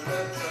Hare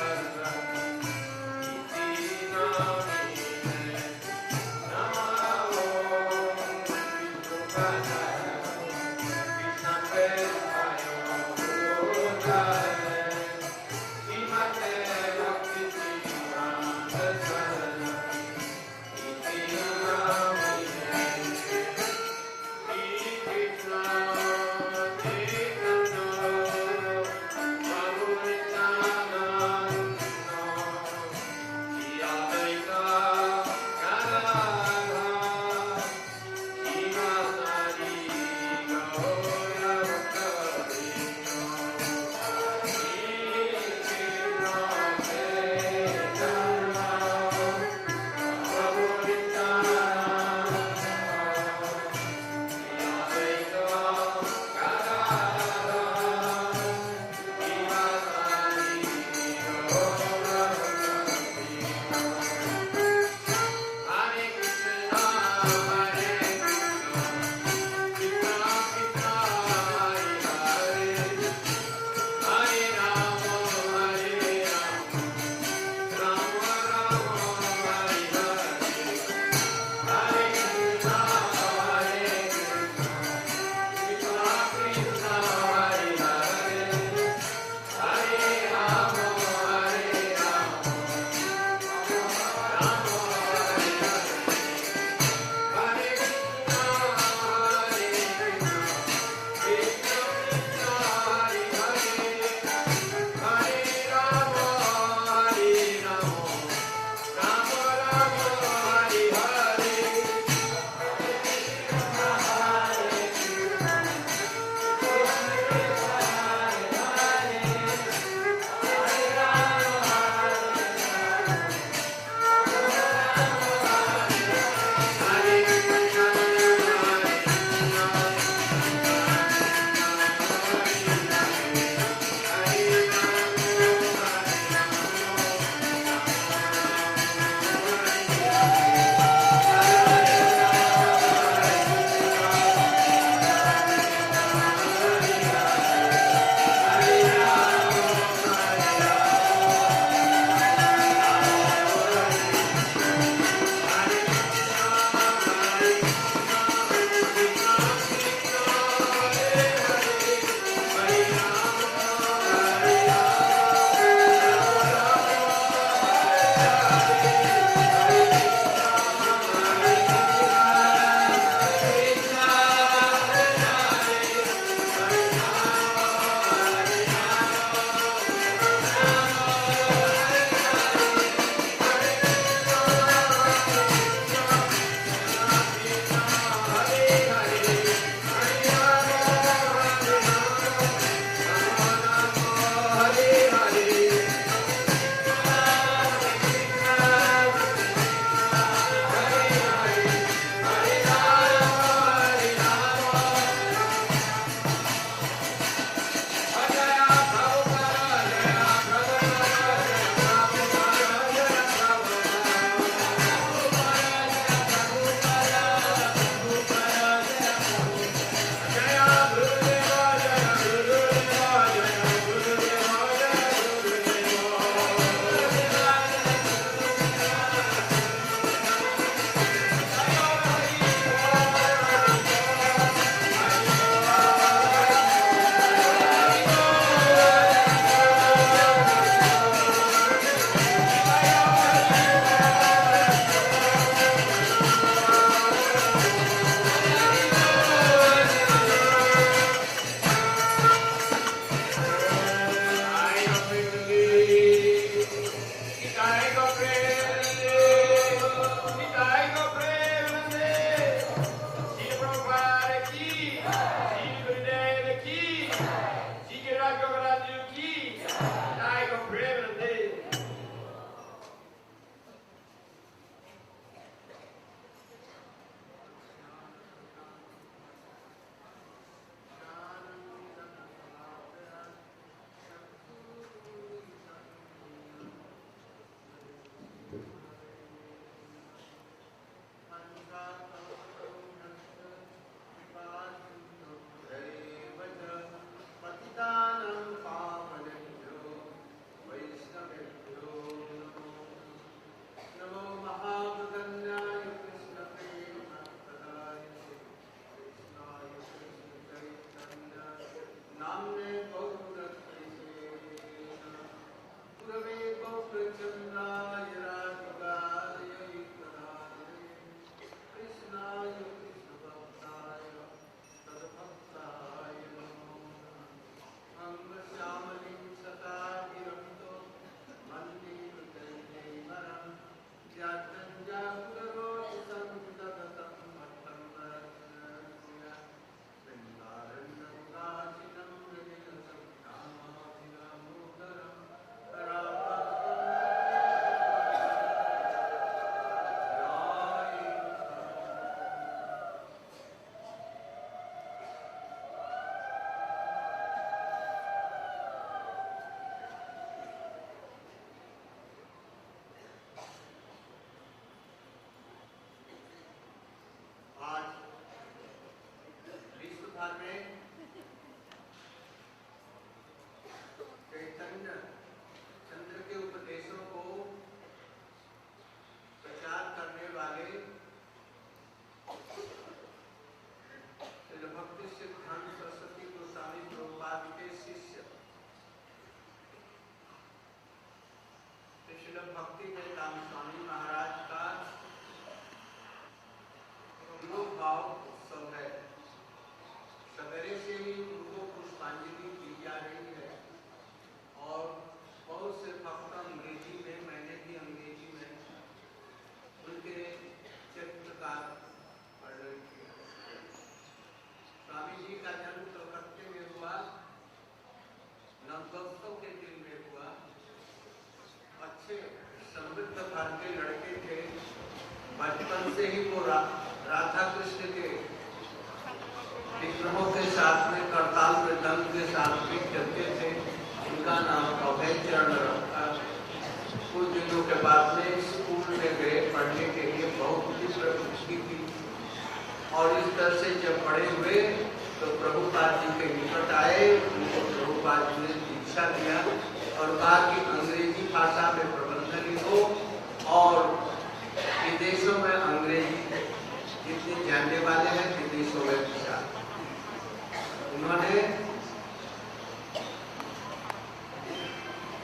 भक्ति में काम स्वामी महाराज का योग भाव उत्सव है। सवेरे से ही उनको पुष्पांजलि दी जा रही है और बहुत से भक्त अंग्रेजी में, मैंने भी अंग्रेजी में उनके चित्र का वर्णन किया। स्वामी जी का जन्म कलकत्ते में हुआ, नवदोस्तों के दिल में हुआ। अच्छे समृद्ध भारतीय लड़के थे। बचपन से ही वो राधा कृष्ण के विग्रहों के साथ में करताल मृदंग के साथ भी चलते थे। उनका नाम अभय चरण रखा। कुछ दिनों के बाद में स्कूल में गए पढ़ने के लिए, बहुत ही प्रवृत्ति थी। और इस तरह से जब बड़े हुए तो प्रभुपाद जी के निकट आए। उनको प्रभुपाद जी ने दीक्षा दिया और कहा कि अंग्रेजी भाषा में प्रबंध लिखो और विदेशों में अंग्रेजी जितने जानने वाले हैं विदेशों में प्रचार। उन्होंने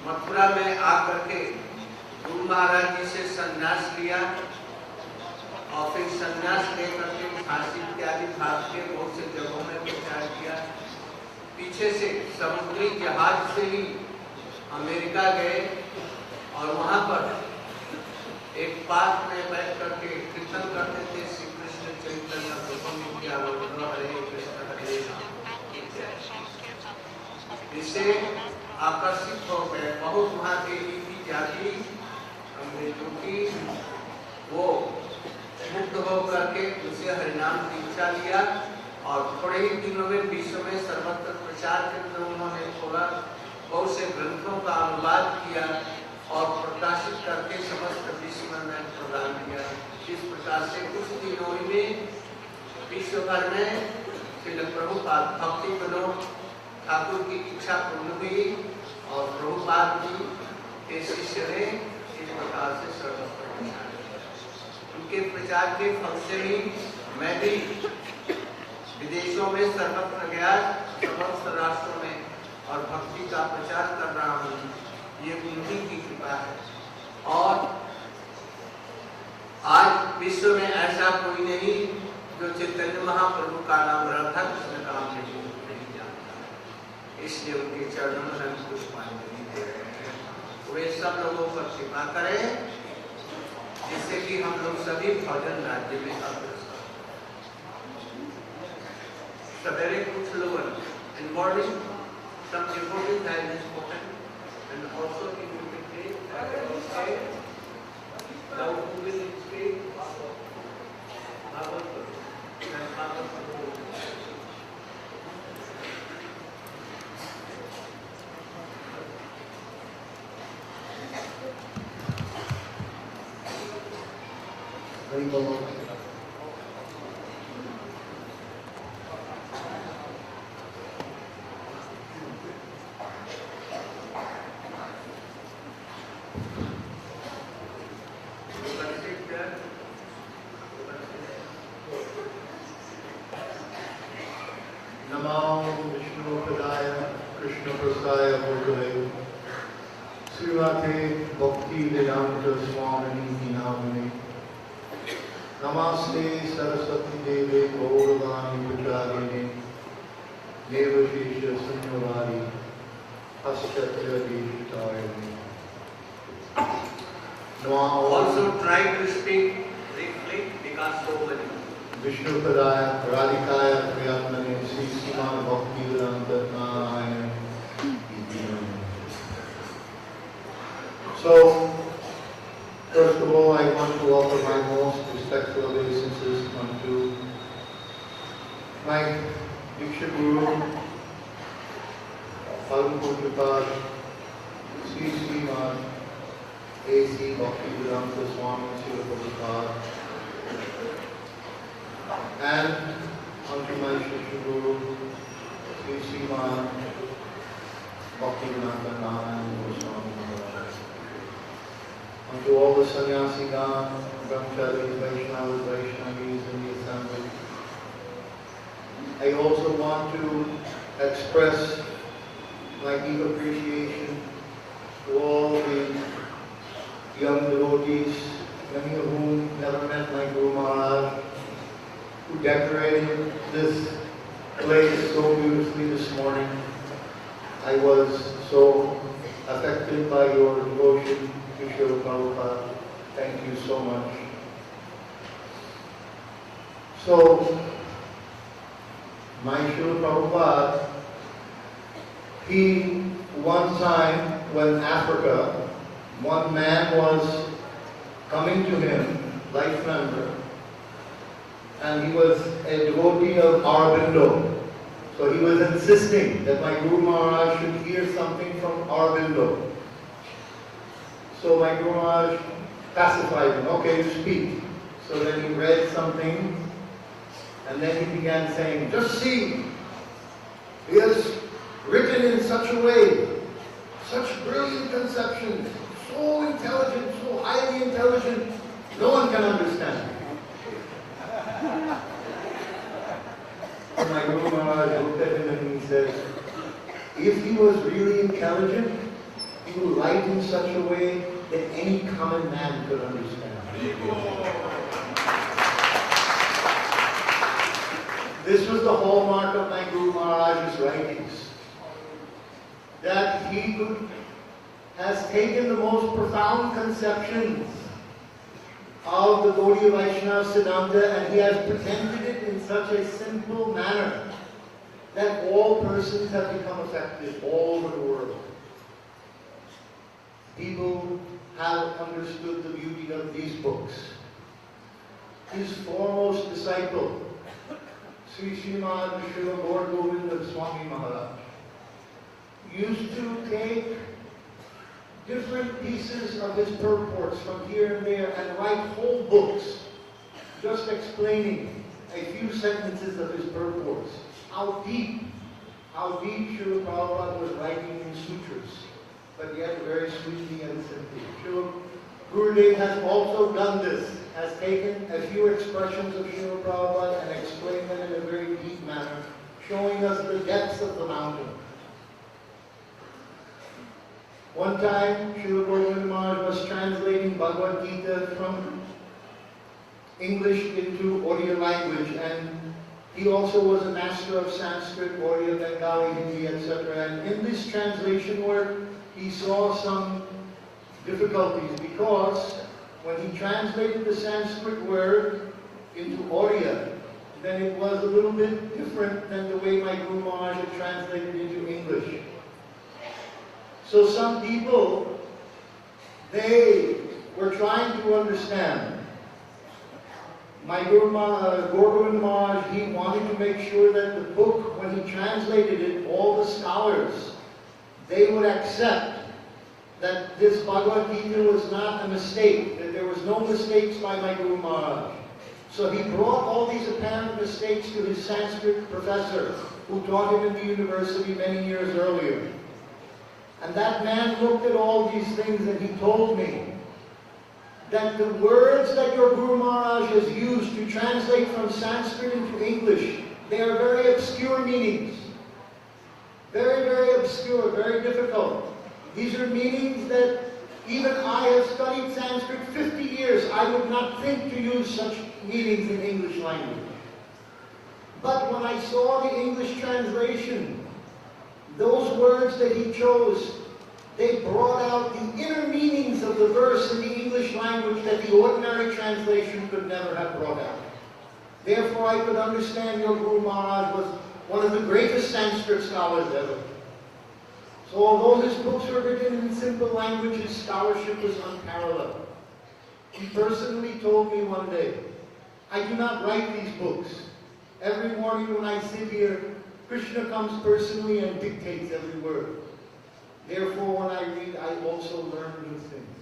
मथुरा में आकर के गुरु महाराज जी से संन्यास लिया और फिर संन्यास लेकर के झांसी इत्यादि भारत के बहुत से जगहों में प्रचार किया। पीछे से समुद्री जहाज से ही अमेरिका गए और वहां पर एक पार्क में बैठ करके कीर्तन करते थे, श्री कृष्ण चैतन्य प्रभु नित्यानंद हरे कृष्ण हरे राम। इससे आकर्षित हो गए बहुत वहां के रीति जाति अंग्रेजों की। वो मुक्त हो करके उसे हरिनाम दीक्षा लिया और थोड़े ही दिनों में विश्व में सर्वत्र प्रचार केंद्र उन्होंने खोला। बहुत से ग्रंथों का अनुवाद किया और प्रकाशित करके समस्त विश्व में प्रदान किया। इस प्रकार से कुछ दिनों में विश्व भर में श्री प्रभुपाद भक्ति विनोद ठाकुर की इच्छा पूर्ण हुई और प्रभुपाद जी के शिष्य ने इस प्रकार से सर्वत्र प्रचार किया। उनके प्रचार के फल से ही मैं भी विदेशों में सर्वत्र गया, समस्त राष्ट्रों में और भक्ति का प्रचार कर रहा हूँ। ये उन्हीं की कृपा है। और आज विश्व में ऐसा कोई नहीं जो चैतन्य महाप्रभु का नाम राधा कृष्ण का नाम नहीं जानता। इसलिए उनके चरणों में हम पुष्पांजलि दे रहे हैं। वे सब लोगों पर कृपा करें जिससे कि हम लोग सभी भजन राज्य में अग्रसर। सवेरे कुछ लोग in morning some devotees have spoken and also in between now who will speak very well. Swami Namaste Saraswati Deve Govardhan Pujarine Devashisha Sunyavari Paschatya Dishitayane. Also try to speak briefly because so many. Vishnu Padaya Radhikaya Priyatmane Sri Sriman Bhakti Vedanta Narayana. So, first of all, I want to offer my most respectful obeisances unto my Diksha Guru, Param Pujapad, Sri Sriman A.C. Bhakti Vedanta Swami Srila Prabhupada, and unto my Shishya Guru, Sri Sriman Bhakti Vedanta Narayana Goswami Maharaj. To all the sannyasigan, brahmacharis, Vaishnavas, Vaishnavis in the assembly. I also want to express my deep appreciation to all the young devotees, many of whom never met my Guru Maharaj, who decorated this place so beautifully this morning. I was so affected by your devotion to Srila Prabhupada. Thank you so much. So, my Srila Prabhupada, he, one time when Africa, one man was coming to him, life member, and he was a devotee of Aurobindo. So he was insisting that my Guru Maharaj should hear something from Aurobindo. So my Guru Maharaj pacified him. Okay, you speak. So then he read something, and then he began saying, just see, he has written in such a way, such brilliant conceptions, so intelligent, so highly intelligent, no one can understand. And my Guru Maharaj looked at him and he said, if he was really intelligent, he would write in such a way that any common man could understand. This was the hallmark of my Guru Maharaj's writings. That he has taken the most profound conceptions of the Gaudiya Vaishnava Siddhanta and he has presented it in such a simple manner that all persons have become affected all over the world. People have understood the beauty of these books. His foremost disciple, Sri Srimad Srila Govardhan Swami Maharaj, used to take different pieces of his purports from here and there and write whole books just explaining a few sentences of his purports. How deep Srila Prabhupada was writing in sutras, but yet very sweetly and simply. Srila Gurudev has also done this, has taken a few expressions of Srila Prabhupada and explained them in a very deep manner, showing us the depths of the mountain. One time, Srila Govardhan Maharaj was translating Bhagavad Gita from English into Oriya language, and he also was a master of Sanskrit, Oriya, Bengali, Hindi, etc. And in this translation work, he saw some difficulties because when he translated the Sanskrit word into Oriya, then it was a little bit different than the way my Guru Maharaj had translated into English. So some people, they were trying to understand. My Guru Govardhan Maharaj, he wanted to make sure that the book, when he translated it, all the scholars, they would accept that this Bhagavad Gita was not a mistake, that there was no mistakes by my Guru Maharaj. So he brought all these apparent mistakes to his Sanskrit professor, who taught him in the university many years earlier. And that man looked at all these things and he told me that the words that your Guru Maharaj has used to translate from Sanskrit into English, they are very obscure meanings. Very, very obscure, very difficult. These are meanings that even I have studied Sanskrit 50 years. I would not think to use such meanings in English language. But when I saw the English translation, those words that he chose, they brought out the inner meanings of the verse in the English language that the ordinary translation could never have brought out. Therefore, I could understand your Guru Maharaj was one of the greatest Sanskrit scholars ever. So although his books were written in simple language, his scholarship was unparalleled. He personally told me one day, I do not write these books. Every morning when I sit here, Krishna comes personally and dictates every word. Therefore, when I read, I also learn new things.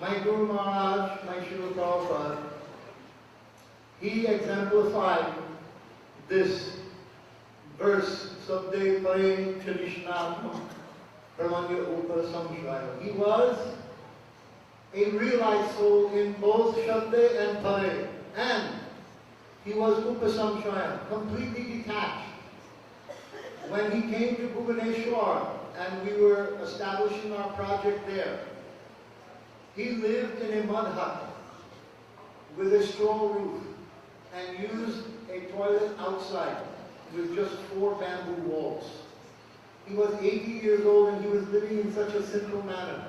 My Guru Maharaj, my Srila Prabhupada, he exemplified this verse, Sabde Pare Chanishnam Pramanya Upa Samshaya. He was a realized soul in both Shabde and Pare, and he was Upasamshaya, completely detached. When he came to Bhubaneswar and we were establishing our project there, He lived in a mud hut with a straw roof and used a toilet outside with just 4 bamboo walls. He was 80 years old and he was living in such a simple manner.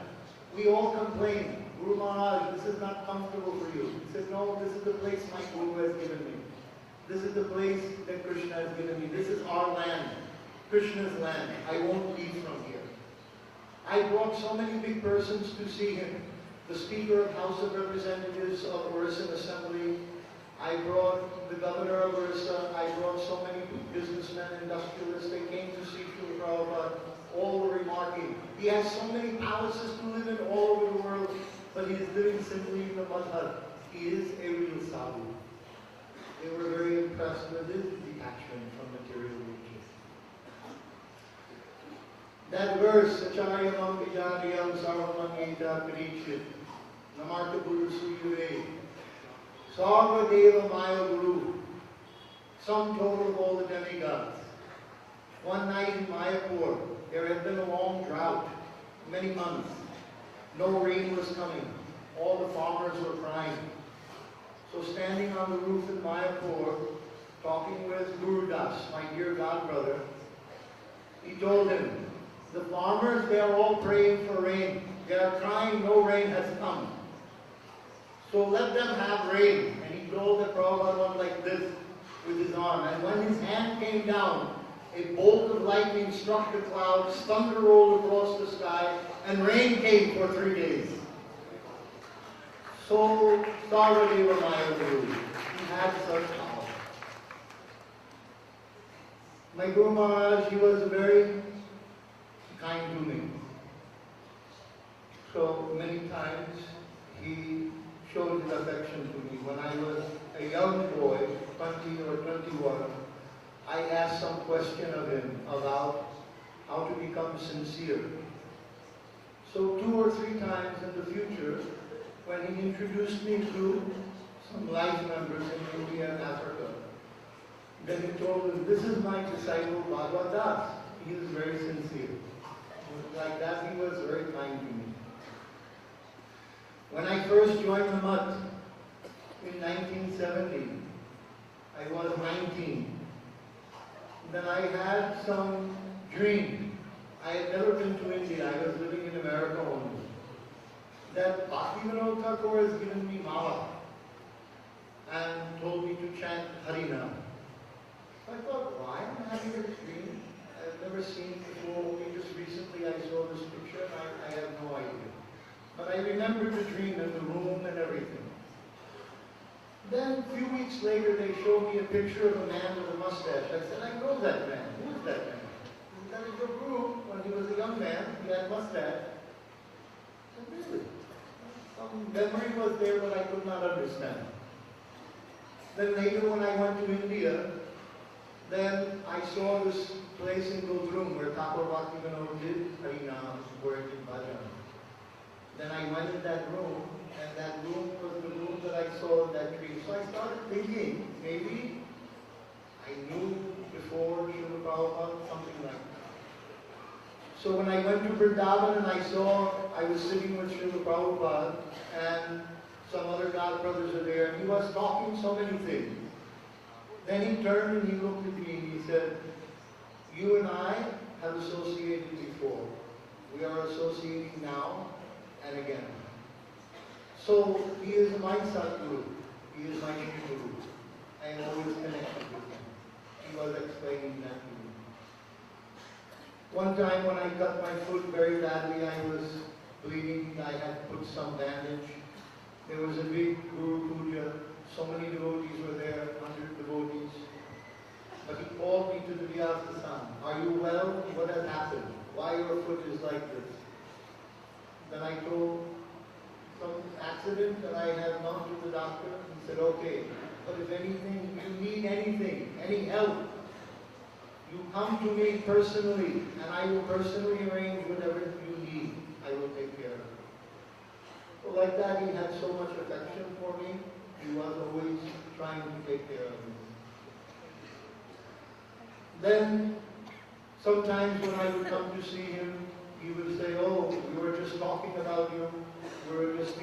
We all complained, Guru Maharaj, this is not comfortable for you. He said, no, this is the place my Guru has given me. This is the place that Krishna has given me. This is our land, Krishna's land. I won't leave from here. I brought so many big persons to see him. The Speaker of House of Representatives of Orissa Assembly. I brought the Governor of Orissa. I brought so many businessmen, industrialists. They came to see Srila Prabhupada. All were remarking, he has so many palaces to live in all over the world, but he is living simply in the mud hut. He is a real sadhu. They were very impressed with his detachment from material riches. That verse, Acharya Mangajaniyam Sarvamangita Parikshit, Namarta Guru Suyure, Sarva Deva Maya Guru, sum total of all the demigods. One night in Mayapur, there had been a long drought, many months. No rain was coming. All the farmers were crying. So standing on the roof in Mayapur, talking with Guru Das, my dear godbrother, he told him, the farmers, they are all praying for rain. They are crying, no rain has come. So let them have rain. And he told the Prabhupada went like this with his arm. And when his hand came down, a bolt of lightning struck the clouds, thunder rolled across the sky, and rain came for 3 days. So, Sarvadeva Maya Guru, he had such power. My Guru Maharaj, he was very kind to me. So, many times, he showed his affection to me. When I was a young boy, 20 or 21, I asked some question of him about how to become sincere. So 2 or 3 times in the future, when he introduced me to some life members in India and Africa, then he told them, this is my disciple Bhagavad Das. He is very sincere. Like that, he was very kind to me. When I first joined the Mutt in 1970, I was 19. Then I had some dream. I had never been to India. I was living in America only. That Bhaktivinoda Thakur has given me mala and told me to chant Harinam. So I thought, why am I having this dream? I've never seen it before. Only just recently I saw this picture and I have no idea. But I remembered the dream and the room and everything. Then a few weeks later, they showed me a picture of a man with a mustache. I said, I know that man. Who is that man? That is your guru. When he was a young man, he had a mustache. I said, really? Some memory was there, but I could not understand. Then later, when I went to India, then I saw this place in Govardhan where Thakur Bhaktivinoda did Harinam, word in Bhajan. Then I went in that room, and that room was the room that I saw in that tree. So I started thinking, maybe I knew before Srila Prabhupada, something like that. So when I went to Vrindavan and I was sitting with Srila Prabhupada and some other god brothers are there, and he was talking so many things. Then he turned and he looked at me and he said, you and I have associated before. We are associating now and again. So he is my Sadguru. He is my Shri Guru. I am always connected with him. He was explaining that to me. One time when I cut my foot very badly, I was bleeding. I had put some bandage. There was a big Guru Puja. So many devotees were there, 100 devotees. But he called me to the Vyasa-san. Are you well? What has happened? Why your foot is like this? Then I told some accident that I had gone to the doctor. He said, okay, but if anything, you need anything, any help, you come to me personally, and I will personally arrange whatever you need. I will take care of it. So like that, he had so much affection for me. He was always trying to take care of me. Then, sometimes when I would come to see him, he would say, oh, we were just talking about you. We were just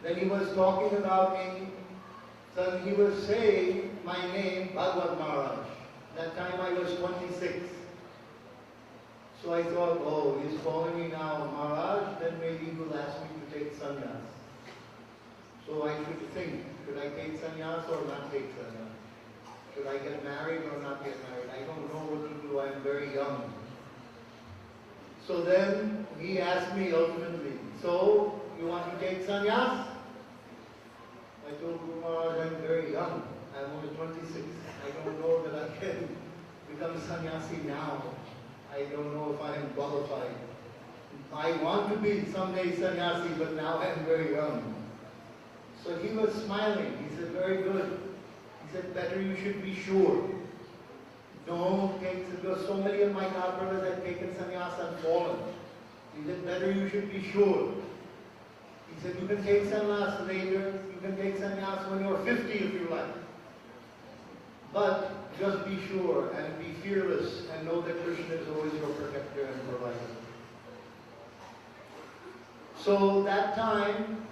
Then he was talking about me, so he was saying my name, Bhagavad Maharaj. That time I was 26. So I thought, oh, he's calling me now Maharaj, then maybe he will ask me to take sannyas. So I should think, should I take sannyas or not take sannyas? Should I get married or not get married? I don't know what to do, I'm very young. So then he asked me ultimately, so you want to take sannyas? I told Guru Maharaj, I'm very young. I'm only 26. I don't know that I can become sannyasi now. I don't know if I am qualified. I want to be someday sannyasi, but now I'm very young. So he was smiling. He said, very good. He said, better you should be sure. Don't take, because so many of my god brothers have taken sannyas and fallen. He said, better you should be sure. He said, you can take sannyas later, you can take sannyas when you're 50 if you like. But just be sure and be fearless and know that Krishna is always your protector and provider. So that time,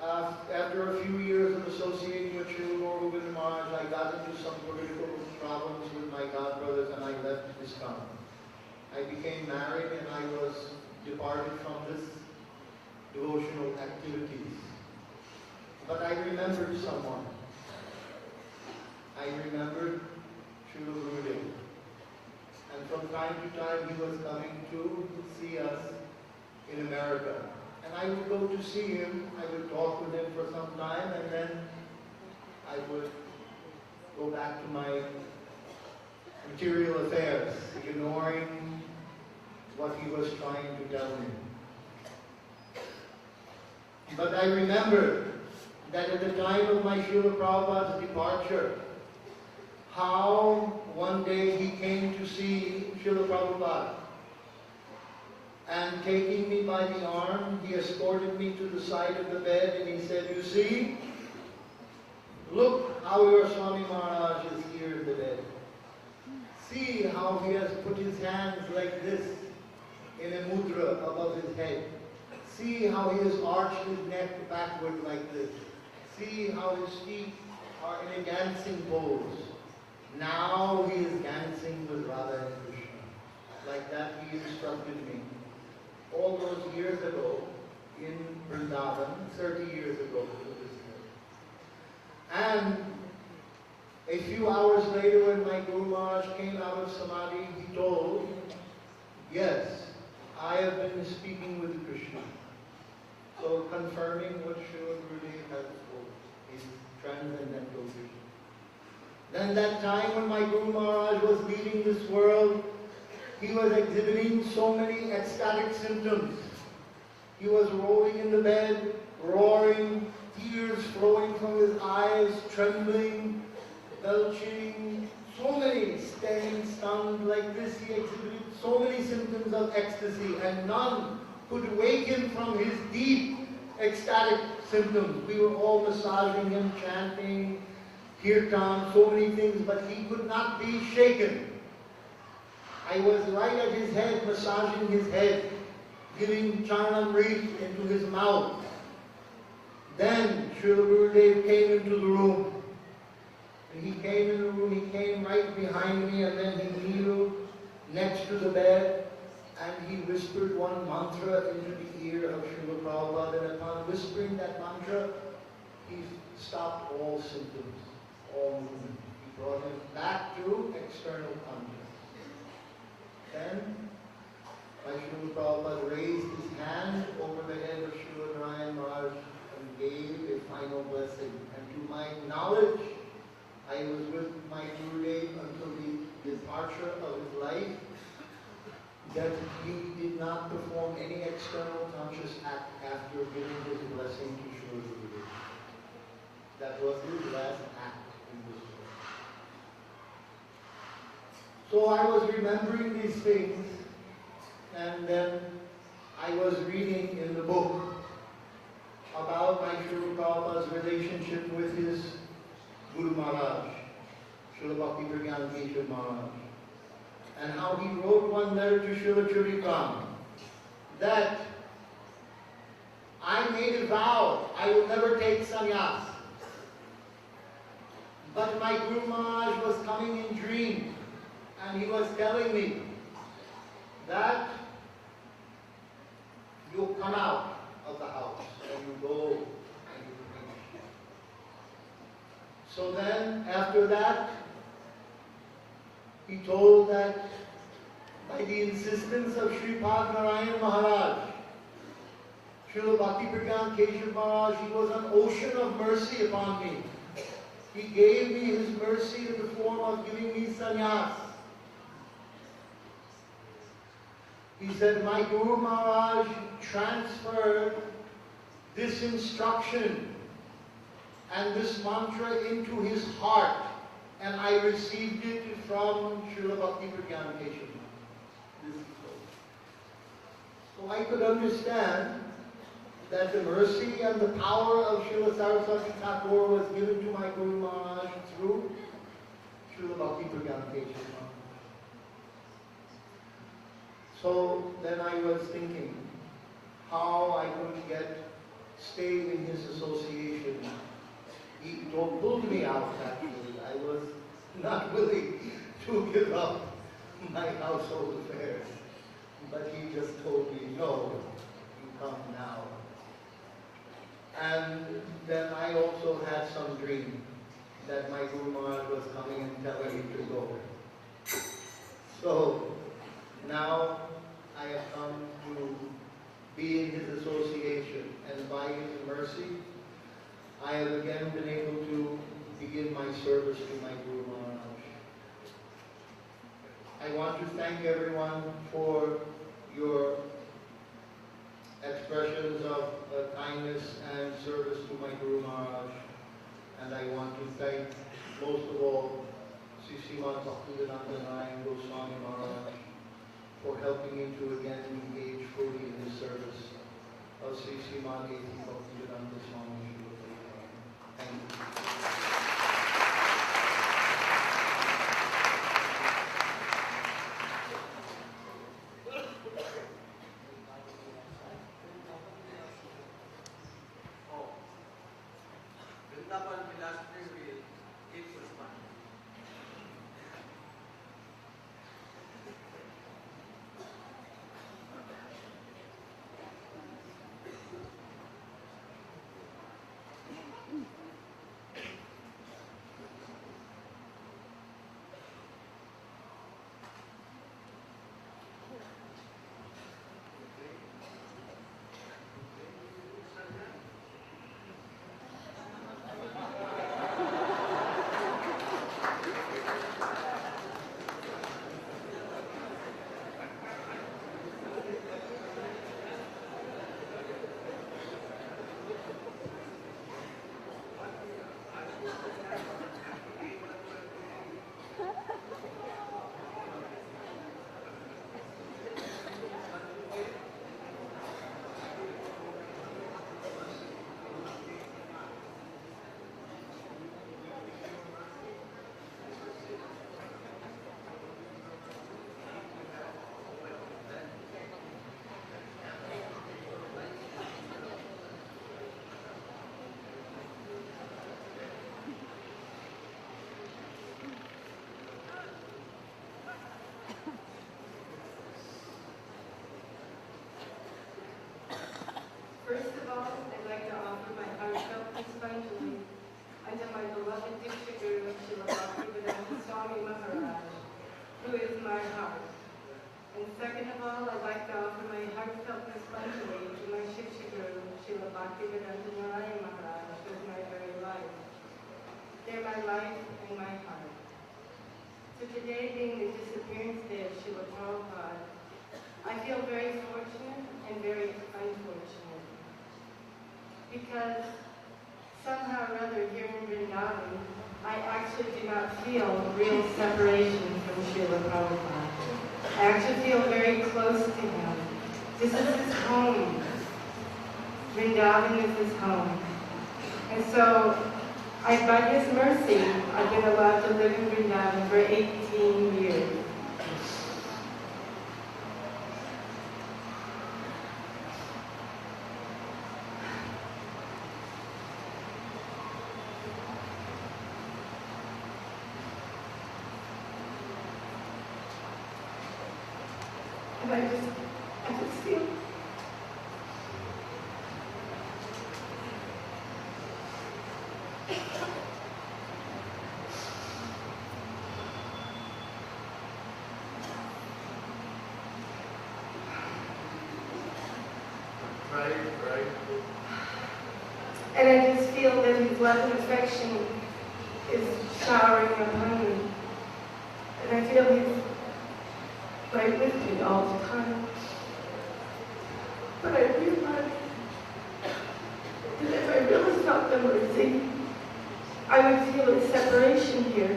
after a few years of associating with Srila Govardhan Maharaj, I got into some political problems with my god brothers and I left ISKCON. I became married and I was departed from this devotional activities. But I remembered someone. I remembered Srila Gurudev. And from time to time he was coming to see us in America. And I would go to see him, I would talk with him for some time, and then I would go back to my material affairs, ignoring what he was trying to tell me. But I remember that at the time of my Srila Prabhupada's departure, how one day he came to see Srila Prabhupada. And taking me by the arm, he escorted me to the side of the bed and he said, you see, look how your Swami Maharaj is here in the bed. See how he has put his hands like this in a mudra above his head. See how he has arched his neck backward like this. See how his feet are in a dancing pose. Now he is dancing with Radha and Krishna. Like that he instructed me. All those years ago in Vrindavan, 30 years ago to this day. And a few hours later when my Guru Maharaj came out of Samadhi, he told, yes, I have been speaking with Krishna. So confirming what Srila Gurudev has told, is transcendental vision. Then that time when my Guru Maharaj was leaving this world, he was exhibiting so many ecstatic symptoms. He was rolling in the bed, roaring, tears flowing from his eyes, trembling, belching, so many, staying stunned like this. He exhibited so many symptoms of ecstasy, and none could wake him from his deep ecstatic symptoms. We were all massaging him, chanting, kirtan, so many things, but he could not be shaken. I was right at his head, massaging his head, giving Charnamrit into his mouth. Then Srila Gurudev came into the room. And he came in the room, he came right behind me, and then he kneeled next to the bed, and he whispered one mantra into the ear of Srila Prabhupada, and upon whispering that mantra, he stopped all symptoms, all movement. He brought him back to external consciousness. Then, my Srila Prabhupada raised his hand over the head of Srila Narayana Maharaj and gave a final blessing. And to my knowledge, I was with my Gurudev until the departure of his life, that he did not perform any external conscious act after giving his blessing to Srila Gurudev. That was his last act in this world. So I was remembering these things, and then I was reading in the book about my Srila Prabhupada's relationship with his Guru Maharaj, Srila Bhakti Pragyan Keshav Maharaj, and how he wrote one letter to Srila Charikam that I made a vow, I will never take sannyas. But my Guru Maharaj was coming in dream, and he was telling me that you come out of the house and you go and you preach. So then, after that, he told that by the insistence of Sripad Narayana Maharaj, Srila Bhakti Pragyan Keshav Maharaj, he was an ocean of mercy upon me. He gave me his mercy in the form of giving me sannyas. He said, my Guru Maharaj transferred this instruction and this mantra into his heart, and I received it from Srila Bhakti Pragyan Keshav. This is so I could understand that the mercy and the power of Srila Saraswati Thakur was given to my Guru Maharaj through Srila Bhakti Pragyan Keshav. So then I was thinking how I could stay in his association. He pulled me out actually. I was not willing to give up my household affairs. But he just told me, no, you come now. And then I also had some dream that my Guru Maharaj was coming and telling me to go. So now I have come to be in his association, and by his mercy, I have again been able to begin my service to my Guru Maharaj. I want to thank everyone for your expressions of kindness and service to my Guru Maharaj. And I want to thank most of all Srimad Bhaktivedanta Narayana Goswami Maharaj for helping me to again engage fully in the service of Srimad Bhaktivedanta Swami. Thank you. First of all, I'd like to offer my heartfelt Pushpanjali unto my beloved Diksha Guru, Srila Bhaktivedanta Swami Maharaj, who is my heart. And second of all, I'd like to offer my heartfelt Pushpanjali to my Shiksha Guru, Srila Bhaktivedanta Narayana Maharaj, who is my very life. They're my life and my heart. So today, being the disappearance day of Srila Prabhupada, I feel very fortunate and very unfortunate. Because somehow or other here in Vrindavan, I actually do not feel real separation from Srila Prabhupada. I actually feel very close to him. This is his home. Vrindavan is his home. And so, by his mercy, I've been allowed to live in Vrindavan for 18 years. And I just feel Right. and I just feel that his love and affection is showering upon me. And I feel he's right with me all the time. But I realize that if I really felt the mercy, I would feel a separation here,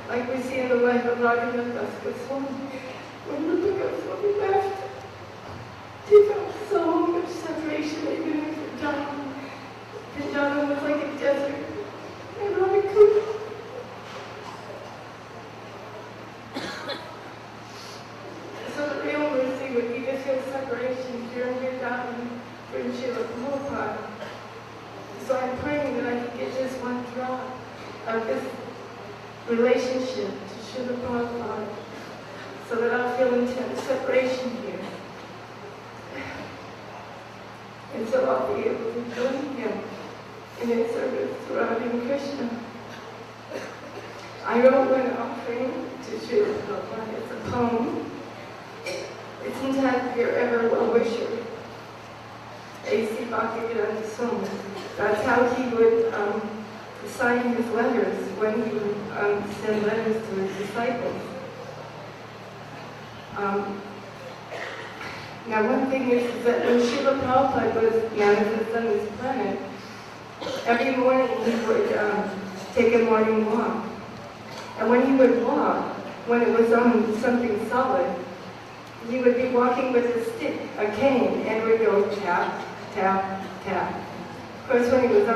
like we see in the life of Narayana Swami. When Narayana Swami left, he felt so much separation, even in Govardhan. Govardhan was like a desert, and I could. So the real mercy would be to feel separation here in Govardhan from Srila Prabhupada. So I'm praying that I can get just one drop of this relationship to Srila Prabhupada, so that I'll feel intense separation here. And so I'll be able to join him in his service surrounding Krishna. I wrote one offering to Srila Prabhupada. It's a poem. It's entitled Your Ever Well-Wisher, A.C. Bhaktivedanta Swami. That's how he would sign his letters when he would send letters to his disciples. Now, one thing is that when Srila Prabhupada was manifest on this planet, every morning he would take a morning walk. And when he would walk, when it was on something solid, he would be walking with a stick, a cane, and would go tap, tap, tap. Of course, when he was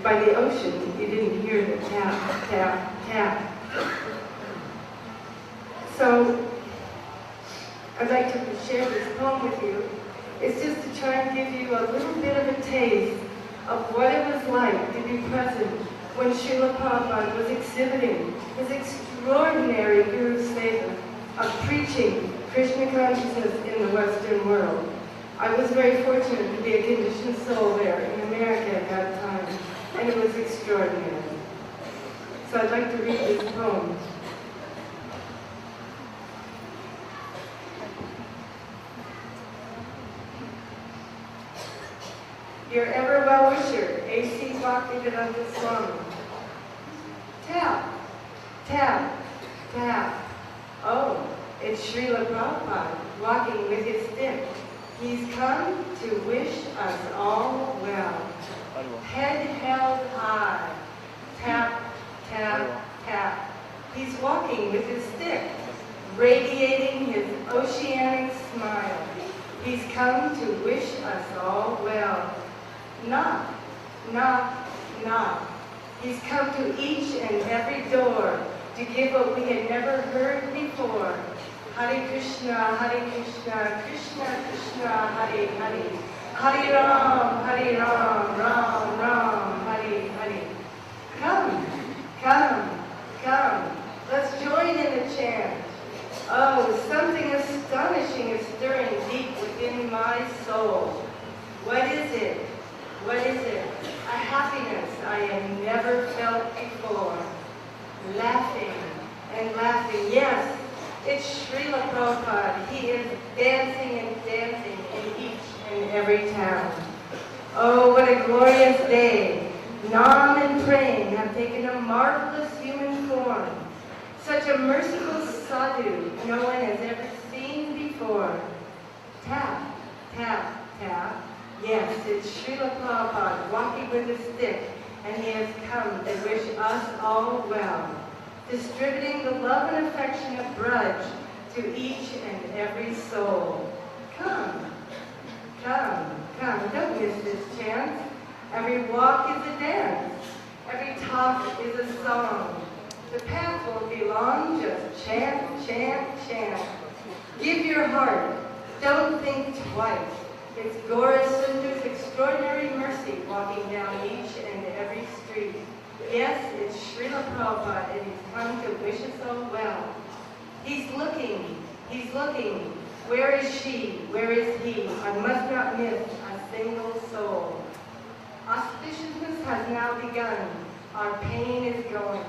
by the ocean, you didn't hear the tap, tap, tap. So, I'd like to share this poem with you. It's just to try and give you a little bit of a taste of what it was like to be present when Srila Prabhupada was exhibiting his extraordinary Guru Seva of preaching Krishna consciousness in the Western world. I was very fortunate to be a conditioned soul there in America at that time, and it was extraordinary. So I'd like to read this poem. Your ever well-wisher, A.C. Bhaktivedanta Swami. Tap, tap, tap. Oh, it's Srila Prabhupada walking with his stick. He's come to wish us all well. Head held high. Tap, tap, tap. He's walking with his stick, radiating his oceanic smile. He's come to wish us all well. Knock, knock, knock. He's come to each and every door to give what we had never heard before. Hare Krishna, Krishna Krishna, Hare Hare. Hare Ram, Ram Ram, Hare Hare. Come, come, come. Let's join in the chant. Oh, something astonishing is stirring deep within my soul. What is it? What is it? A happiness I have never felt before. Laughing and laughing. Yes, it's Srila Prabhupada. He is dancing and dancing in each and every town. Oh, what a glorious day. Nam and praying have taken a marvelous human form. Such a merciful sadhu no one has ever seen before. Tap, tap, tap. Yes, it's Srila Prabhupada walking with a stick, and he has come to wish us all well, distributing the love and affection of Braj to each and every soul. Come, come, come, don't miss this chance. Every walk is a dance, every talk is a song. The path won't be long, just chant, chant, chant. Give your heart, don't think twice. It's Gaura Sundar's extraordinary mercy walking down each and every street. Yes, it's Srila Prabhupada, and he's come to wish us all well. He's looking, Where is she? Where is he? I must not miss a single soul. Auspiciousness has now begun. Our pain is going.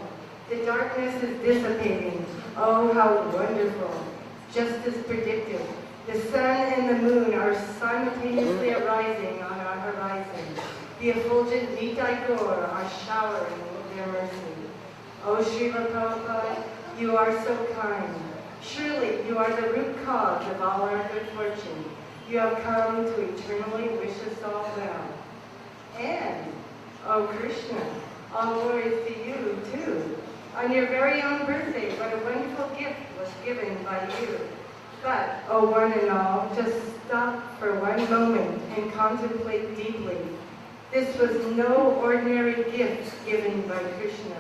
The darkness is dissipating. Oh, how wonderful. Just as predicted. The sun and the moon are simultaneously arising on our horizon. The effulgent Nitya are showering their mercy. Oh, Srila Prabhupada, you are so kind. Surely you are the root cause of all our good fortune. You have come to eternally wish us all well. And, oh Krishna, all glories to you too. On your very own birthday, what a wonderful gift was given by you. But, oh one and all, just stop for one moment and contemplate deeply. This was no ordinary gift given by Krishna.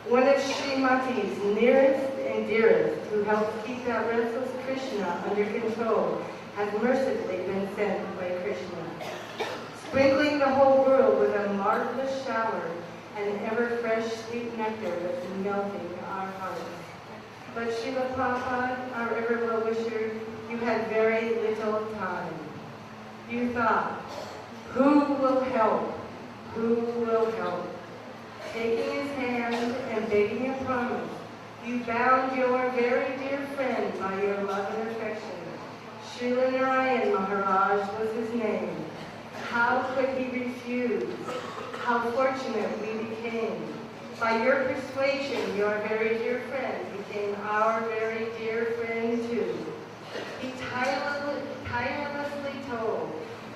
One of Srimati's nearest and dearest, who helped keep that restless Krishna under control, has mercifully been sent by Krishna, sprinkling the whole world with a marvelous shower and ever-fresh sweet nectar that's melting our hearts. But Srila Prabhupada, our ever well-wisher, you had very little time. You thought, who will help? Who will help? Taking his hand and begging a promise, you bound your very dear friend by your love and affection. Srila Narayana Maharaj was his name. How could he refuse? How fortunate we became. By your persuasion, your very dear friend became our very dear friend too. He tirelessly told,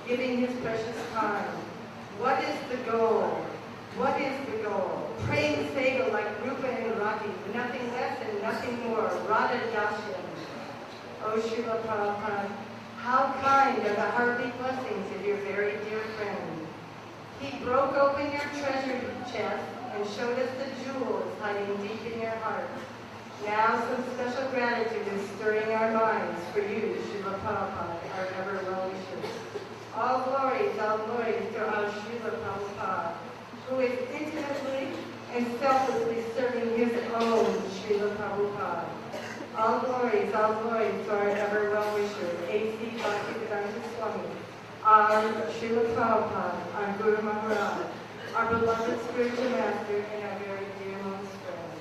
giving his precious time. What is the goal? What is the goal? Praying Sega like Rupa and Rati, nothing less and nothing more. Radha Dashyam. Oh Srila Prabhupada, how kind are the hearty blessings of your very dear friend. He broke open your treasure chest and showed us the jewels hiding deep in your heart. Now some special gratitude is stirring our minds for you, Srila Prabhupada, our ever well-wisher. All glories to our Srila Prabhupada, who is intimately and selflessly serving his own Srila Prabhupada. All glories to our ever well-wisher, A.C. Bhaktivedanta Swami, our Srila Prabhupada, our Guru Maharaj, our beloved spiritual master, and our very dear most friend.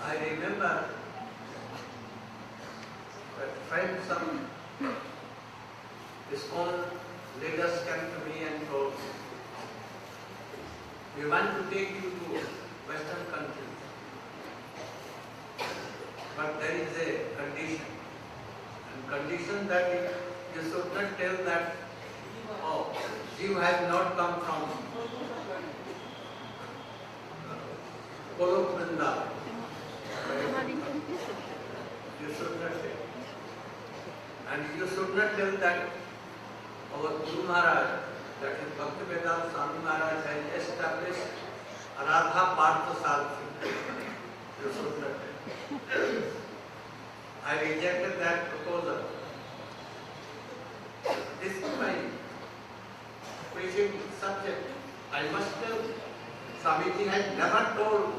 I remember that friend, some ISKCON leaders came to me and told, we want to take you to Western countries, but there is a condition. And condition that you should not tell that, oh, you have not come from Golok Vrindavan. You should not tell. And you should not tell that our Guru Maharaj, that is Bhaktivedanta Swami Maharaj, has established Radha Partha Sarthi. You should not tell. I rejected that proposal. This is my preaching subject. I must tell. Swamiji has never told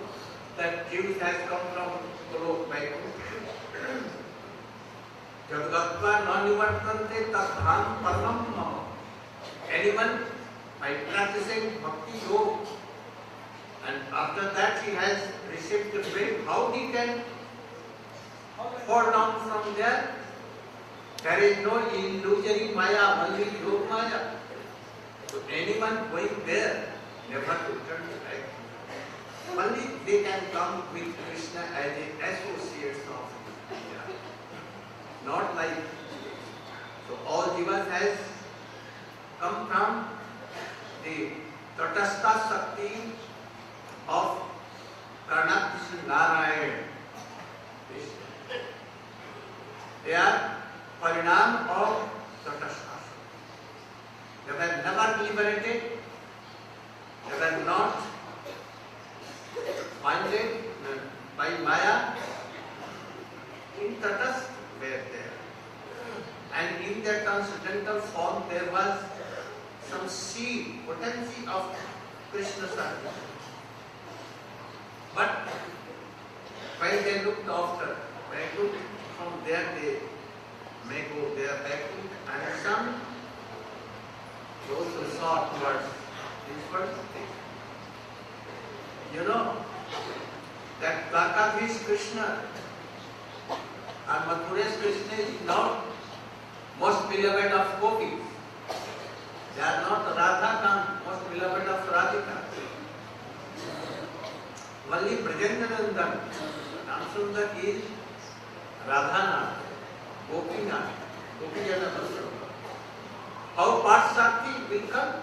that Jews has come from Golok Vaikuntha. Jadgatva nanivartante tadham paramam mama. Anyone by practicing bhakti yoga, and after that he has received the faith, how he can fall down from there? There is no illusory maya, only yoga maya. So anyone going there, never to turn back. Only they can come with Krishna as the associates of Krishna. Not like, so all jivas has come from the Tatastha Shakti of Karnataka Narayana. They are parinam of tatastha. They were never liberated, they were not binded by Maya. In tatastha were there. And in their transcendental form there was some seed, potency of Krishna service. But when they looked after, backward, from there they may go there backward, and some those who saw towards this first thing. You know that Dwarkadhish Krishna and Mathura's Krishna is not most beloved of gopis. They are not Radha, most beloved of Radhika. Only Brajendanandan, Namsundar is Radhana, Gopinath, Gopijana Basra. How Parsakti will come?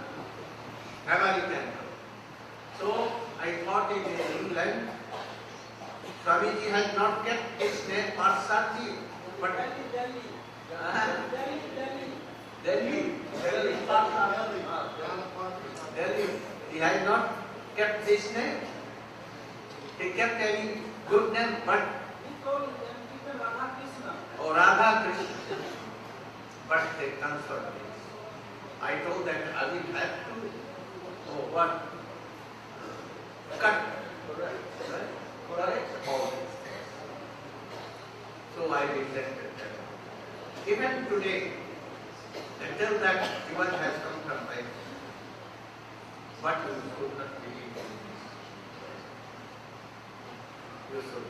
Heavenly can come. So I thought in England, Swamiji has not kept his name Parsakti, but Delhi, he has not kept this name. He kept any good name, but Radha Krishna. But they transferred this. I told that I will have to cut, correct all this. So I rejected that. Even today, until that Shiva has come from life, but you should not believe in this. You should.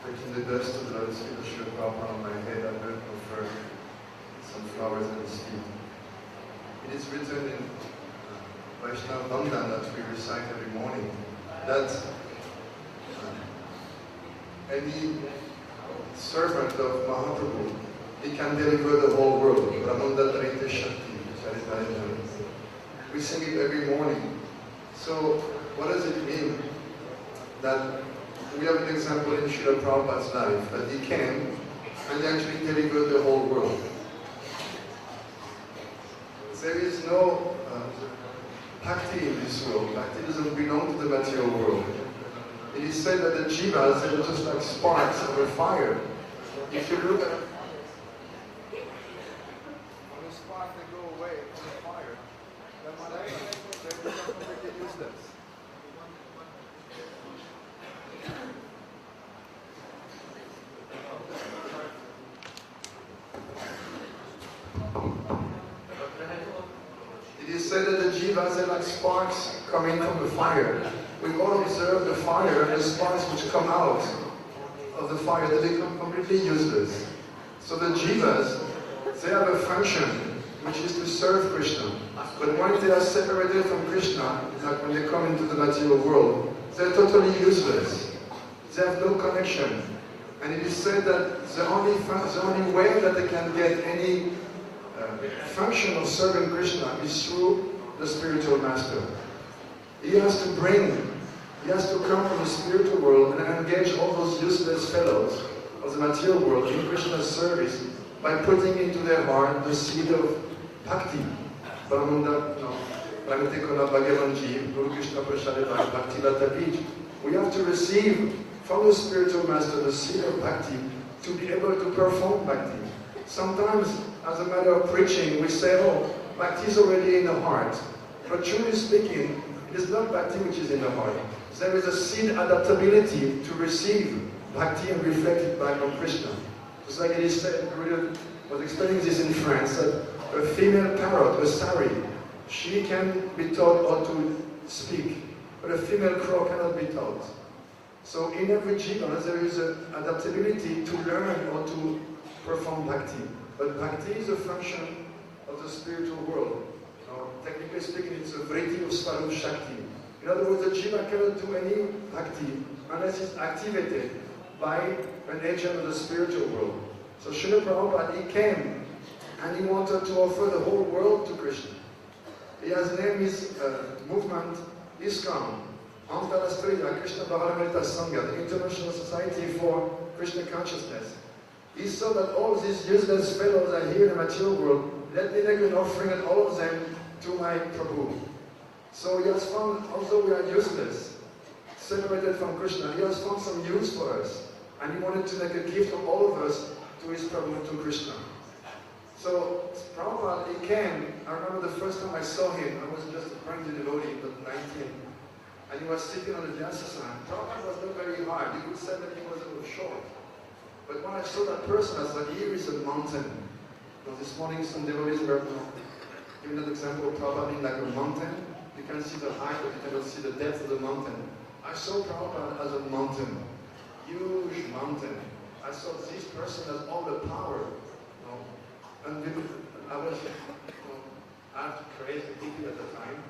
Taking the dust of the lotus feet of Srila Prabhupada on my head, I burnt no fur, some flowers at his feet. It is written in Vaishnava Bandhan that we recite every morning that any servant of Mahaprabhu, he can deliver the whole world. Brahmandatarite Shakti. We sing it every morning. So what does it mean? That we have an example in Srila Prabhupada's life, that he came and actually delivered the whole world. There is no bhakti in this world. Bhakti doesn't belong to the material world. It is said that the jivas are just like sparks of a fire. If you look at when the spark they go away from the fire, then what happens? They become completely useless. It is said that the jivas are like sparks coming from the fire. We all observe the fire and the sparks which come out of the fire, they become completely useless. So the jivas, they have a function which is to serve Krishna. But when they are separated from Krishna, like when they come into the material world, they're totally useless. They have no connection. And it is said that the only way that they can get any function of serving Krishna is through the spiritual master. He has to come from the spiritual world and engage all those useless fellows of the material world in Krishna's service by putting into their heart the seed of bhakti. We have to receive from the spiritual master the seed of bhakti to be able to perform bhakti. Sometimes, as a matter of preaching, we say, oh, bhakti is already in the heart. But truly speaking, it is not bhakti which is in the heart. There is a seed adaptability to receive bhakti and reflect it back on Krishna. Just like it is said, Guru was explaining this in France, that a female parrot, a sari, she can be taught how to speak, but a female crow cannot be taught. So in every jiva, there is an adaptability to learn how to perform bhakti. But bhakti is a function of the spiritual world. Technically speaking, it's a vritti of Swarup Shakti. In other words, the jiva cannot do any bhakti unless it's activated by an agent of the spiritual world. So Srila Prabhupada, he came and he wanted to offer the whole world to Krishna. He has named his movement ISKCON, Antarashtriya Krishna Bhagavanita Sangha, the International Society for Krishna Consciousness. He saw that all these useless fellows are here in the material world, let me make an offering and all of them to my Prabhu. So he has found, although we are useless, separated from Krishna, he has found some use for us. And he wanted to make a gift of all of us to his Prabhu, to Krishna. So Prabhupada, he came, I remember the first time I saw him, I was just a brand new devotee, but 19. And he was sitting on the Vyasasana. Prabhupada was not very hard, you could say that he was a little short. But when I saw that person, I said, here is a mountain. Now, this morning some devotees were giving that example of Prabhupada being like a mountain. You can see the height, but you cannot see the depth of the mountain. I saw Prabhupada as a mountain, huge mountain. I saw this person has all the power. And I was, I was crazy hippie at the time.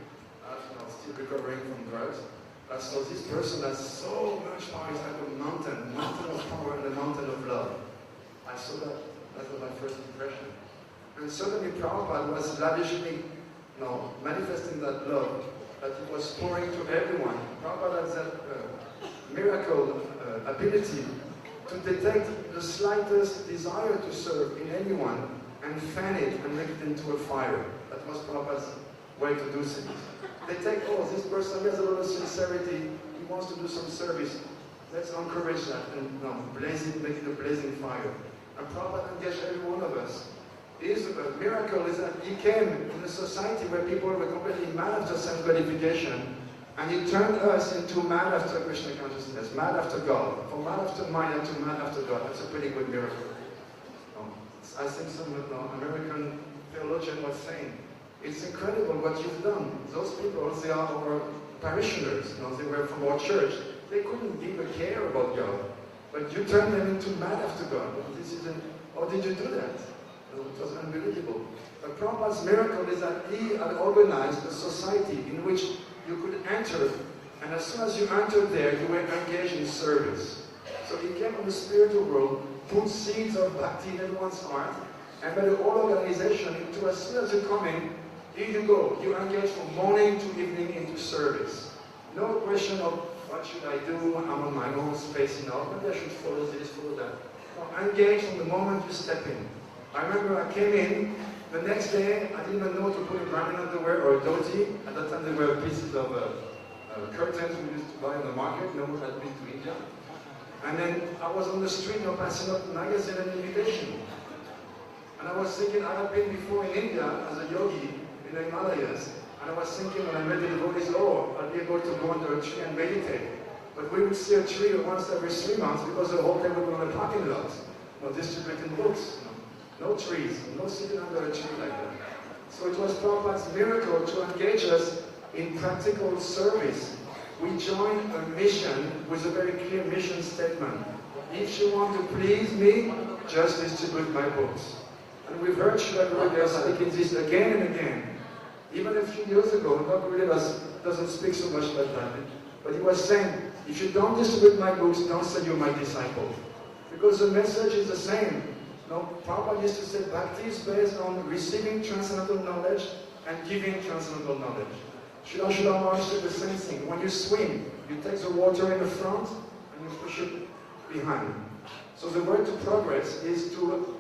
I was still recovering from drugs. I saw this person has so much power. It's like a mountain of power and a mountain of love. I saw that. That was my first impression. And suddenly Prabhupada was lavishly, manifesting that love that he was pouring to everyone. Prabhupada has that miracle ability to detect the slightest desire to serve in anyone and fan it and make it into a fire. That was Prabhupada's way to do things. They take, oh, this person has a lot of sincerity, he wants to do some service. Let's encourage that and blaze it, make it a blazing fire. And Prabhupada engaged every one of us. His miracle is that he came in a society where people were completely mad after sense gratification, and he turned us into mad after Krishna consciousness, mad after God. From mad after Maya to mad after God. That's a pretty good miracle. I think some American theologian was saying, it's incredible what you've done. Those people, they are our parishioners. They were from our church. They couldn't give a care about God. But you turned them into mad after God. How did you do that? It was unbelievable. But Prabhupada's miracle is that he had organized a society in which you could enter, and as soon as you entered there, you were engaged in service. So he came from the spiritual world, put seeds of bhakti in everyone's heart, and made a whole organization into, as soon as you come in, here you go. You engage from morning to evening into service. No question of what should I do, I'm on my own space enough, maybe I should follow this, follow that. No, engage from the moment you step in. I remember I came in, the next day I didn't even know to put a Brahmin underwear or a dhoti. At that time there were pieces of curtains we used to buy on the market, no one had been to India. And then I was on the street, passing up the magazine and invitation. And I was thinking, I had been before in India as a yogi in the Himalayas. And I was thinking when I met the devotees, oh, I'll be able to go under a tree and meditate. But we would see a tree once every 3 months because the whole day would be on a parking lot, distributing books. No trees, no sitting under a tree like that. So it was Prabhupada's miracle to engage us in practical service. We joined a mission with a very clear mission statement. If you want to please me, just distribute my books. And we've heard Srila Gurudev speaking this again and again. Even a few years ago, Gurudev doesn't speak so much about that. But he was saying, if you don't distribute my books, don't say you're my disciple. Because the message is the same. Prabhupada used to say bhakti is based on receiving transcendental knowledge and giving transcendental knowledge. Srila Maharaj said the same thing. When you swim, you take the water in the front and you push it behind. So the way to progress is to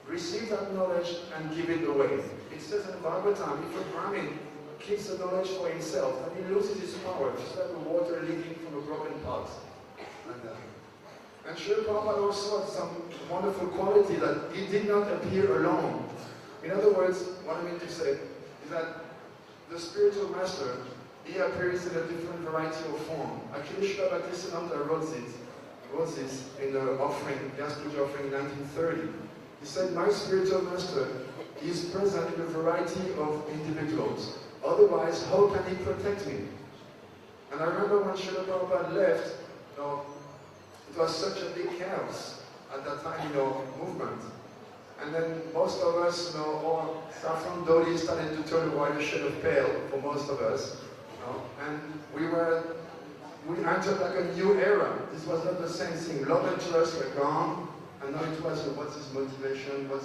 receive that knowledge and give it away. It says in Bhagavatam, if a Brahmin keeps the knowledge for himself, then he loses his power, just like the water leaking from a broken pot. And Srila Prabhupada also had some wonderful quality that he did not appear alone. In other words, what I mean to say is that the spiritual master, he appears in a different variety of form. Actually, Srila Bhaktisiddhanta wrote this in the offering, Vyasa Puja offering in 1930. He said, my spiritual master is present in a variety of individuals. Otherwise, how can he protect me? And I remember when Srila Prabhupada left, it was such a big chaos at that time, movement. And then most of us, all saffron dhoti started to turn a whiter shade of pale for most of us. And we were we entered like a new era. This was not the same thing. Love and trust were gone, and now it was what's his motivation, what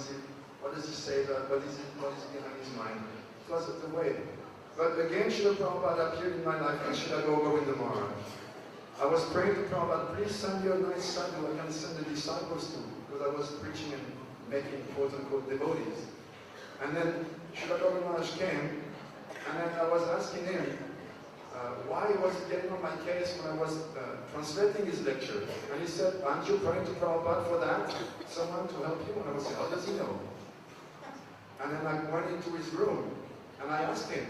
does he say, what is behind his mind. It was the way. But again, Srila Prabhupada appeared in my life and Srila Govardhan Maharaj. I was praying to Prabhupada, please send me a nice sadhu I can send the disciples to, because I was preaching and making quote-unquote devotees. And then Srila Govardhan Maharaj came, and then I was asking him why he was getting on my case when I was translating his lecture. And he said, aren't you praying to Prabhupada for that? Someone to help you? And I was saying, how does he know? And then I went into his room, and I asked him.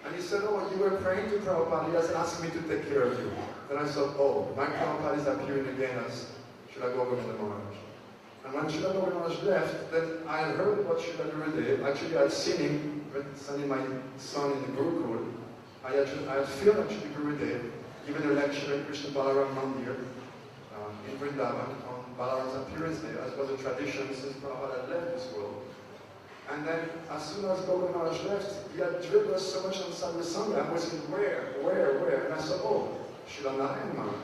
And he said, oh, you were praying to Prabhupada, he has asked me to take care of you. Then I thought, oh, my Prabhupada is appearing again as Srila Govardhan Maharaj. And when Srila Govardhan Maharaj left, then I had heard about Srila Gurudev. Actually, I had seen him sending my son in the Gurukul. I had filmed actually Gurudev giving a lecture in Krishna Balaram Mandir in Vrindavan on Balaram's appearance day, as was a tradition since Prabhupada had left this world. And then, as soon as Govardhan Maharaj left, he had drilled us so much on Sadhu Sangha. I was thinking, where? And I said, oh, Srila Narayana Maharaj.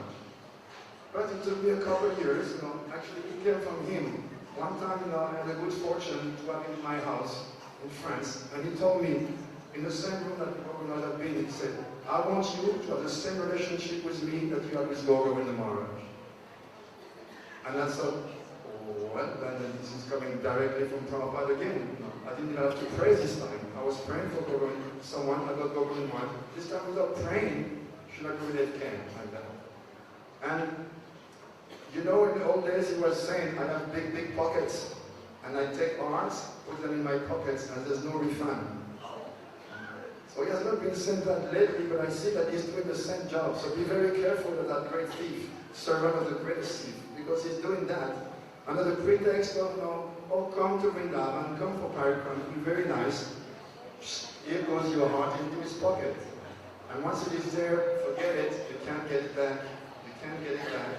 But it took me a couple of years, actually it came from him. One time, I had a good fortune to have him in my house in France, and he told me, in the same room that Govardhan had been, he said, I want you to have the same relationship with me that you had with Govardhan Maharaj. And I thought, well, then this is coming directly from Prabhupada again. I didn't even have to pray this time. I was praying for someone, I got Govardhan Maharaj. This time without praying, Srila Gurudev came like that. And in the old days he was saying, I have big pockets, and I take arms, put them in my pockets, and there's no refund. So he has not been saying that lately, but I see that he's doing the same job. So be very careful of that great thief, servant of the greatest thief, because he's doing that under the pretext of, oh, come to Vrindavan, come for Parikram, be very nice. Here goes your heart into his pocket. And once it is there, forget it, you can't get it back. You can't get it back.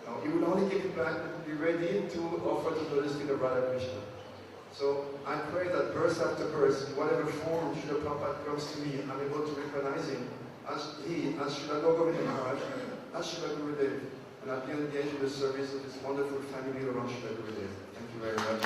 No, you will only get it back when you be ready to offer the lotus feet of Radha Krishna. So I pray that verse after verse, in whatever form Srila Prabhupada comes to me, I'm able to recognize him as Srila Govardhan Maharaj, as Srila Gurudev, and I'll be engaged in the service of this wonderful family around Srila Gurudev. Thank you very much.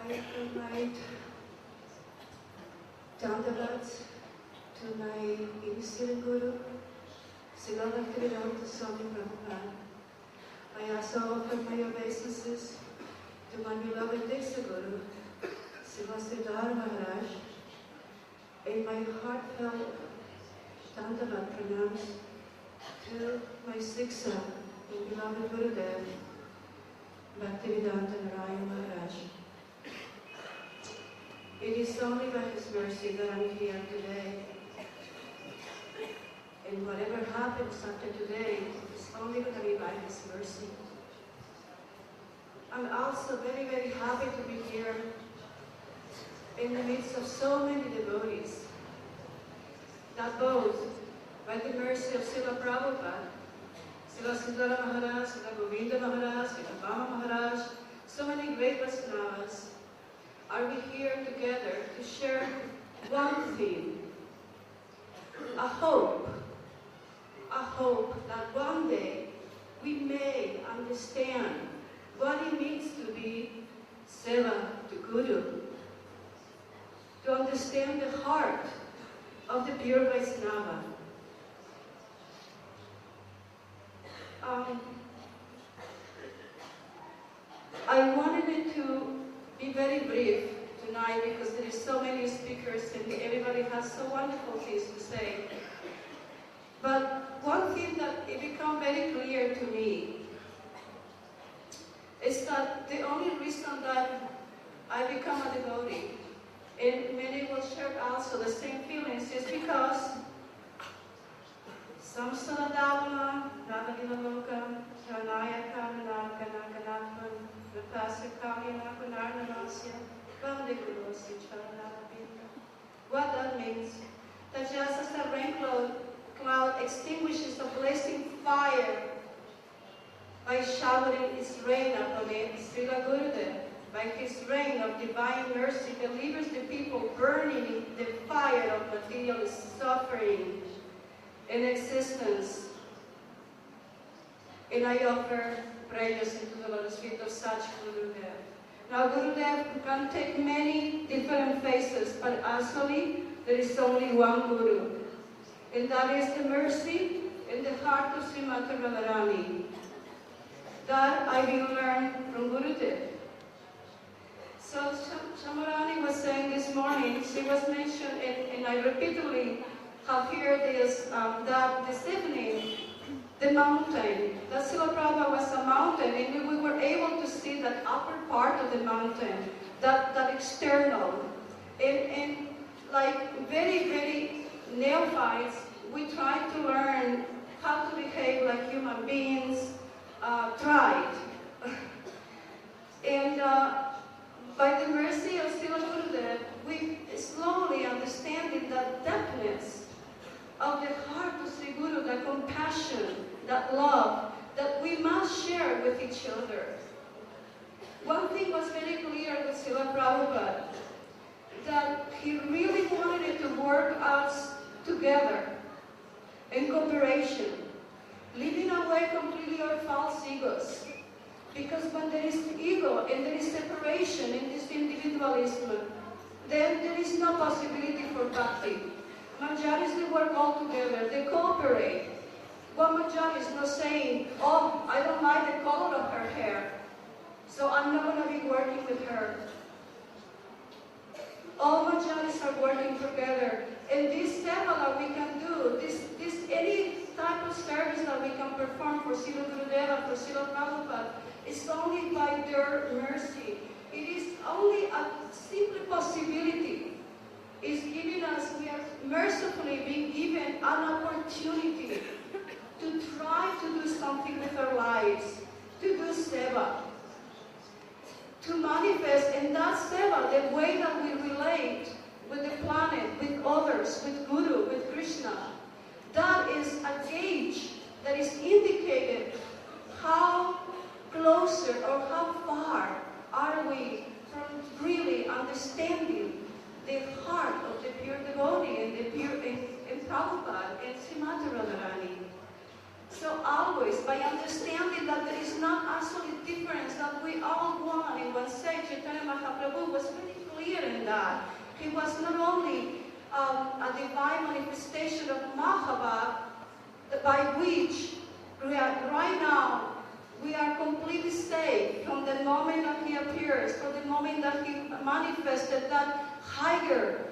I provide dandavats to my initial guru, Srila Bhaktivedanta Swami Prabhupada. I also offer my obeisances to my beloved Desa Guru, Srila Siddhar Maharaj, and my heartfelt dandavat pranams to my Siksa, my beloved Gurudev, Bhaktivedanta Narayana Maharaj. It is only by His mercy that I'm here today. And whatever happens after today is only going to be by His mercy. I'm also very, very happy to be here in the midst of so many devotees, that both by the mercy of Srila Prabhupada, Srila Siddhara Maharaj, Srila Govinda Maharaj, Srila Bama Maharaj, so many great Vaishnavas, are we here together to share one theme, a hope that one day we may understand what it means to be Seva to Guru, to understand the heart of the pure Vaishnava. I wanted it to be very brief tonight because there is so many speakers and everybody has so wonderful things to say. But one thing that it became very clear to me is that the only reason that I become a devotee, and many will share also the same feelings, is because Samsara Dhamma, Navagina Loka, Shanaya Kamana, Kanakanatman, Vipasakaya Nakunarnanasya, Vande Gurusi Charanabhinda. What that means, that just as the rain cloud extinguishes the blazing fire by showering its rain upon it, Srila Gurudev, by his rain of divine mercy, delivers the people burning in the fire of material suffering and existence. And I offer prayers into the lotus feet of such Gurudev. Now Gurudev can take many different faces, but actually there is only one Guru. And that is the mercy in the heart of Srimati Radharani. That I will learn from Gurudev. So Shamarani was saying this morning, she was mentioned, and I repeatedly have heard this, that this evening, the mountain, that Srila Prabhupada was a mountain, and we were able to see that upper part of the mountain, that external. And like very, very neophytes, we try to learn how to behave like human beings, tried. And by the mercy of Srila Gurudev, we slowly understanding that depthness of the heart of Sri Guru, that compassion, that love, that we must share with each other. One thing was very clear with Srila Prabhupada, that he really wanted it to work us together in cooperation, leaving away completely our false egos. Because when there is ego and there is separation and this individualism, then there is no possibility for bhakti. Manjaris, they work all together, they cooperate. One Manjari is not saying, oh, I don't like the color of her hair, so I'm not going to be working with her. All Manjaris are working together. And this seva that we can do, this any type of service that we can perform for Srila Gurudeva, for Srila Prabhupada, is only by their mercy. It is only a simple possibility. It's giving us, we are mercifully being given an opportunity to try to do something with our lives, to do seva, to manifest in that seva the way that we relate with the planet, with others, with Guru, with Krishna. That is a gauge that is indicated how closer or how far are we from really understanding the heart of the pure devotee and the pure in Prabhupada and Srimati Radharani. So always, by understanding that there is not actually difference, that we all one in one state, Chaitanya Mahaprabhu was very clear in that. He was not only a divine manifestation of Mahabhav, by which right now we are completely safe from the moment that he appears, from the moment that he manifested that higher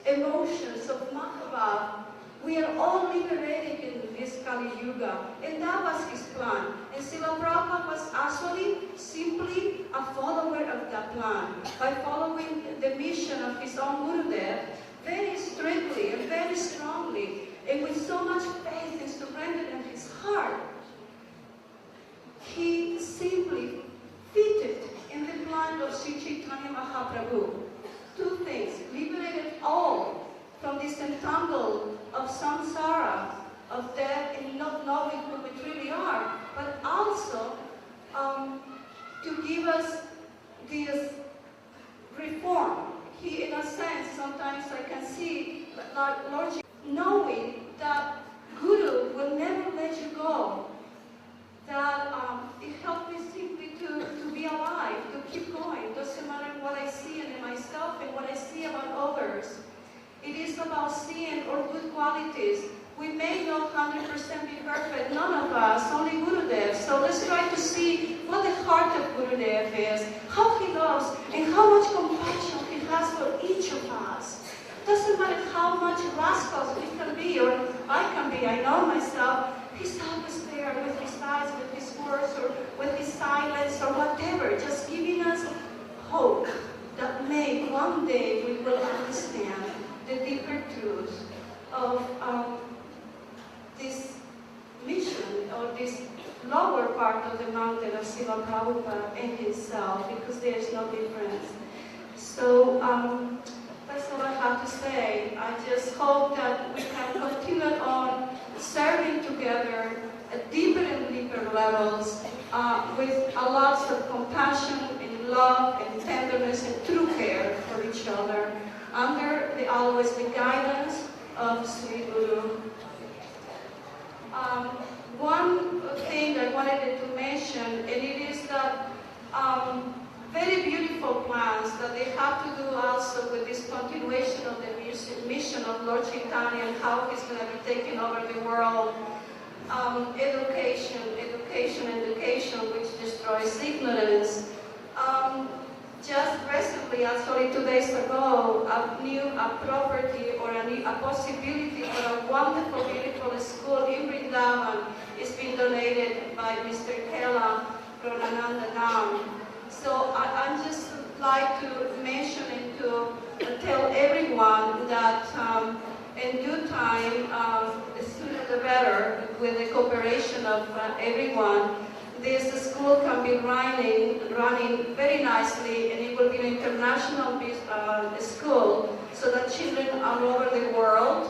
emotions of Mahabhav. We are all liberated in this Kali Yuga, and that was his plan. And Srila Prabhupada was actually simply a follower of that plan, by following the mission of his own Gurudev very strictly and very strongly, and with so much faith and surrender in his heart. He simply fitted in the plan of Sri Chaitanya Mahaprabhu. Two things: liberated all from this entangle of samsara, of death and not knowing who we truly are, but also to give us this reform. He, in a sense, sometimes I can see that Lord, knowing that Guru will never let you go, that about sin or good qualities. We may not 100% be perfect, none of us, only Gurudev. So let's try to see what the heart of Gurudev is, how he loves, and how much compassion he has for each of us. Doesn't matter how much rascals we can be, or I can be, I know myself, he's always there with his eyes, with his words, or with his silence, or whatever, just giving us hope that maybe one day we will understand the deeper truth of this mission, or this lower part of the mountain of Srila Prabhupada and himself, because there is no difference. So that's all I have to say. I just hope that we can continue on serving together at deeper and deeper levels with a lot of compassion and love and tenderness and true care for each other, under always the guidance of Sri Guru. One thing I wanted to mention, and it is that very beautiful plans that they have to do also with this continuation of the mission of Lord Chaitanya and how he's going to be taking over the world. Education, which destroys ignorance. Just recently, actually 2 days ago, a property or a possibility for a wonderful, beautiful school in Vrindavan is being donated by Mr. Kela from Anandadam. So I just like to mention and to tell everyone that in due time, the sooner the better, with the cooperation of everyone, this school can be running very nicely, and it will be an international school, so that children all over the world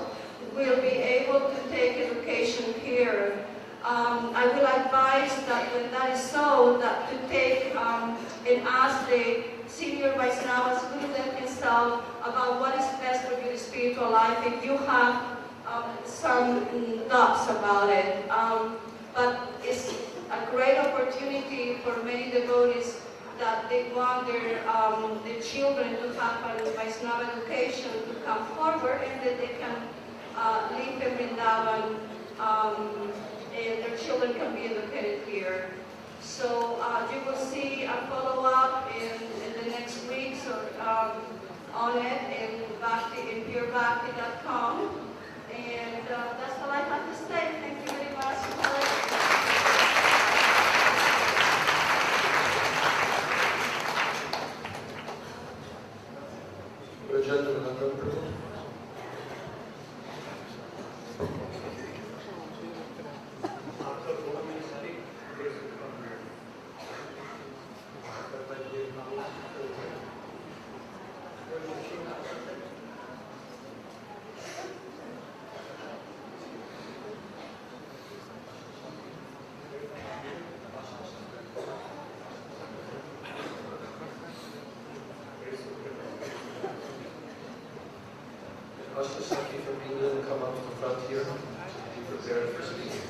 will be able to take education here. I will advise that when that is so, that to take and ask the senior Vaishnavas, Gurudev himself, about what is best for your spiritual life, if you have some doubts about it. But it's a great opportunity for many devotees that they want their children to have a Vaishnava education to come forward, and that they can live in Vrindavan, and their children can be educated here. So you will see a follow-up in the next weeks on it in purebhakti.com. And that's all I have to say. Thank you very much. Ashtasaki from England come up to the front here to be prepared for speaking.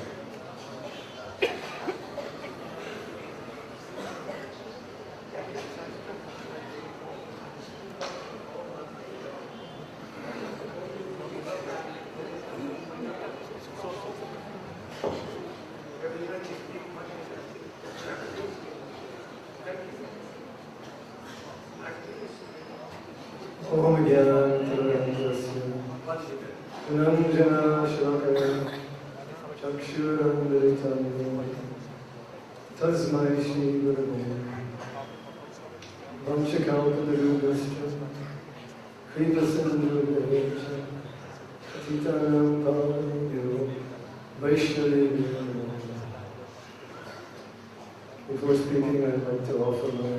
Before speaking, I'd like to offer my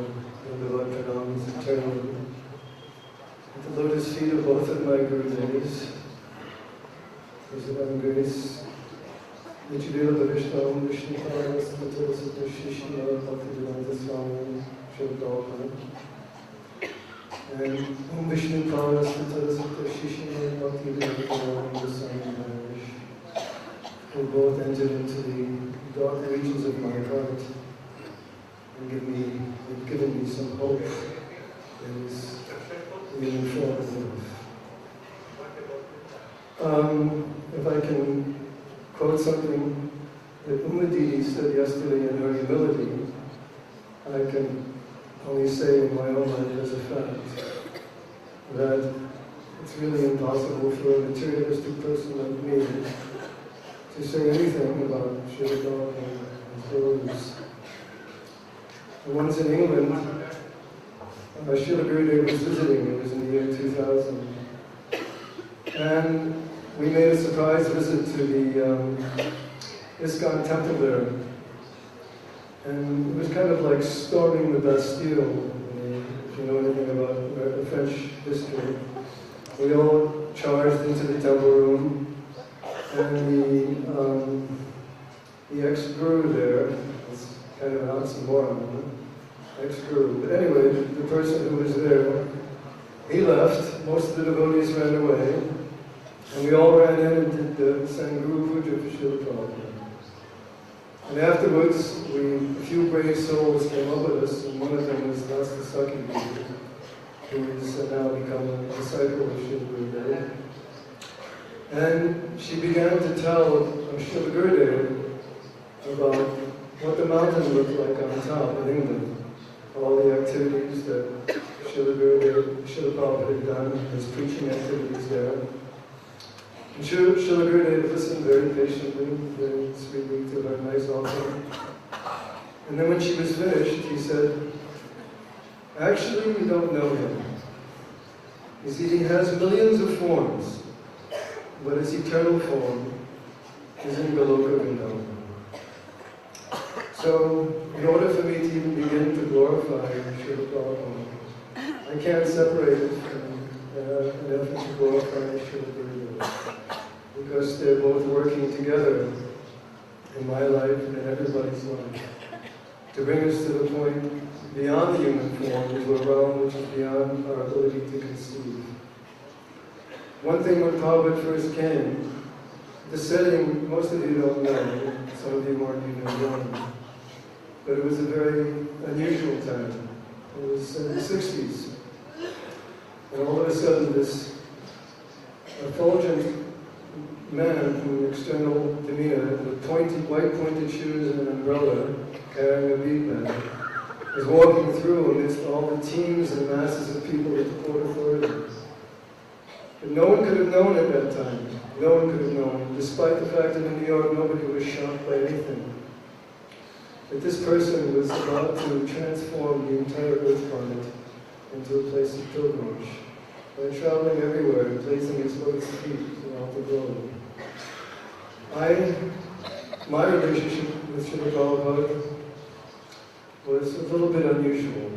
Dandavad pranams eternally at the lotus feet of both of my Gurudevs. Divine grace, Nichideva Vishtam Vishnuparas Matarasata Shishima Bhaktivedanta Swami Srila Prabhupada, and Om Vishnuparas Matarasata Shishima Bhaktivedanta Swami Maharaj, who both entered into the dark regions of my heart and given me some hope that is really informative. If I can quote something that Umadidi said yesterday in her humility, I can only say in my own life as a fact that it's really impossible for a materialistic person like me to say anything about Srila Govardhan and clothes. Once in England, Srila Gurudev was visiting. It was in the year 2000. And we made a surprise visit to the ISKCON temple there. And it was kind of like storming the Bastille, if you know anything about French history. We all charged into the temple room, and the ex-guru there was kind of an oxymoron, ex-guru. But anyway, the person who was there, he left, most of the devotees ran away, and we all ran in and did the Sanguru Puja for Srila Prabhupada. And afterwards, a few brave souls came up with us, and one of them was Master Saki Guru, who has now become a disciple of Srila Gurudev. And she began to tell Srila Gurudev about what the mountain looked like on top in England, all the activities that Srila Gurudev, Srila Prabhupada had done, his preaching activities there. And Srila Gurudev listened very patiently, very sweetly to her nice offering. And then when she was finished, he said, actually, we don't know him. You see, he has millions of forms, but his eternal form is in Goloka Vrindavan. So, in order for me to even begin to glorify Srila Prabhupada, I can't separate it from an effort to glorify Srila Gurudev, because they're both working together in my life and in everybody's life to bring us to the point beyond the human form, into a realm which is beyond our ability to conceive. One thing when Prabhupada first came, the setting, most of you don't know, some of you weren't even born, but it was a very unusual time. It was in the 60s. And all of a sudden this effulgent man from external demeanor with white pointed shoes and an umbrella, carrying a bead bag, was walking through amidst all the teams and masses of people at the Port Authority. But no one could have known at that time. No one could have known, despite the fact that in New York nobody was shocked by anything, that this person was about to transform the entire earth planet into a place of pilgrimage by traveling everywhere and placing his lotus feet throughout the globe. My relationship with Srila Prabhupada was a little bit unusual.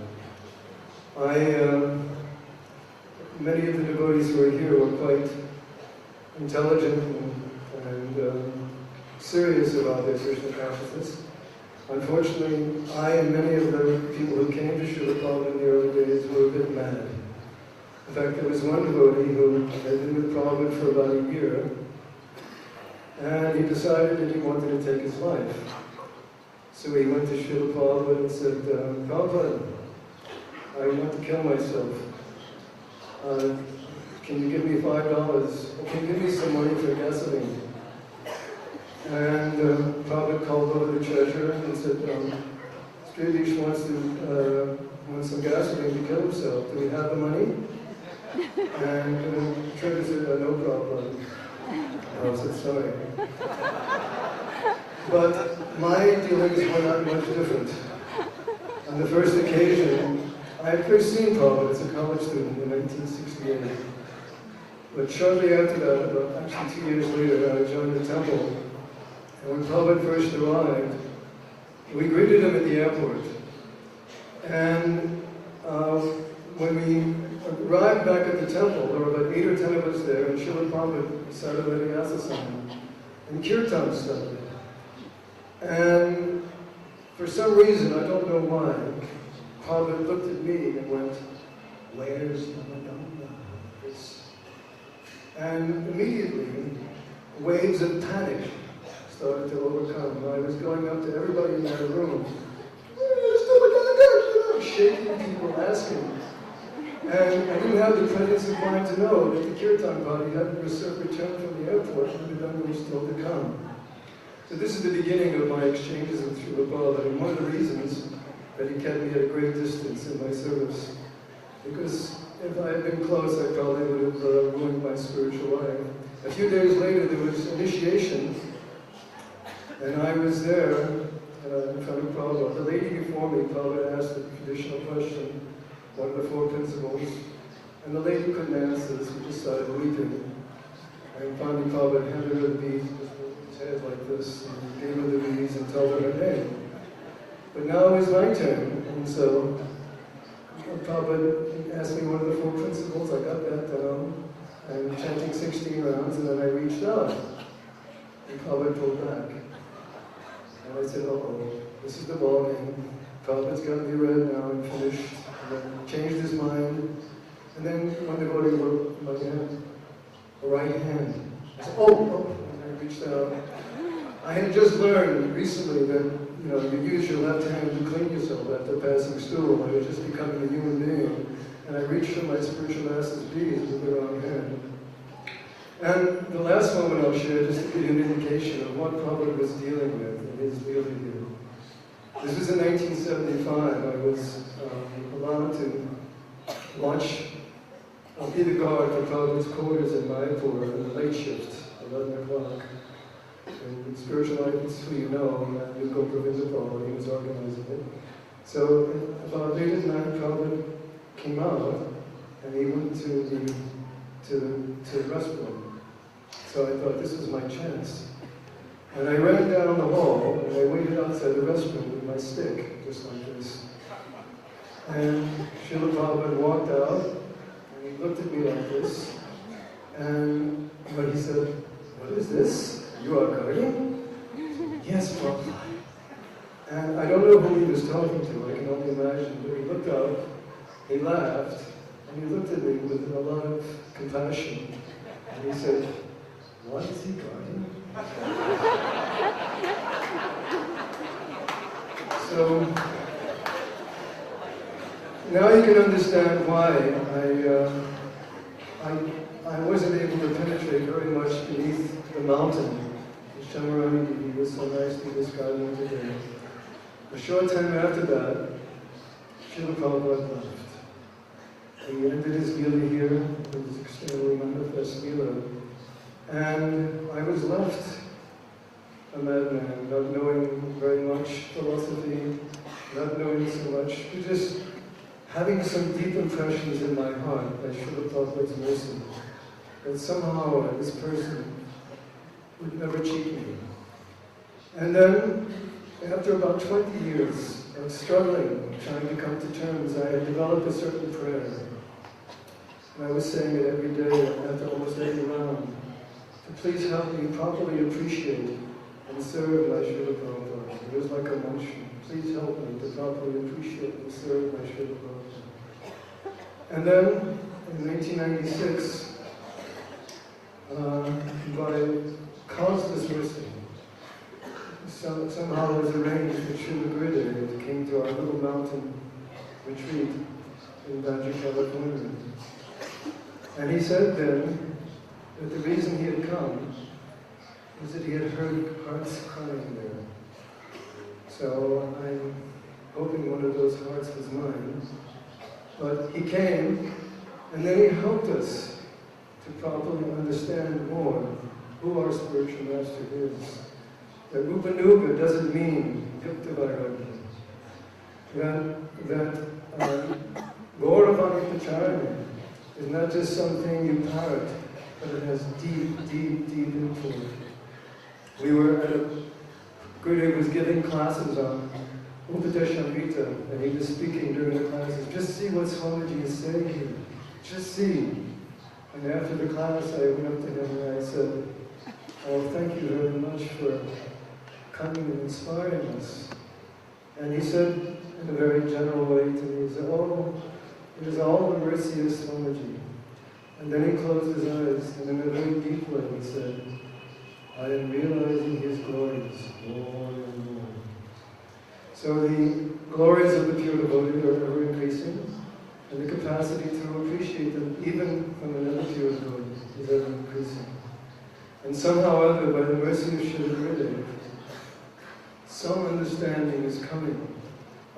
Many of the devotees who are here were quite intelligent and serious about their Krishna consciousness. Unfortunately, I and many of the people who came to Srila Prabhupada in the early days were a bit mad. In fact, there was one devotee who had been with Prabhupada for about a year, and he decided that he wanted to take his life. So he went to Srila Prabhupada and said, Prabhupada, I want to kill myself. Can you give me $5? Can you give me some money for gasoline? And Prabhupada called over the treasurer and said, Sridish wants some gasoline to kill himself. Do we have the money? And the treasurer said, no problem. I said, sorry. But my dealings were not much different. On the first occasion, I had first seen Prabhupada as a college student in 1968. But shortly after that, actually 2 years later, I joined the temple. And when Prabhupada first arrived, we greeted him at the airport. And when we arrived back at the temple, there were about 8 or 10 of us there, and Srila Prabhupada started letting asasana. And kirtan started. And for some reason, I don't know why, Prabhupada looked at me and went, where's Namadanda? And immediately, waves of panic started to overcome. I was going up to everybody in that room, shaking people, asking. And I didn't have the presence of mind to know that the kirtan party hadn't returned from the airport and the Ganga was still to come. So this is the beginning of my exchanges with Srila Prabhupada, and one of the reasons that he kept me at a great distance in my service. Because if I had been close, I probably would have ruined my spiritual life. A few days later, there was initiation, and I was there in front of Prabhupada. The lady before me, Prabhupada asked the traditional question, what are the four principles? And the lady couldn't answer, so she just started weeping. And finally Prabhupada handed her the beads, just moved his head like this, and gave her the beads and told her her name. But now it was my turn, and so Prabhupada asked me what are the four principles. I got that down. I'm chanting 16 rounds, and then I reached out. And Prabhupada pulled back. And I said, uh-oh, this is the ball game. Prabhupada's got me read now, I'm finished. And then changed his mind. And then one devotee wrote my hand, a right hand. I said, oh, and I reached out. I had just learned recently that you use your left hand to clean yourself after passing stool. I was just becoming a human being. And I reached for my spiritual master's beads with the wrong hand. And the last moment I'll share, just to give you an indication of what Prabhupada was dealing with in his Leela here. This was in 1975. I was allowed to watch, be the guard for Prabhupada's quarters in Mayapur in the late shift, 11 o'clock. And in spiritual life, it's who you know, you go for Prabhupada, he was organizing it. So about late at night, Prabhupada came out, and he went to the restroom. So I thought, this was my chance. And I ran down the hall, and I waited outside the restroom with my stick, just like this. And Srila Prabhupada walked out, and he looked at me like this, and he said, what is this? You are guarding? Yes, Prabhupada. And I don't know who he was talking to, I can only imagine, but he looked up, he laughed, and he looked at me with a lot of compassion, and he said, what is he guarding? So, now you can understand why I wasn't able to penetrate very much beneath the mountain. Shamarani was so nicely described today. A short time after that, Srila Prabhupada left. He ended his Leela here, it was extremely manifest Leela. And I was left a madman, not knowing very much philosophy, not knowing so much, but just having some deep impressions in my heart by Srila Prabhupada's mercy, that somehow this person would never cheat me. And then, after about 20 years of struggling, trying to come to terms, I had developed a certain prayer. And I was saying it every day after almost every round. To please help me properly appreciate and serve my Srila Prabhupada. It was like a mantra. Please help me to properly appreciate and serve my Srila Prabhupada. And then, in 1996, by causeless mercy, somehow it was arranged that Srila Gurudev came to our little mountain retreat in Govardhan, California. And he said then that the reason he had come was that he had heard hearts crying there. So I'm hoping one of those hearts was mine. But he came, and then he helped us to properly understand more who our spiritual master is. That Rupanuga doesn't mean Yukta Vairagya. That Gauravani Pacharya is not just something you parrot, but it has deep, deep, deep import. We were at Gurudev was giving classes on Upadeshamrita, and he was speaking during the classes. Just see what Swamiji is saying here. Just see. And after the class, I went up to him and I said, oh, thank you very much for coming and inspiring us. And he said, in a very general way to me, he said, oh, it is all the mercy of Swamiji. And then he closed his eyes, and in a very deep way he said, I am realizing his glories more and more. So the glories of the pure devotee are ever increasing, and the capacity to appreciate them, even from another pure Guru, is ever increasing. And somehow or other, by the mercy of Srila Gurudev, some understanding is coming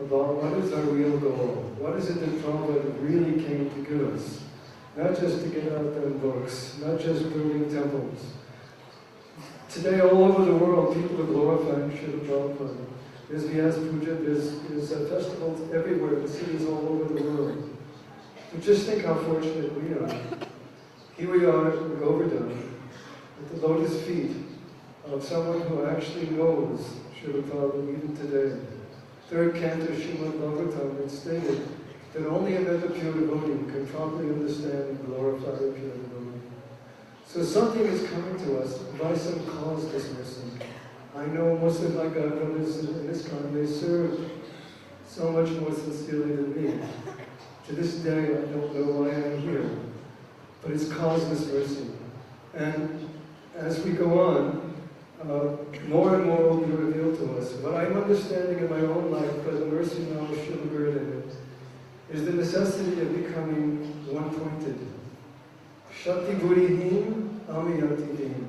about what is our real goal. What is it that Prabhupada really came to give us? Not just to get out them books, not just building temples. Today, all over the world, people are glorifying Srila Prabhupada. There's Vyas Puja, there's festivals everywhere, in cities all over the world. But just think how fortunate we are. Here we are in Govardhan, at the lotus feet of someone who actually knows Srila Prabhupada even today. Third canto Srimad Bhagavatam, it stated that only another pure devotee can properly understand and glorify a pure devotee. So something is coming to us by some cause this mercy. I know most of my God brothers in this country, they serve so much more sincerely than me. To this day, I don't know why I'm here, but it's caused this mercy. And as we go on, more and more will be revealed to us. What I'm understanding in my own life by the mercy now of Srila Gurudev is the necessity of becoming one-pointed. Shakti Buddhihim Amiyatihim.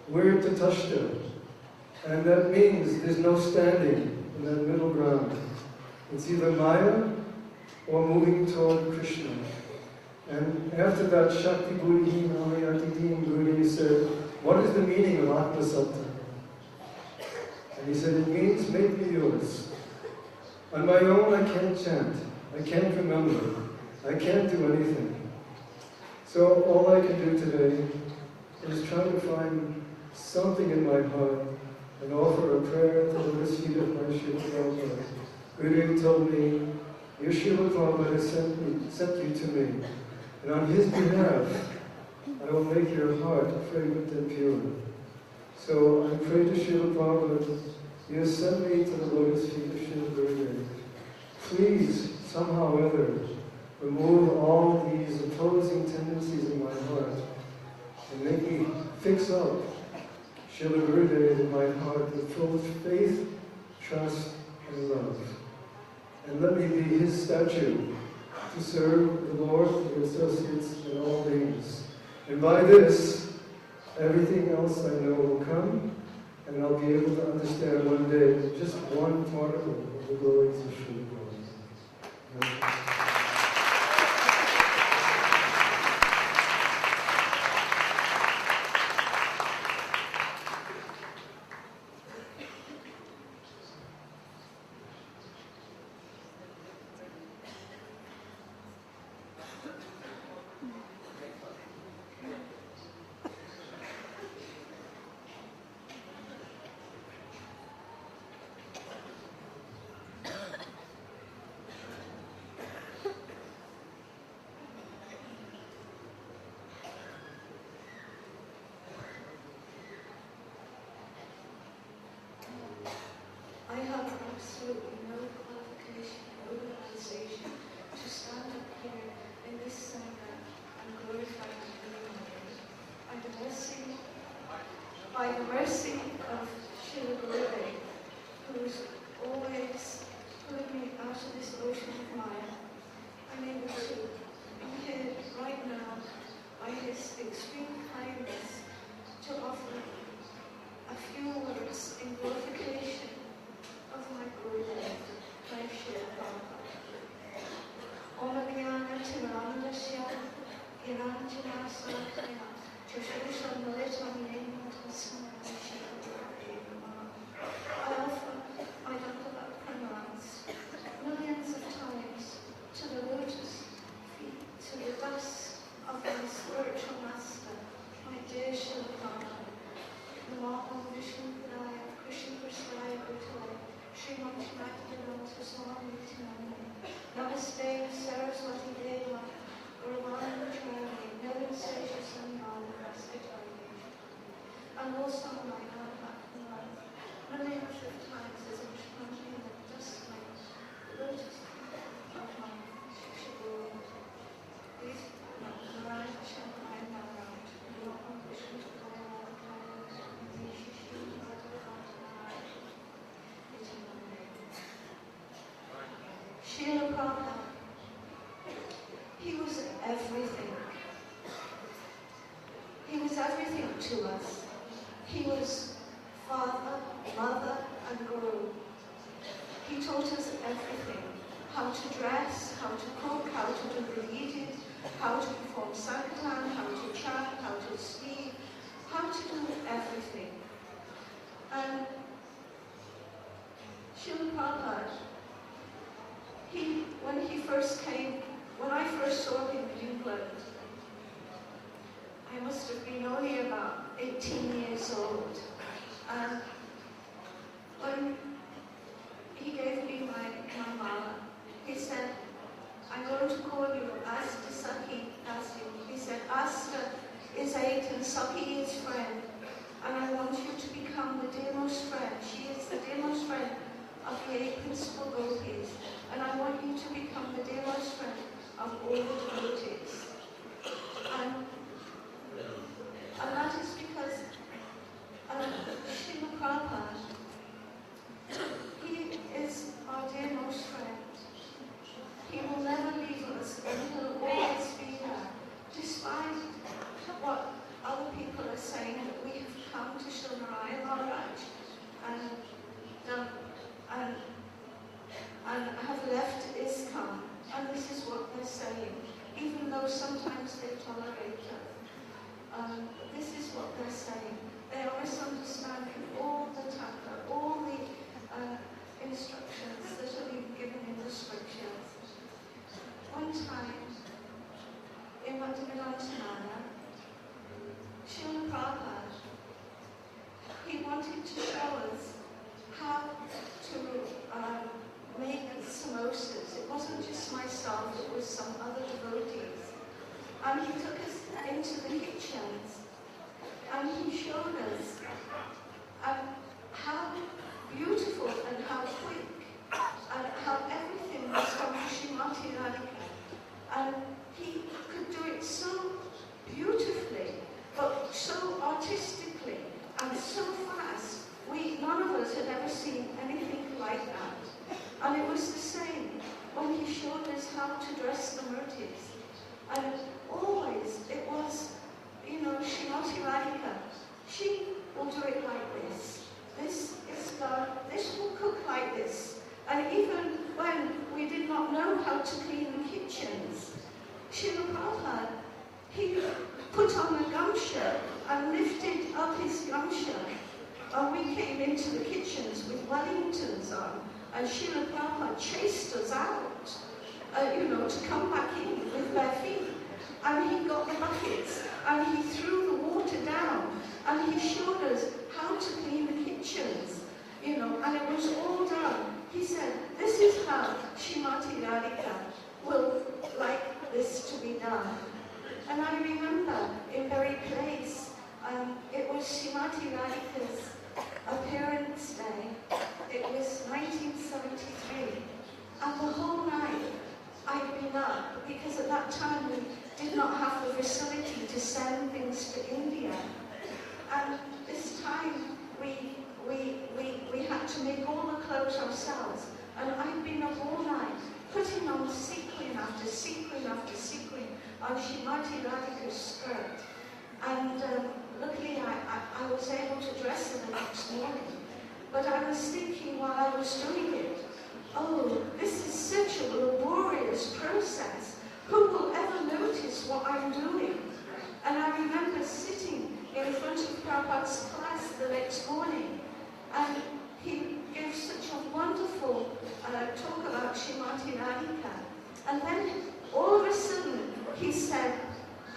We're Tatashta. And that means there's no standing in that middle ground. It's either Maya or moving toward Krishna. And after that, Shakti Buddhihim Amiyatihim, Gurudev said, what is the meaning of Atma Satta? And he said, it means make me yours. On my own, I can't chant. I can't remember. I can't do anything. So all I can do today is try to find something in my heart and offer a prayer to the lotus feet of my Srila Prabhupada. Gurudev told me, your Srila Prabhupada has sent you to me. And on his behalf, I will make your heart fragrant and pure. So I pray to Srila Prabhupada, you have sent me to the lotus feet of Srila Gurudev. Please, somehow or other, remove all these opposing tendencies in my heart and make me fix up Srila Gurudev in my heart with full faith, trust, and love. And let me be his statue to serve the Lord, the associates, and all beings. And by this, everything else I know will come, and I'll be able to understand one day just one particle of the glories of Srila Prabhupada. I have absolutely no qualification or organization to stand up here in this center and glorify the Lord. By the mercy of Srila Gurudev, who's always pulling me out of this ocean of Maya, I'm able to be here right now by his extreme kindness to offer a few words in glorification of my Gurudev, my Srila Prabhupada. Om Jnana Timirandasya Gyananjana Salakaya Chashusha Militam Yena Tasmaya Srila Gurudev Namaha. I offer my Dakkala pranams millions of times to the lotus feet, to the dust of my spiritual master, my dear Srila Prabhupada. Namo Vishnu Pradaya Krishna Prasthaya Bhutale Srimati Bhaktivedanta Swami Namaste Saraswati Deva Guruvana Charani Namaste Sanyana Rasitari. And also my God millions of times as I'm spongy in the dust like lotus of my Shishiguru. Please, Narayana Shankara Narayana Namo Vishnu Pradaya Srila Prabhupada, everything. He was everything to us. He was father, mother, and guru. He taught us everything. How to dress, how to cook, how to do the eating, how to perform sankirtan, how to chant, how to speak, how to do everything. And Srila Prabhupada, when he first came, when I first saw him in England, I must have been only about 18 years old. And when he gave me my mala, he said, I'm going to call you Asta Sakhi Asi. He said, Asta is 8 and Sakhi is friend. And I want you to become the dearmost friend. She is the dearmost friend of the 8 principal gopis. And I want you to become the dearmost friend of all the devotees. And that is because Srila Prabhupada, he is our dearmost friend. He will never leave us, and he will always be there, despite what other people are saying, that we have come to Srila Narayana Maharaj and have left ISKCON. And this is what they're saying, even though sometimes they tolerate us. This is what they're saying. They are misunderstanding all the tantra, all the instructions that are being given in the scriptures. One time, in Madhyavantanana, Srila Prabhupada, he wanted to show us how to make samosas. It wasn't just myself, it was some other devotees. And he took us into the kitchens, and he showed us how beautiful and how quick and how everything was from Srimati Radhika. And he could do it so beautifully, but so artistically and so fast. None of us had ever seen anything like that. And it was the same when he showed us how to dress the murtis. And always it was, Srimati Radhika, she will do it like this. This is done, this will cook like this. And even when we did not know how to clean the kitchens, Srila Prabhupada, he put on a gum shirt and lifted up his gum shirt. And we came into the kitchens with Wellingtons on, and Srila Prabhupada chased us out, to come back in with bare feet. And he got the buckets, and he threw the water down, and he showed us how to clean the kitchens, and it was all done. He said, this is how Srimati Radhika will like this to be done. And I remember in Berry Place, it was Srimati Radhika's appearance day. It was 1973, and the whole night I'd been up, because at that time we did not have the facility to send things to India. And this time we had to make all the clothes ourselves. And I'd been up all night putting on sequin after sequin after sequin on Srimati Radhika's skirt. And luckily I was able to dress her the next morning. But I was thinking while I was doing it, oh, this is such a laborious process. Who will ever notice what I'm doing? And I remember sitting in front of Prabhupada's class the next morning, and he gave such a wonderful talk about Srimati Radhika. And then all of a sudden he said,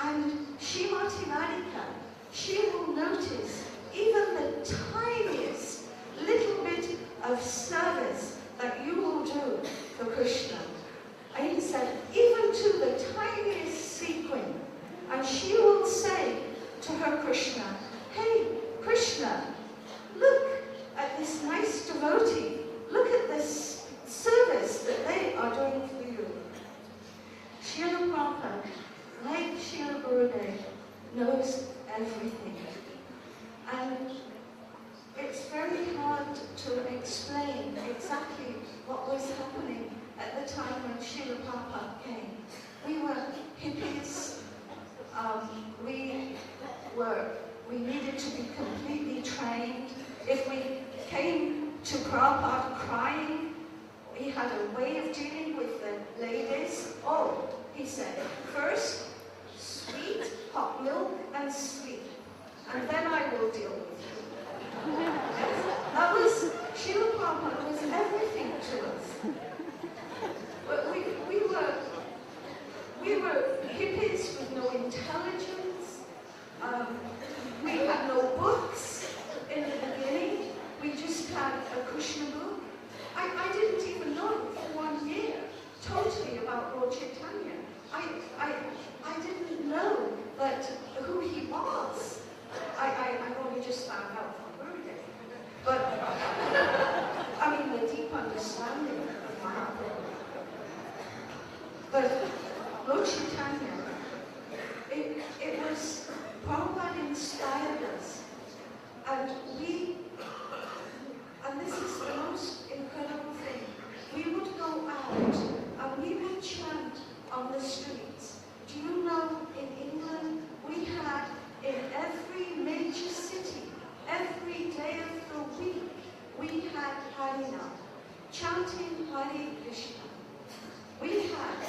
and Srimati Radhika, she will notice even the tiniest little bit of service that you will do for Krishna. And he said, even to the tiniest sequin. And she will say to her Krishna, hey, Krishna, look at this nice devotee. Look at this service that they are doing for you. Srila Prabhupada, like Srila Gurudev, knows everything. And it's very hard to explain exactly what was happening at the time when Srila Prabhupada came. we were hippies. We needed to be completely trained. If we came to Prabhupada crying, he had a way of dealing with the ladies. Oh, he said, first, sweet, hot milk and sleep, and then I will deal with you. That was, Srila Prabhupada was everything to us. But we were hippies with no intelligence. We had no books in the beginning. We just had a Krishna book. I didn't even know for 1 year totally about Lord Chaitanya. I didn't know that who he was. I only just found out from birthday. But I mean the deep understanding of Mahaprabhu. But Lord Chaitanya, it was Prabhupada inspired us, and this is the most incredible thing. We would go out and we would chant on the streets. Do you know in England we had in every major city, every day of the week, we had Harinam, chanting Hare Krishna. We had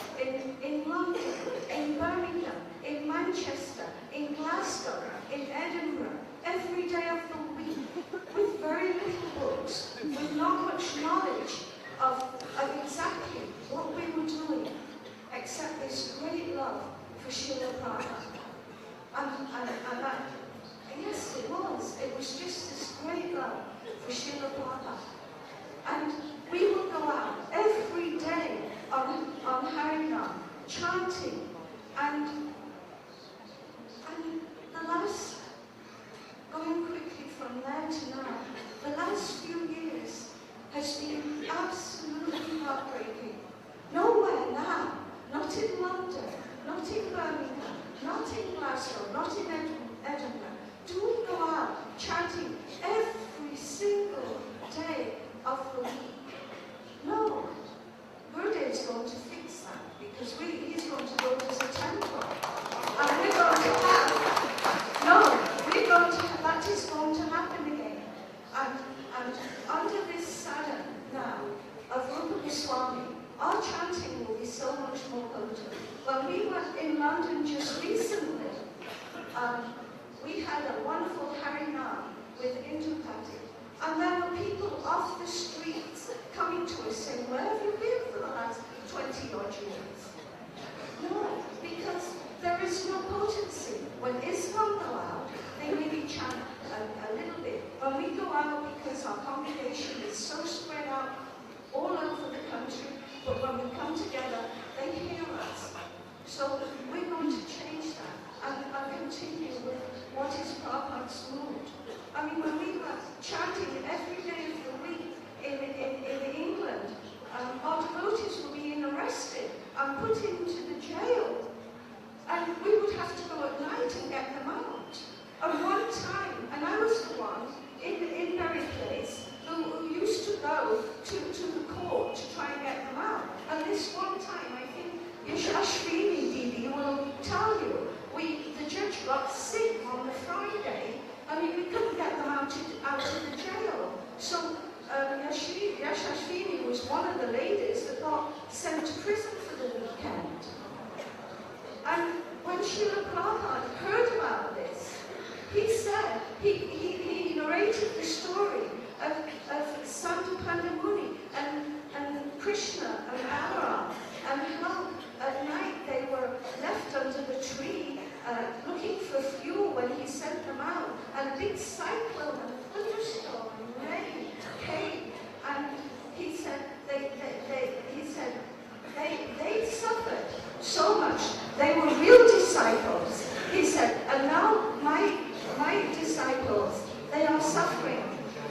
in London, in Birmingham, in Manchester, in Glasgow, in Edinburgh, every day of the week, with very little books, with not much knowledge of exactly what we were doing, except this great love for Srila Prabhupada. And that, yes, it was just this great love for Srila Prabhupada. And we would go out every day on Harinam, chanting, and the last, going quickly from there to now, the last few years has been absolutely heartbreaking. Nowhere now, not in London, not in Birmingham, not in Glasgow, not in Edinburgh, do we go out chanting every single day of the week. No. Gurudev is going to fix that, because he's going to build us a temple. And that is going to happen again. And under this sadhana now of Rupa Swami, our chanting will be so much more potent. When we were in London just recently, we had a wonderful Harinam with Indupati. And there were people off the streets coming to us saying, where have you been for the last 20-odd years? No, because there is no potency. When Islam go out, they maybe chant a little bit. When we go out, because our congregation is so spread out all over the country, but when we come together, they hear us. So we're going to change that and continue with what is Prabhupada's mood. I mean, when we were chanting every day of the week in England, our devotees were being arrested and put into the jail. And we would have to go at night and get them out. And one time, and I was the one in Berry Place who used to go to the court to try and get them out. And this one time, I think Ashwini Didi will tell you, the judge got sick on the Friday. I mean, we couldn't get them out of the jail. So Ashwini was one of the ladies that got sent to prison for the weekend. And when Srila Prabhupada heard about this, he said, he narrated the story of Sandapanda Muni and Krishna and Balaram, and how at night they were left under the tree looking for fuel when he sent them out, and a big cyclone and thunderstorm and rain came, and he said they suffered so much. They were real disciples. He said, and now my disciples, they are suffering.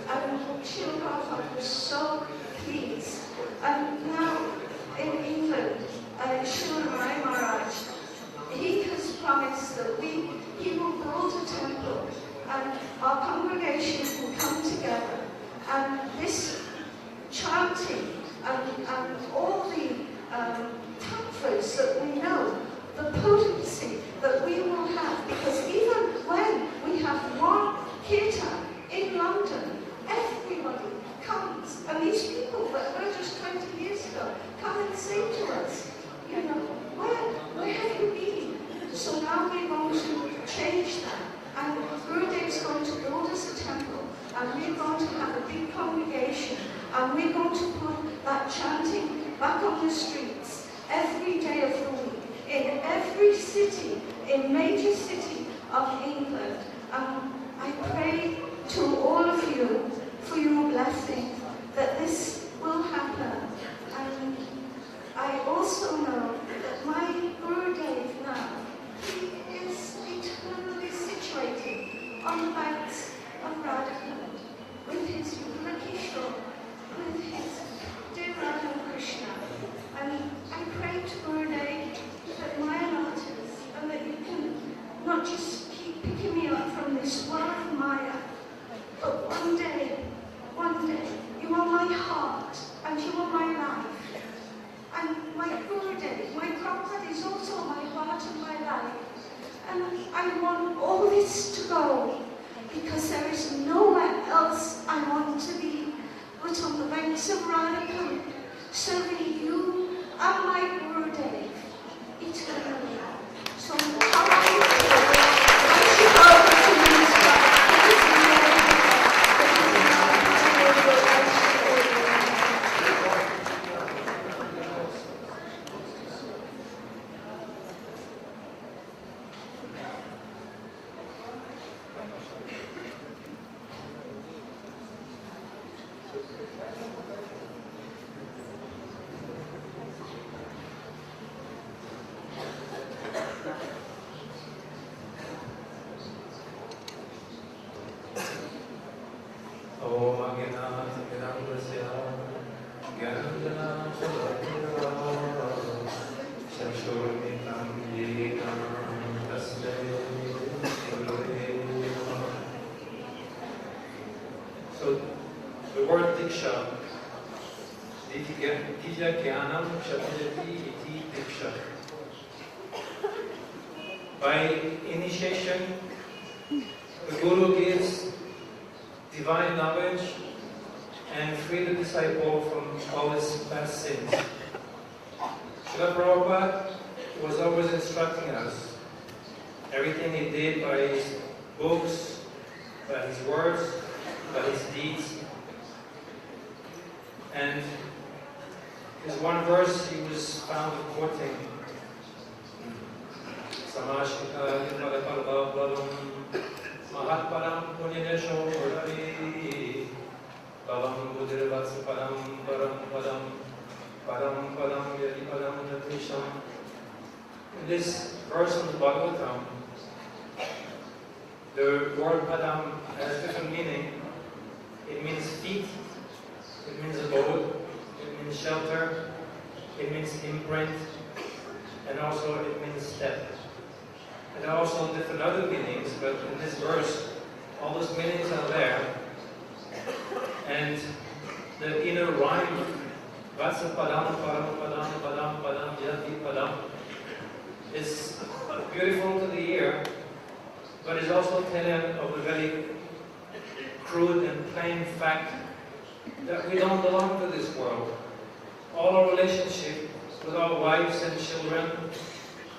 And Srila Prabhupada was so pleased. And now in England, Srila Rai Maharaj, he has promised that he will build a temple and our congregation will come together. And this chanting and all the first, that we know the potency that we will have, because even when we have one kirtan in London, everybody comes, and these people that were just 20 years ago come and say to us, you know, where have you been? So now we're going to change that, and Gurudev's going to build us a temple, and we're going to have a big congregation, and we're going to put that chanting back on the streets every day of the week, in every city, in major city of England. I pray to all of you for your blessing that this will happen. And I also know that my Gurudev now, he is eternally situated on the banks of Radha with his Yugna-Kishore, with his dear Radha and Krishna. And I pray to Gurudev that my martyrs, and that you can not just keep picking me up from this world of Maya, but one day, you are my heart, and you are my life. And my Gurudev, my Prabhupada is also my heart and my life. And I want all this to go, because there is nowhere else I want to be but on the banks of Radha, serving you and my Gurudev eternally. So So the word Diksha, by initiation, the Guru gives divine knowledge and free the disciple from all his past sins. Srila Prabhupada was always instructing us. Everything he did by his books, by his words, by his deeds. And his one verse he was found quoting. Samashika Yipalapalabhavam Mahatparam Punyanesho Purari Balam Buddhiravatsaparam Param Padam Param Padam Yadipadam Natisham. In this verse of the Bhagavatam, the word Padam has different meaning. It means feet, it means abode, it means shelter, it means imprint, and also it means step. And there are also different other meanings, but in this verse, all those meanings are there. And the inner rhyme, Vatsa Padam, Param Padam, Padam, Padam, Yati Padam, is beautiful to the ear, but is also telling of the very crude and plain fact that we don't belong to this world. All our relationship with our wives and children,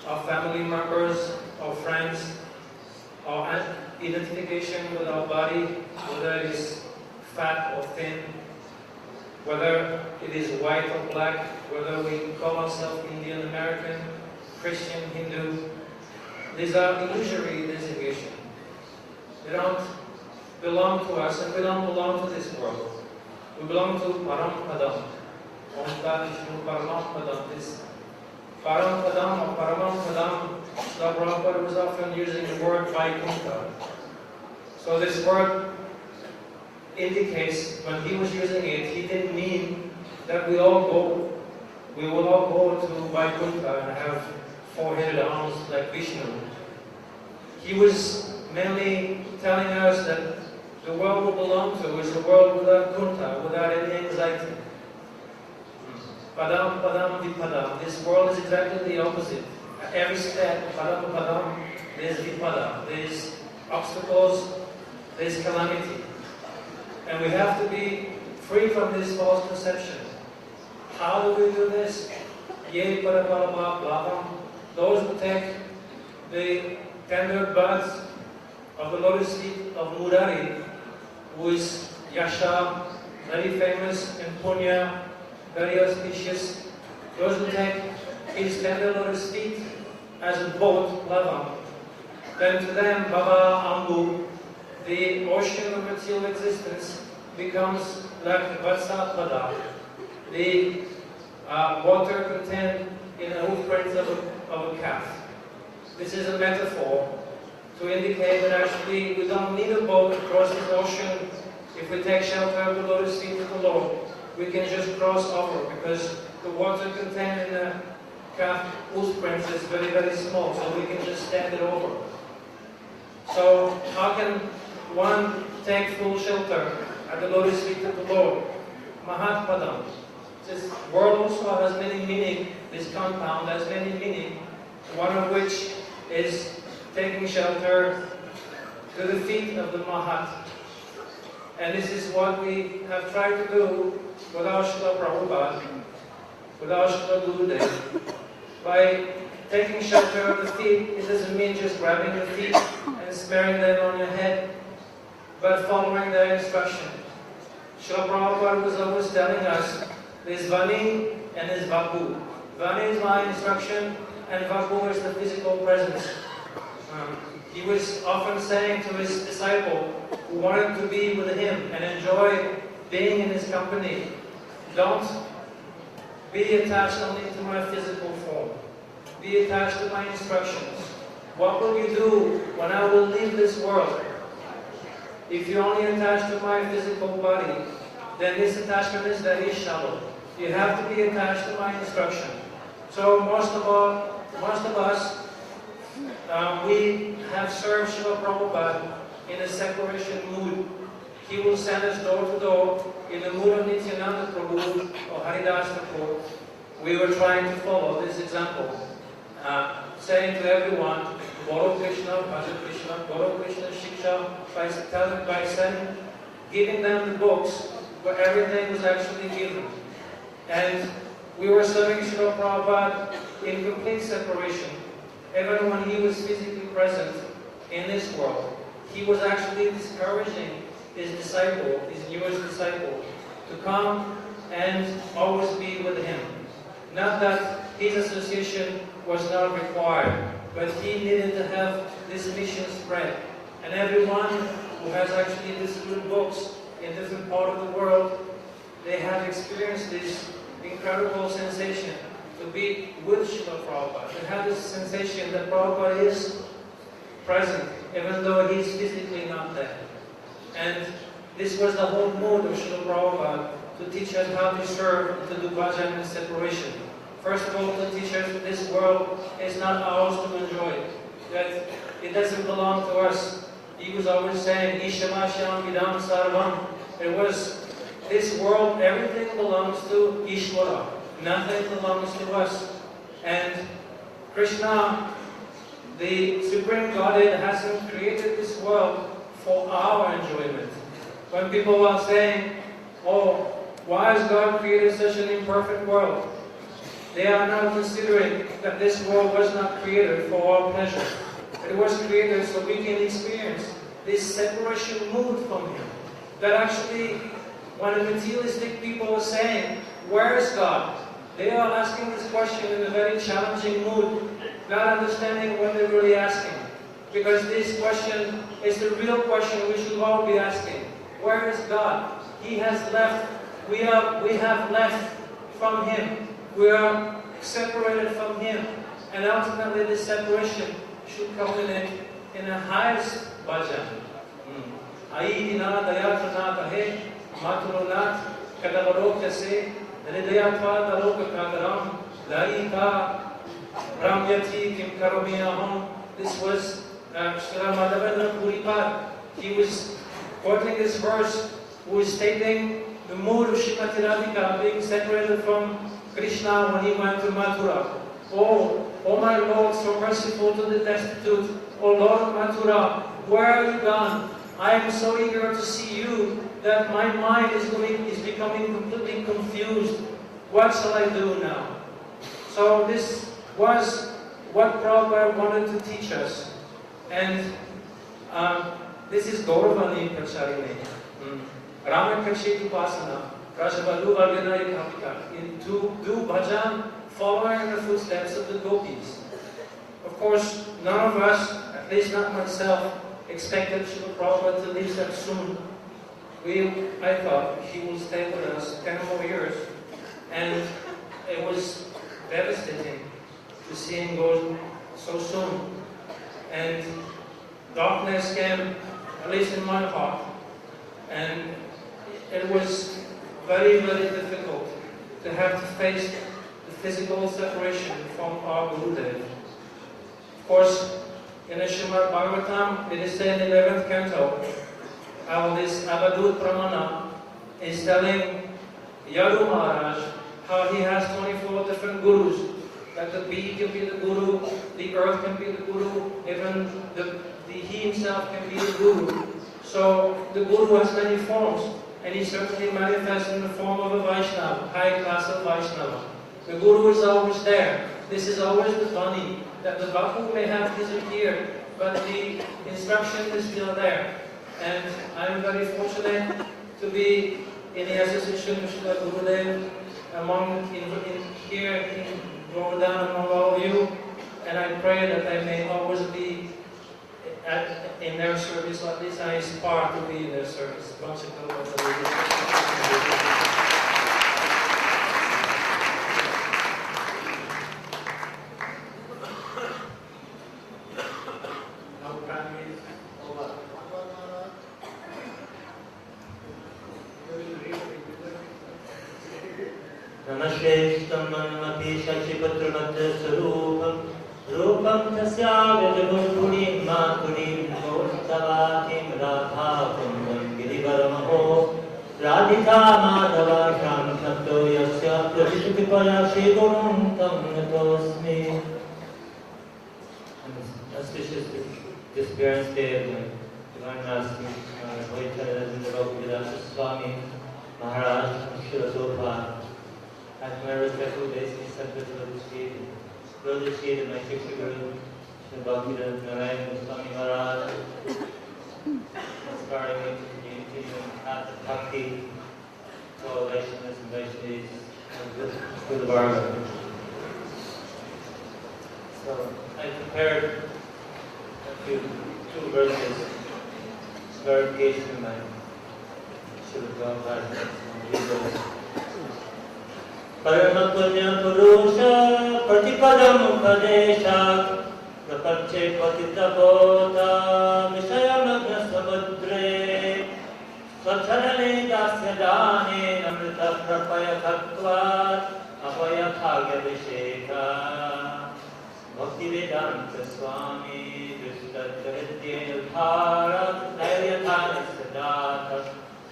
our family members, our friends, our identification with our body, whether it is fat or thin, whether it is white or black, whether we call ourselves Indian American, Christian, Hindu, these are illusory designations. They don't belong to us, and we don't belong to this world. We belong to Param Padam. Omkar Vishnu Param Padam. This Param Padam or Paramam Padam, Srila Prabhupada was often using the word Vaikuntha. So this word indicates, when he was using it, he didn't mean that we will all go to Vaikuntha and have four-headed arms like Vishnu. He was mainly telling us that the world we belong to is a world without kunta, without any anxiety. Padam Padam Vipadam. This world is exactly the opposite. At every step, Padam Padam, there's Vipada, there's obstacles, there's calamity. And we have to be free from this false perception. How do we do this? Ye Paraparabha Bhavam. Those who take the tender buds of the lotus feet of Murari, who is Yasha, very famous, and Punya, very auspicious. Those who take his tender lotus feet as a boat, Lavam, then to them, Baba Ambu, the ocean of material existence, becomes like Vatsa Pada, the water contained in a hoofprint of a calf. This is a metaphor to indicate that actually we don't need a boat to cross the ocean. If we take shelter of the lotus feet of the Lord, we can just cross over, because the water contained in the calf hoofprint is very, very small, so we can just stand it over. So how can one take full shelter at the lotus feet of the Lord? Mahatpadam. This word also has many meaning, this compound has many meaning, one of which is taking shelter to the feet of the Mahat. And this is what we have tried to do with our Srila Prabhupada, with our Srila Gurudev. By taking shelter of the feet, it doesn't mean just grabbing the feet and smearing them on your head, but following their instruction. Srila Prabhupada was always telling us, there's Vani and there's Vapu. Vani is my instruction, and Vapu is the physical presence. He was often saying to his disciple, who wanted to be with him and enjoy being in his company, don't be attached only to my physical form. Be attached to my instructions. What will you do when I will leave this world? If you only attach to my physical body, then this attachment is very shallow. You have to be attached to my instruction. So most of us, we have served Srila Prabhupada in a separation mood. He will send us door to door in the mood of Nityananda Prabhu or Haridas Thakur. We were trying to follow this example, saying to everyone, Guru Krishna, Bhaja Krishna, Guru Krishna Shiksha, by sending, giving them the books where everything was actually given. And we were serving Srila Prabhupada in complete separation. Even when he was physically present in this world, he was actually discouraging his disciple, his newest disciple, to come and always be with him. Not that his association was not required, but he needed to have this mission spread. And everyone who has actually distributed books in different parts of the world, they have experienced this incredible sensation to be with Srila Prabhupada, to have this sensation that Prabhupada is present, even though he's physically not there. And this was the whole mood of Srila Prabhupada, to teach us how to serve and to do bhajan in separation. First of all, to teach us that this world is not ours to enjoy, that it doesn't belong to us. He was always saying, Ishamashyam Vidam Sarvam. It was this world, everything belongs to Ishvara. Nothing belongs to us. And Krishna, the Supreme Godhead, hasn't created this world for our enjoyment. When people are saying, oh, why has God created such an imperfect world? They are not considering that this world was not created for our pleasure. It was created so we can experience this separation mood from Him. That actually, when the materialistic people are saying, where is God? They are asking this question in a very challenging mood, not understanding what they're really asking. Because this question is the real question we should all be asking. Where is God? He has left. We have left from Him. We are separated from Him. And ultimately this separation should culminate in the highest bhajan. Aidina dayatana kahe maturunat kadavarokya se Nidayatva Daroka Kadaram Laika Ramyati Kim Karomiyaham. This was Srila Madhavendra Puripad. He was quoting this verse, who is stating the mood of Srimati Radhika being separated from Krishna when he went to Mathura. Oh my Lord, so merciful to the destitute. Oh Lord of Mathura, where are you gone? I am so eager to see you that my mind is becoming completely confused. What shall I do now? So this was what Prabhupada wanted to teach us. And this is Govardhan Pracharini. Rama Kachit Upasana, Rajavalu Arganari Kapika. To do bhajan, following in the footsteps of the gopis. Of course, none of us, at least not myself, expected Srila Prabhupada to leave that soon. I thought he will stay with us 10 more years. And it was devastating to see him go so soon. And darkness came, at least in my heart. And it was very, very difficult to have to face the physical separation from our Gurudev. Of course, in the Srimad Bhagavatam, it is said in the 11th canto, how this Abadut Pramana is telling Yadu Maharaj how he has 24 different gurus. That the bee can be the guru, the earth can be the guru, even he himself can be the guru. So the guru has many forms, and he certainly manifests in the form of a Vaishnava, high class of Vaishnava. The guru is always there. This is always the Vani, that the Bahu may have disappeared, but the instruction is still there. And I am very fortunate to be in the association of Srila Gurudev here in Govardhan among all of you, and I pray that I may always be in their service, or at least I aspire to be in their service. Now time is over. Namaste Namati Shachipatra Sarupam Rupam Tasya Purim Maturim Gostavatim Radha Kundam Girivaramaho Radhika Madhava Sham Shabdo Yasya Pratisukipaya Shigurum Tam Natosmi. Auspicious disappearance day of the Divine Master, Hoitara Swami Maharaj, Srila Prabhupada. At my respectful basic center for the state, brother state and my Shiksha Guru, Sri Bhaktivedanta Narayana Swami Maharaj, inspiring me to continue path of bhakti to all Vaishnavas and Vaishnavas with the Bhargava. So I prepared two verses, verification of my Srila Prabhupada. Parama Punya Purusha Pratipadam Upadesha Prapanche Patitapota Vishayamagna Samudre Swacharane Dasya Dane Amrita Prapaya Tattvat Apaya Bhagya Visheka Bhaktivedanta Swami Drishtacharitya Bharat Dairyatana Siddhata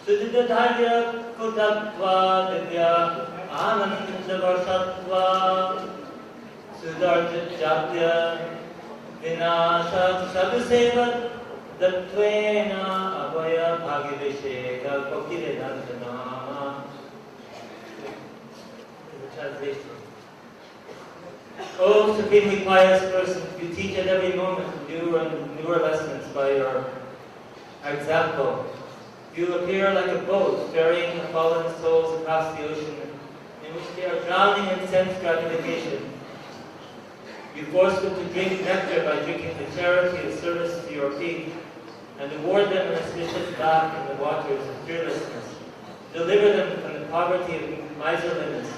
Suddhadharya Kutatva Divya Ananda Varsatva Sudarja Jatya Vinasha Sabhasevat Dattvena Abhaya Bhagavisheka Bhaktivedanta Nama. Translation. O supremely pious person, you teach at every moment newer and newer lessons by your example. You appear like a boat ferrying the fallen souls across the ocean in which they are drowning in sense gratification. You force them to drink nectar by drinking the charity of service to your feet, and reward them an auspicious bath in the waters of fearlessness. Deliver them from the poverty of miserliness.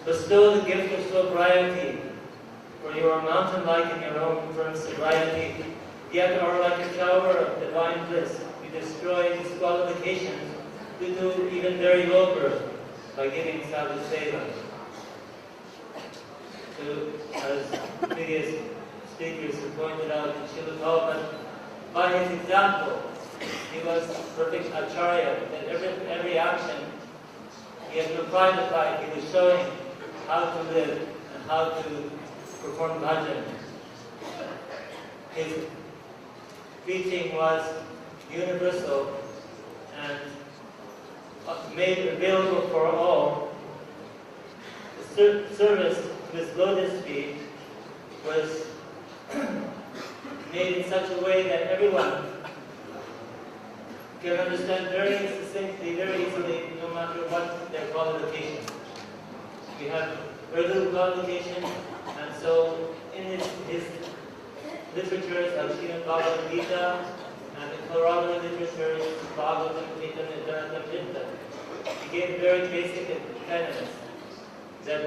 Bestow the gift of sobriety, for you are mountain-like in your own firm sobriety, yet are like a shower of divine bliss. You destroy disqualifications to do even very low birth by giving sadhu seva. So, as previous speakers have pointed out, Srila Prabhupada, by his example, he was perfect acharya. That every action he had to apply the fact he was showing how to live and how to perform bhajan. His preaching was universal and made available for all. The service to his lotus feet was made in such a way that everyone can understand very succinctly, very easily, no matter what their qualification. We have very little qualification, and so in his literatures like Srimad Bhagavad Gita and the corroborative literatures, Bhagavatam, Gita, Nidhanatam, he gave very basic tenets that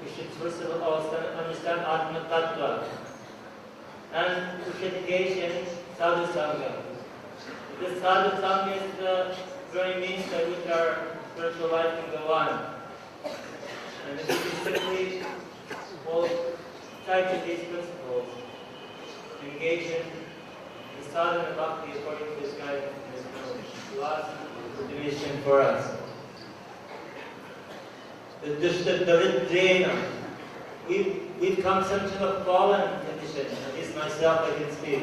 we should first of all understand Atma Tattva and purification, sadhu sangha. This sadhu sangha is the very means by which our spiritual life can go on. And if we simply hold tight to these principles, engage in sadhana bhakti according to his guidance, his last definition for us. The Narayana, we've come to a fallen condition, at least myself I can speak,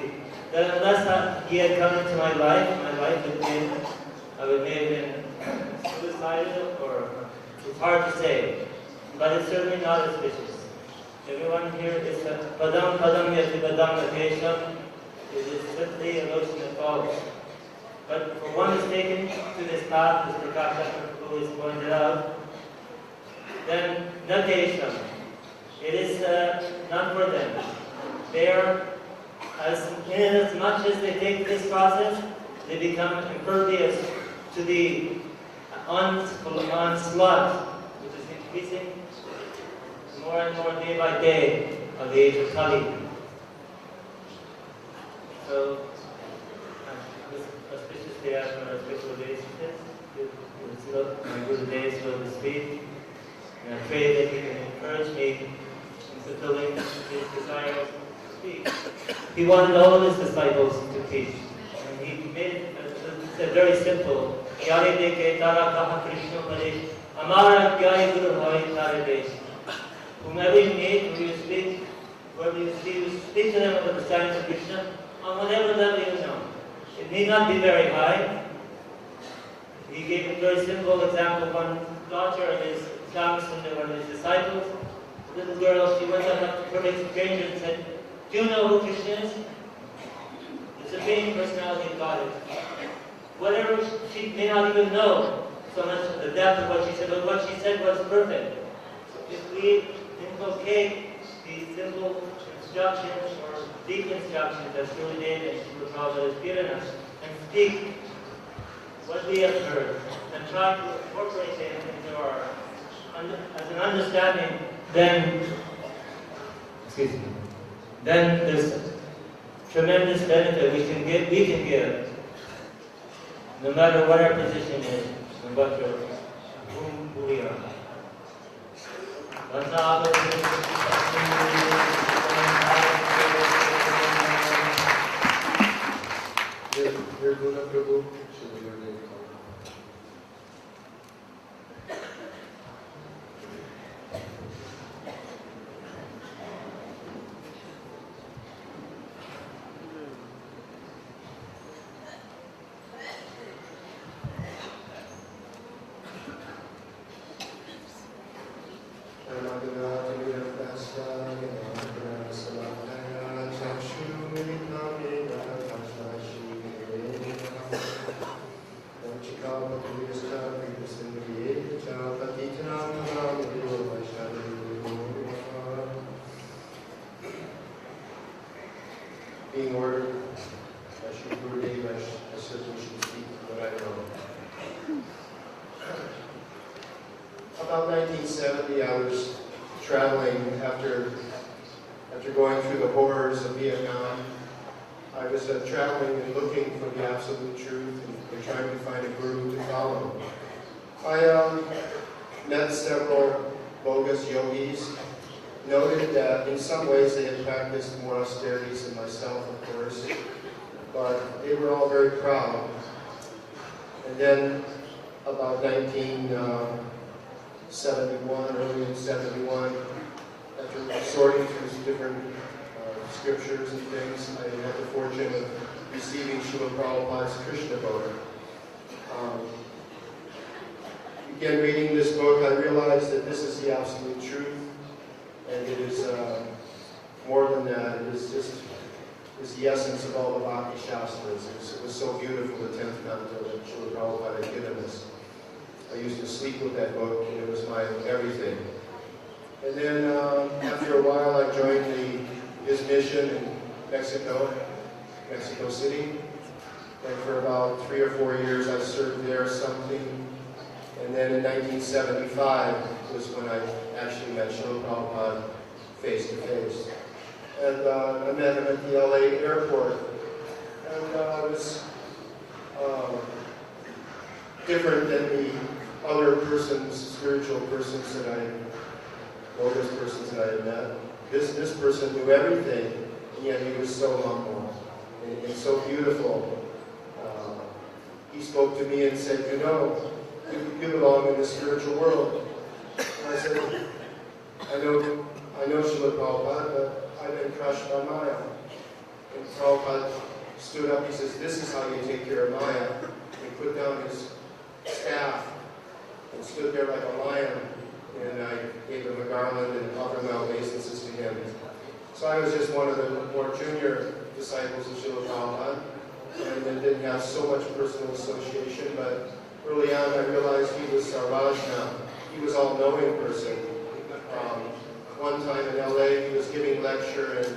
that unless he had come into my life would be, I would may have been suicidal, or it's hard to say, but it's certainly not auspicious. Everyone here is padam padam yati padam latesham. It is simply a notion that follows. But for one who's taken to this path, as Prakash Prabhu has pointed out, then natesham. It is not for them. They are, as much as they take this process, they become impervious to the onslaught, which is increasing more and more day by day of the age of Kali. So, this auspicious day after our spiritual days, my Guru days, so to speak, and I pray that he can encourage me in fulfilling his desires to speak. He wanted all his disciples to teach, and he made it very simple. Gyare deke tara kaha Krishna pare, amara gyare guru hoy tare desh. Whomever you meet, who you speak, whoever you see, you speak to them about the signs of Krishna on whatever level you know. It need not be very high. He gave a very simple example. One daughter of his Shamsundar, one of his disciples, a little girl, she went up to a perfect stranger and said, "Do you know who Krishna is?" The Supreme Personality of Godhead. Whatever she may not even know so much the depth of what she said, but what she said was perfect. If we inculcate these simple instructions or deep instructions that Srila Deva and Srila Prabhupada has given us, and speak what we have heard, and try to incorporate them into our as an understanding, then there's tremendous benefit we can give, no matter what our position is and who we are. Nirguna Prabhu, Shri Gurudev. Being ordered by Shri Gurudev, I certainly should speak what I know. About 1970, I was traveling after going through the horrors of Vietnam. I was traveling and looking for the absolute truth and trying to find a guru to follow. I met several bogus yogis, noted that in some ways they had practiced more austerities than myself, of course, but they were all very proud. And then about 19 71, early in 71. After sorting through different scriptures and things, I had the fortune of receiving Srila Prabhupada's Krishna book. Again, reading this book, I realized that this is the absolute truth, and it is more than that. It is just the essence of all the Bhakti Shastras. It was so beautiful, the 10th canto that Srila Prabhupada had given us. I used to sleep with that book, and it was my everything. And then after a while, I joined his mission in Mexico City. And for about 3 or 4 years, I served there something. And then in 1975 was when I actually met Srila Prabhupada face to face. And I met him at the LA airport. And it was different than the other persons, spiritual persons that I, lotus persons that I had met. This person knew everything, and yet he was so humble and so beautiful. He spoke to me and said, you know, you belong in the spiritual world. And I said, I know Srila Prabhupada, but I've been crushed by Maya. And Prabhupada stood up, he says, this is how you take care of Maya. He put down his staff and stood there like a lion, and I gave him a garland and offered my obeisances to him. So I was just one of the more junior disciples of Srila Prabhupada, and didn't have so much personal association, but early on I realized he was Sarvajna. He was all-knowing person. One time in LA, he was giving a lecture, and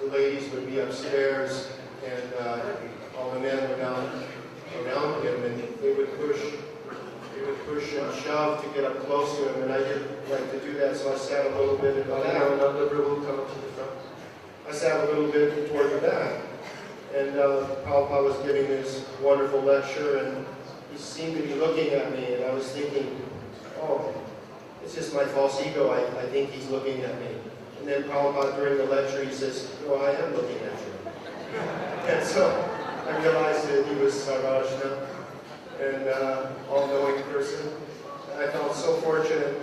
the ladies would be upstairs, and all the men were down around him, and they would push and shove to get up close to him, and I didn't like to do that, so I sat a little bit in the back. I sat a little bit toward the back, and Prabhupada was giving this wonderful lecture, and he seemed to be looking at me, and I was thinking, oh, it's just my false ego, I think he's looking at me. And then Prabhupada during the lecture, he says, no, I am looking at you. And so I realized that he was Sarvajna, and all-knowing person. And I felt so fortunate.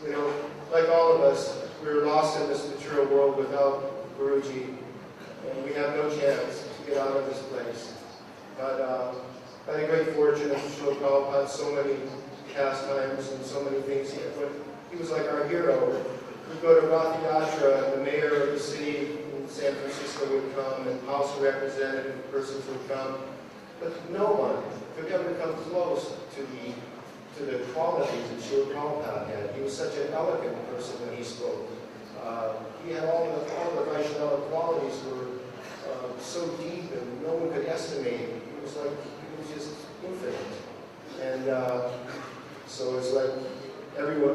You know, like all of us, we're lost in this material world without Guruji, and we have no chance to get out of this place. But by the great fortune of Srila Prabhupada, so many pastimes and so many things he was like our hero. We'd go to Rath Yatra, and the mayor of the city in San Francisco would come, and House representative persons would come. But no one could ever come close to the qualities that Srila Prabhupada had. He was such an elegant person when he spoke. He had all the Vaishnava qualities were so deep, and no one could estimate. He was just infinite. And so it's like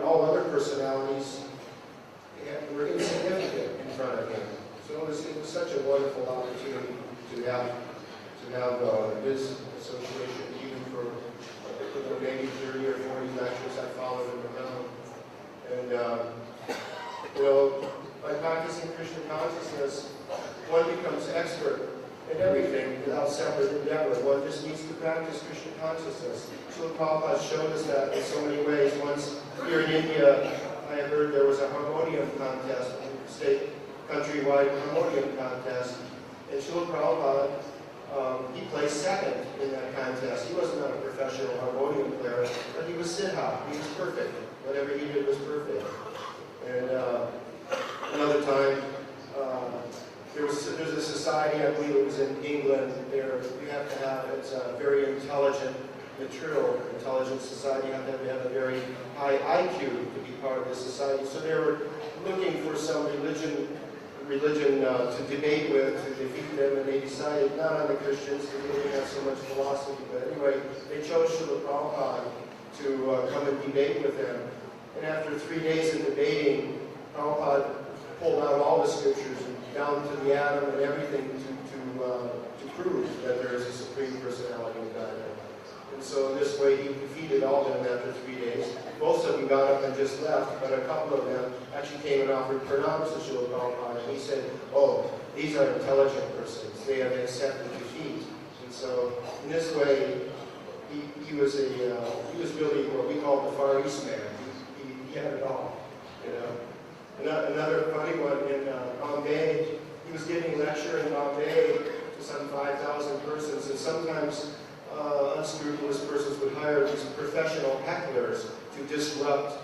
all other personalities were insignificant in front of him. So it was such a wonderful opportunity to have his association, even for maybe 30 or 40 lectures. I followed him around. And by practicing Krishna consciousness, one becomes expert in everything without separate endeavor. One just needs to practice Krishna consciousness. Srila Prabhupada showed us that in so many ways. Once here in India, I heard there was a harmonium contest, a state countrywide harmonium contest, and Srila Prabhupada, he placed second in that contest. He wasn't a professional harmonium player, but he was siddha. He was perfect. Whatever he did was perfect. And another time, there's a society, I believe it was in England, there you have to have, it's a very intelligent, material intelligent society. You have to have a very high IQ to be part of this society. So they were looking for some religion to debate with, to defeat them, and they decided not on the Christians, because they didn't have so much philosophy, but anyway, they chose Srila Prabhupada to come and debate with them. And after 3 days of debating, Prabhupada pulled out all the scriptures and down to the atom and everything to prove that there is a Supreme Personality of Godhead. And so in this way, he defeated all of them after 3 days. Most of them got up and just left, but a couple of them actually came and offered pranams to Srila Prabhupada. And he said, oh, these are intelligent persons. They have accepted defeat. And so in this way, he was really what we call the Far East man. He had it all, you know. Another funny one in Bombay, he was giving a lecture in Bombay to some 5,000 persons, and sometimes unscrupulous persons would hire these professional hecklers to disrupt.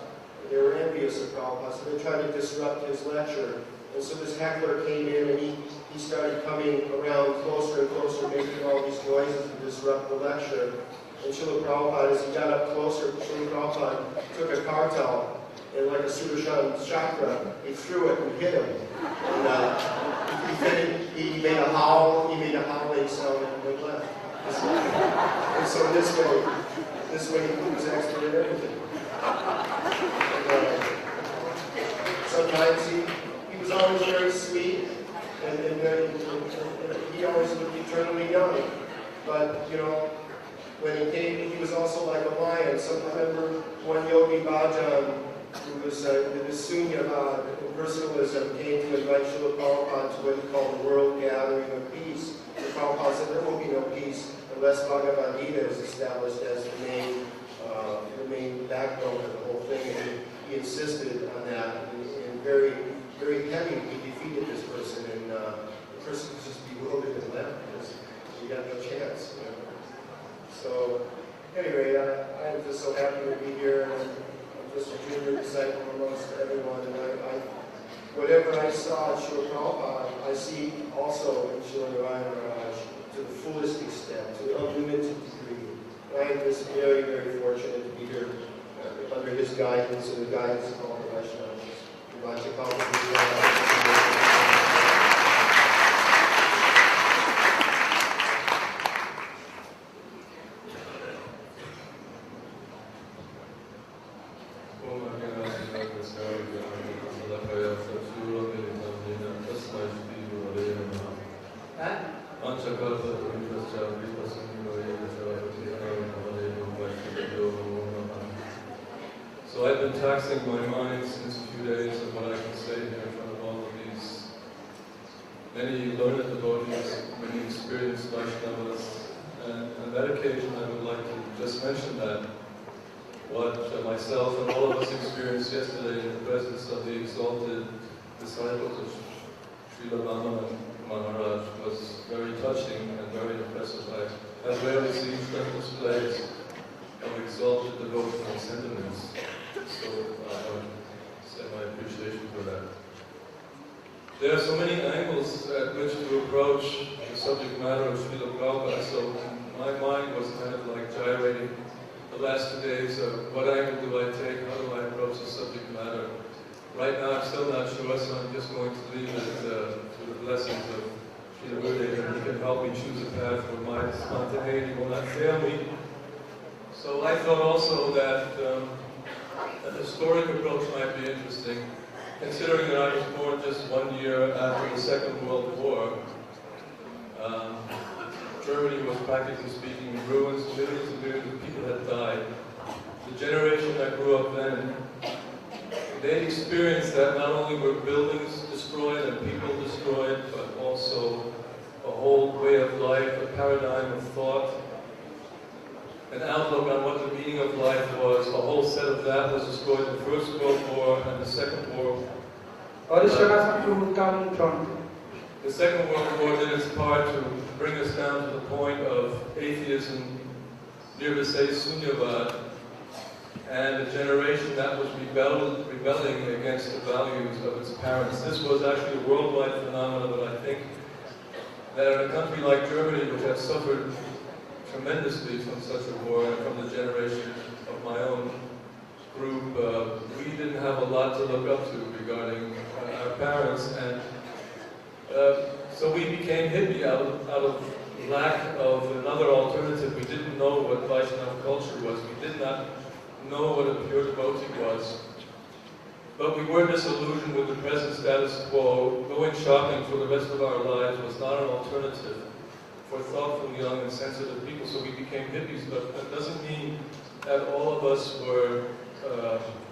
They were envious of Prabhupada, so they tried to disrupt his lecture. And so this heckler came in and he started coming around closer and closer, making all these noises to disrupt the lecture. And Srila Prabhupada, as he got up closer, Srila Prabhupada took a kartal and like a Sudarshan chakra, he threw it and hit him. And he made a howling sound and went left. And so this way he was expert at everything. And, sometimes he was always very sweet, and he always looked eternally young. But, you know, when he came, he was also like a lion. So remember one Yogi Bhajan, who was in the Sunyavad, in personalism, came to invite Srila Prabhupada to what he called the World Gathering of Peace. And Prabhupada said there will be no peace unless Bhagavad Gita is established as the main backbone of the whole thing. And he insisted on that, and very, very heavy. He defeated this person, and the person was just bewildered and left because he got no chance. You know? So, anyway, I'm just so happy to be here, and I'm just a junior disciple amongst everyone. And whatever I saw at Srila Prabhupada, I see also in Srila Narayana Maharaj to the fullest extent, to the unlimited degree. And I am just very, very fortunate to be here under his guidance and the guidance of all the Vaishnavas. So I've been taxing my mind since a few days of what I can say here in front of all of these many learned devotees, many experienced Vaishnavas, and on that occasion I would like to just mention that what myself and all of us experienced yesterday in the presence of the exalted disciples of Srila Ramana Maharaj was very touching and very impressive. I have rarely seen such displays of exalted devotional sentiments. So I would say my appreciation for that. There are so many angles at which to approach the subject matter of Srila Prabhupada, so my mind was kind of like gyrating the last 2 days of what angle do I take, how do I approach the subject matter. Right now I'm still not sure, so I'm just going to leave it to the blessings of Srila Gurudev, and he can help me choose a path where my spontaneity will not fail me. So I thought also that a historic approach might be interesting, considering that I was born just 1 year after the Second World War. Germany was practically speaking in ruins, millions and millions of people had died. The generation that grew up then, they experienced that not only were buildings destroyed and people destroyed, but also a whole way of life, a paradigm of thought, an outlook on what the meaning of life was. A whole set of that was destroyed in the First World War and the Second World War. The Second World War did its part to bring us down to the point of atheism, near to say Sunyavad, and a generation that was rebelling against the values of its parents. This was actually a worldwide phenomenon, but I think that in a country like Germany, which has suffered tremendously from such a war, and from the generation of my own group, we didn't have a lot to look up to regarding our parents, and so we became hippie out of lack of another alternative. We didn't know what Vaishnava culture was. We did not know what a pure devotee was. But we were disillusioned with the present status quo. Going shopping for the rest of our lives was not an alternative for thoughtful, young, and sensitive people, so we became hippies. But that doesn't mean that all of us were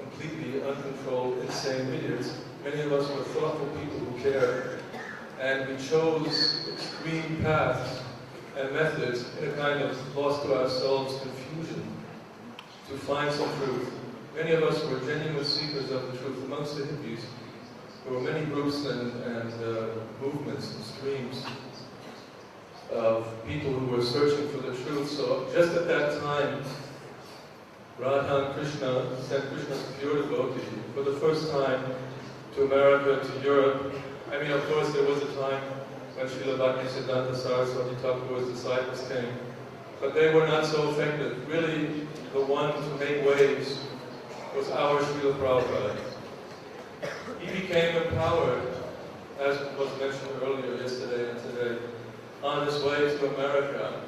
completely uncontrolled, insane idiots. Many of us were thoughtful people who cared, and we chose extreme paths. and methods in a kind of lost to ourselves confusion to find some truth. Many of us were genuine seekers of the truth. Amongst the hippies, there were many groups and movements and streams of people who were searching for the truth. So just at that time, Radha and Krishna sent Krishna's pure devotee for the first time to America, to Europe. I mean, of course, there was a time when Srila Bhaktisiddhanta Saraswati Thakur's disciples came, but they were not so effective. Really, the one to make waves was our Srila Prabhupada. He became empowered, as was mentioned earlier yesterday and today, on his way to America.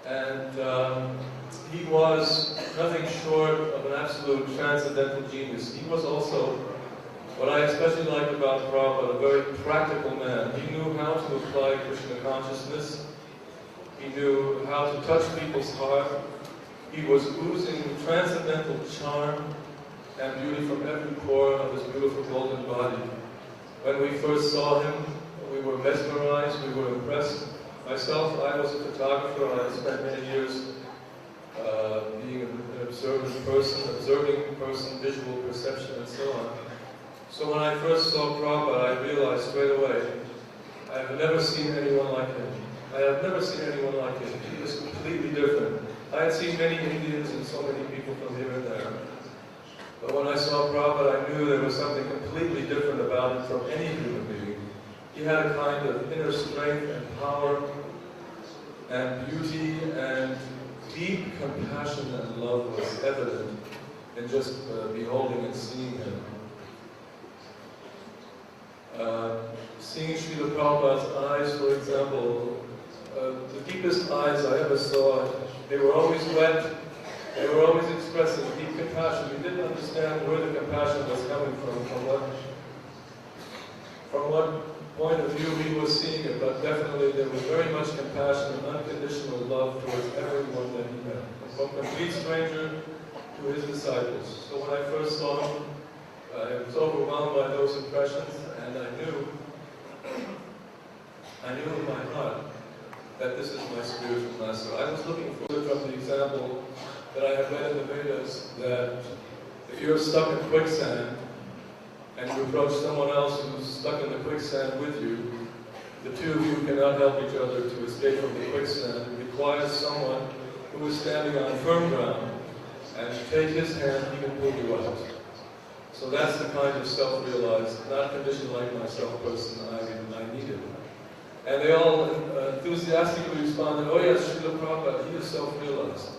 And he was nothing short of an absolute transcendental genius. He was also, what I especially like about Prabhupada, a very practical man. He knew how to apply Krishna consciousness. He knew how to touch people's heart. He was oozing transcendental charm and beauty from every pore of his beautiful golden body. When we first saw him, we were mesmerized, we were impressed. Myself, I was a photographer. I spent many years being an observing person, visual perception, and so on. So when I first saw Prabhupada, I realized straight away, I have never seen anyone like him. I have never seen anyone like him. He was completely different. I had seen many Indians and so many people from here and there. But when I saw Prabhupada, I knew there was something completely different about him from any human being. He had a kind of inner strength and power and beauty, and deep compassion and love was evident in just beholding and seeing him. Seeing Srila Prabhupada's eyes, for example, the deepest eyes I ever saw, they were always wet, they were always expressing deep compassion. We didn't understand where the compassion was coming from what point of view he was seeing it, but definitely there was very much compassion and unconditional love towards everyone that he met, from complete stranger to his disciples. So when I first saw him, I was overwhelmed by those impressions, and I knew in my heart that this is my spiritual master. I was looking for it from the example that I have read in the Vedas, that if you're stuck in quicksand, and you approach someone else who's stuck in the quicksand with you, the two of you cannot help each other to escape from the quicksand. It requires someone who is standing on firm ground, and to take his hand, he can pull you out. So that's the kind of self-realized, not conditioned like myself person I needed. And they all enthusiastically responded, oh yes, Srila Prabhupada, he is self-realized.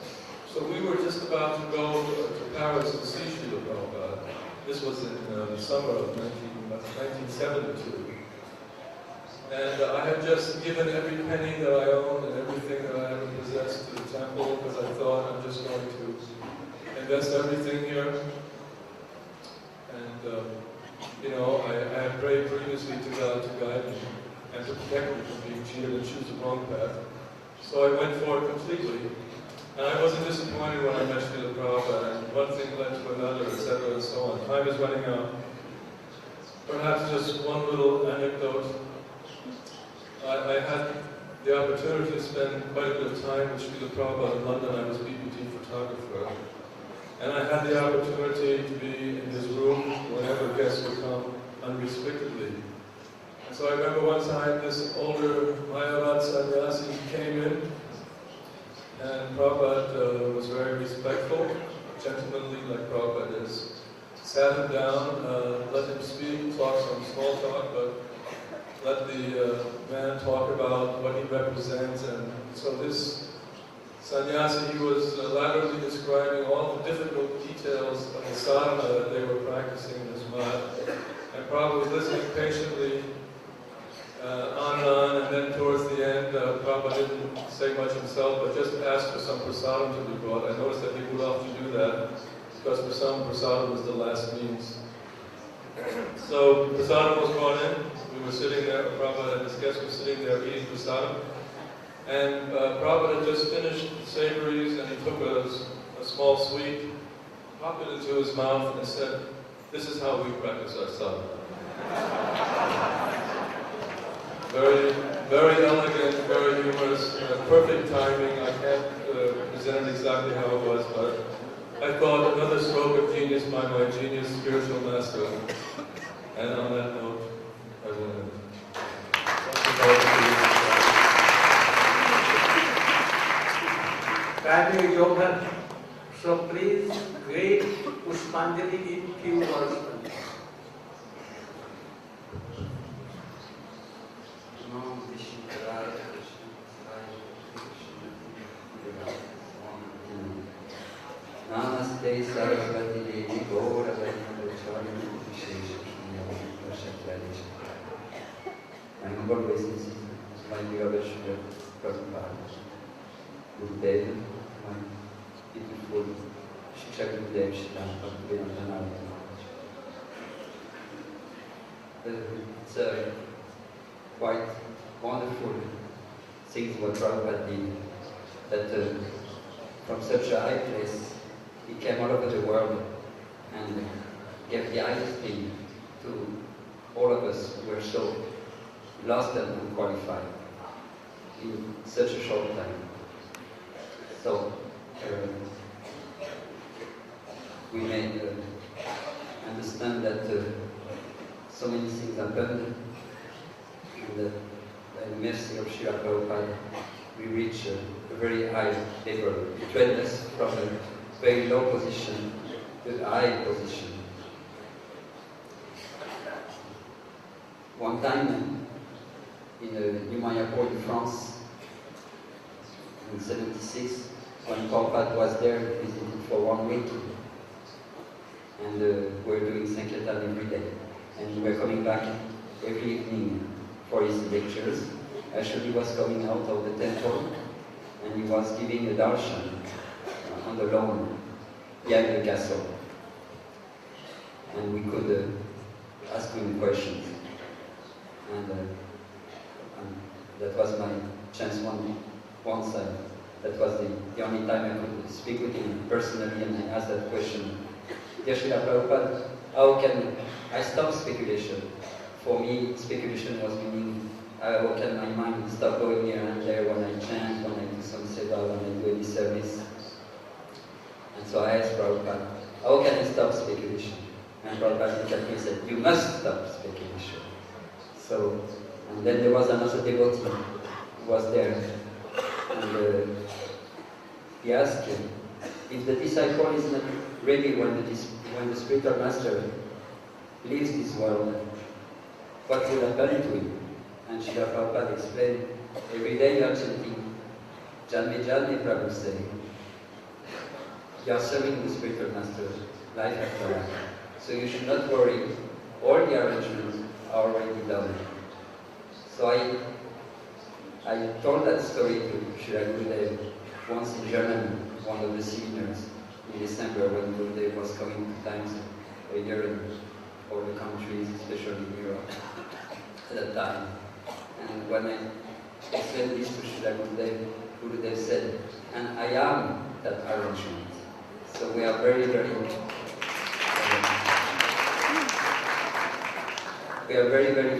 So we were just about to go to Paris to see Srila Prabhupada. This was in the summer of 1972. And I had just given every penny that I owned and everything that I ever possessed to the temple, because I thought I'm just going to invest everything here. And, I had prayed previously to God to guide me and to protect me from being cheated and choose the wrong path. So I went for it completely. And I wasn't disappointed when I met Srila Prabhupada, and one thing led to another, etc., and so on. Time is running out. Perhaps just one little anecdote. I had the opportunity to spend quite a bit of time with Srila Prabhupada in London. I was BPT photographer. And I had the opportunity to be in his room whenever guests would come unrestrictedly. And so I remember one time this older Mayavad sannyasi came in, and Prabhupada was very respectful, gentlemanly like Prabhupada is. Sat him down, let him speak, talk some small talk, but let the man talk about what he represents. And so this sannyasi, he was elaborately describing all the difficult details of the sadhana that they were practicing in his mat. And Prabhupada was listening patiently on and on, and then towards the end, Prabhupada didn't say much himself, but just asked for some prasadam to be brought. I noticed that he would often do that, because for some, prasadam was the last means. So prasadam was brought in. We were sitting there, Prabhupada and his guests were sitting there eating prasadam. And Prabhupada had just finished the savories, and he took a small sweet, popped it into his mouth, and said, "This is how we practice our sadhana." Very very elegant, very humorous, perfect timing. I can't present it exactly how it was, but I thought another stroke of genius by my genius spiritual master. And on that note, I will end. Graduate Johan, so please greet Pushpanjali in few words. Namaste Saraswati Devi Govardhan Swami Vishesha. My humble obeisance to my beloved Srila Prabhupada, Gurudev, my beautiful Shiksha Gurudev Srila Bhaktivedanta Narayana. It's quite wonderful things what Prabhupada did, that from such a high place he came all over the world and gave the highest thing to all of us who were so lost and unqualified in such a short time. So we may understand that so many things happened, and by the mercy of Srila Prabhupada we reach a very high level. It trained us from a very low position to a high position. One time in New Mayapur in France, in 76, when Prabhupada was there visiting for 1 week, and we were doing Sankirtan every day, and we were coming back every evening for his lectures. Actually, he was coming out of the temple, and he was giving a darshan on the lawn behind the castle, and we could ask him questions, and that was my chance once. That was the only time I could speak with him personally, and I asked that question: Dear Srila Prabhupada, how can I stop speculation? For me, speculation was meaning, how can my mind stop going here and there when I chant, when I do some seva, when I do any service? And so I asked Prabhupada, how can I stop speculation? And Prabhupada looked at me and said, you must stop speculation. So, and then there was another devotee who was there, and he asked him, if the disciple is not ready when the spiritual master leaves this world, what will happen to him? And Srila Prabhupada explained, every day you are chanting, Janme Janme Prabhu say, you are serving the spiritual master life after life. So you should not worry, all the arrangements are already done. So I told that story to Srila Gurudev once in Germany, one of the seminars in December, when Gurudev was coming 2 times a year in all the countries, especially in Europe at that time. And when I explained this to Srila Gurudev, Gurudev said, and I am that arrangement. So we are very, very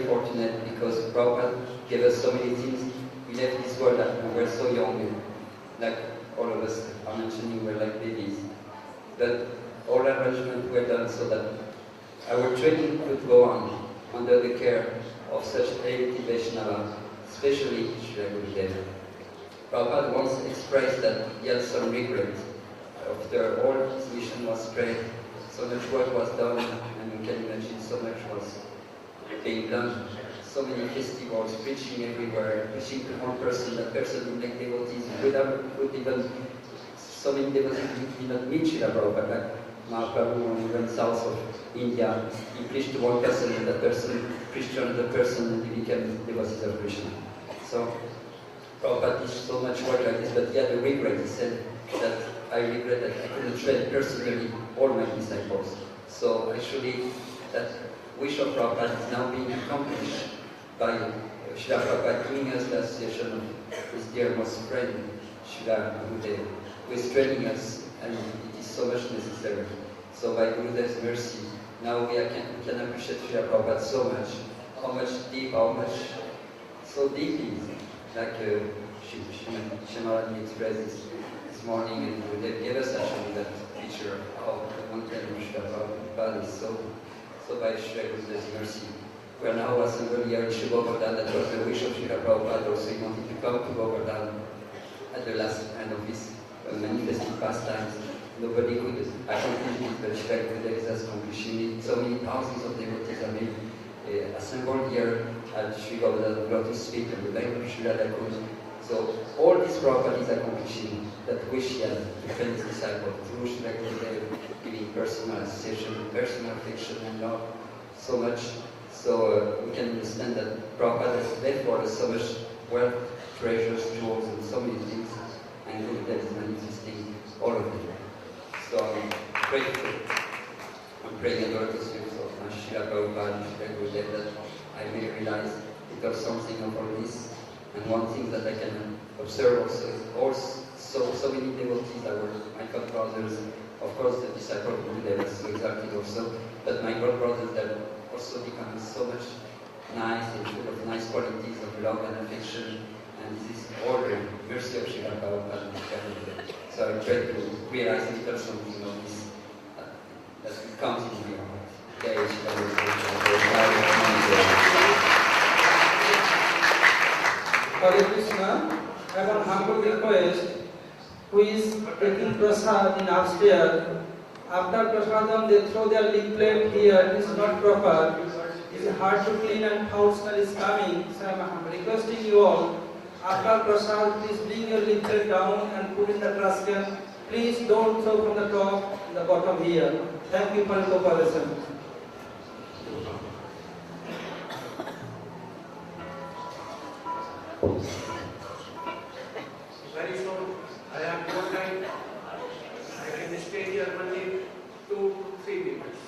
fortunate, because Prabhupada gave us so many things. We left this world that we were so young, like all of us are mentioning, we were like babies. But all arrangements were done so that our training could go on under the care of such elite Vaishnava, especially Srila Gurudev. Prabhupada once expressed that he had some regret after all his mission was spread, so much work was done, and you can imagine so much was being done. So many festivals, preaching everywhere, preaching to one person, that person would make devotees, would even, so many devotees did not meet Srila Prabhupada, like Mahaprabhu, when he went south of India, he preached to one person, and that person preached to another person, and he became devotees of Krishna. So Prabhupada did so much work like this, but he had a regret. He said that I regret that I couldn't train personally all my disciples. So actually, that wish of Prabhupada is now being accomplished by Srila Prabhupada giving us the association of his dearest friend, Srila Gurudev, who is training us, and it is so much necessary. So by Gurudev's mercy, now we can appreciate Srila Prabhupada so much, how much deep, how much so deeply, like Shemalani expressed this morning, and they gave us actually that picture of how the mountain of Srila Prabhupada is so by Srila Guru's mercy. We are now assembled here in Govardhan. That was the wish of Srila Prabhupada also. He wanted to come to Govardhan at the last end of his manifesting pastimes. Nobody could accomplish it, but Srila Gurudev is accomplishing it. So many thousands of devotees are being assembled here at Sri Govardhan Lotus feet and the bank of Srila Dakud. So all these Prabhupada is accomplishing that wish he had to train his disciple through Srila Gurudev, giving personal association, personal affection and love so much. So we can understand that Prabhupada has left for us so much wealth, treasures, jewels, and so many things, and Gurudev is manifesting all of them. So I'm grateful. I'm praying in the lotus feet of Srila Prabhupada and Srila Gurudev that I may realize it was something of all this. And one thing that I can observe also is so many devotees that were my godbrothers, of course the disciple of Gurudev is so exalted also, but my godbrothers that also becoming so much nice and full of nice qualities of love and affection, and this is all the mercy of Srila Prabhupada and Srila Gurudev. So I try to realize a little something of this that comes in my heart. Jai Srila Gurudev. Hare Krishna, I have a humble request. Who is taking prasad in upstairs? After prasadam, they throw their leaflet here. It is not proper. It is hard to clean and foul smell is coming. So I am requesting you all. After prasad, please bring your leaflet down and put in the trash can. Please don't throw from the top and the bottom here. Thank you for your cooperation. Very soon, I have no time. I can stay here only 2 to 3 minutes.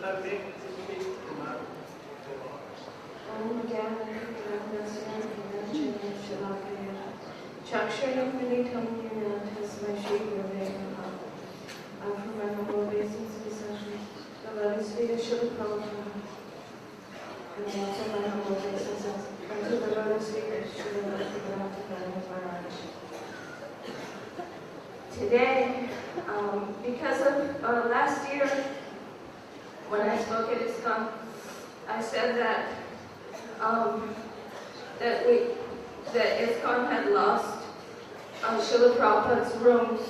Other thing, I'm from my humble obeisance the lotus feet of Srila Prabhupada. And also my humble obeisance unto the lotus feet of Srila Maharaj. Today, because of last year, when I spoke at ISKCON, I said that that ISKCON had lost Srila Prabhupada's rooms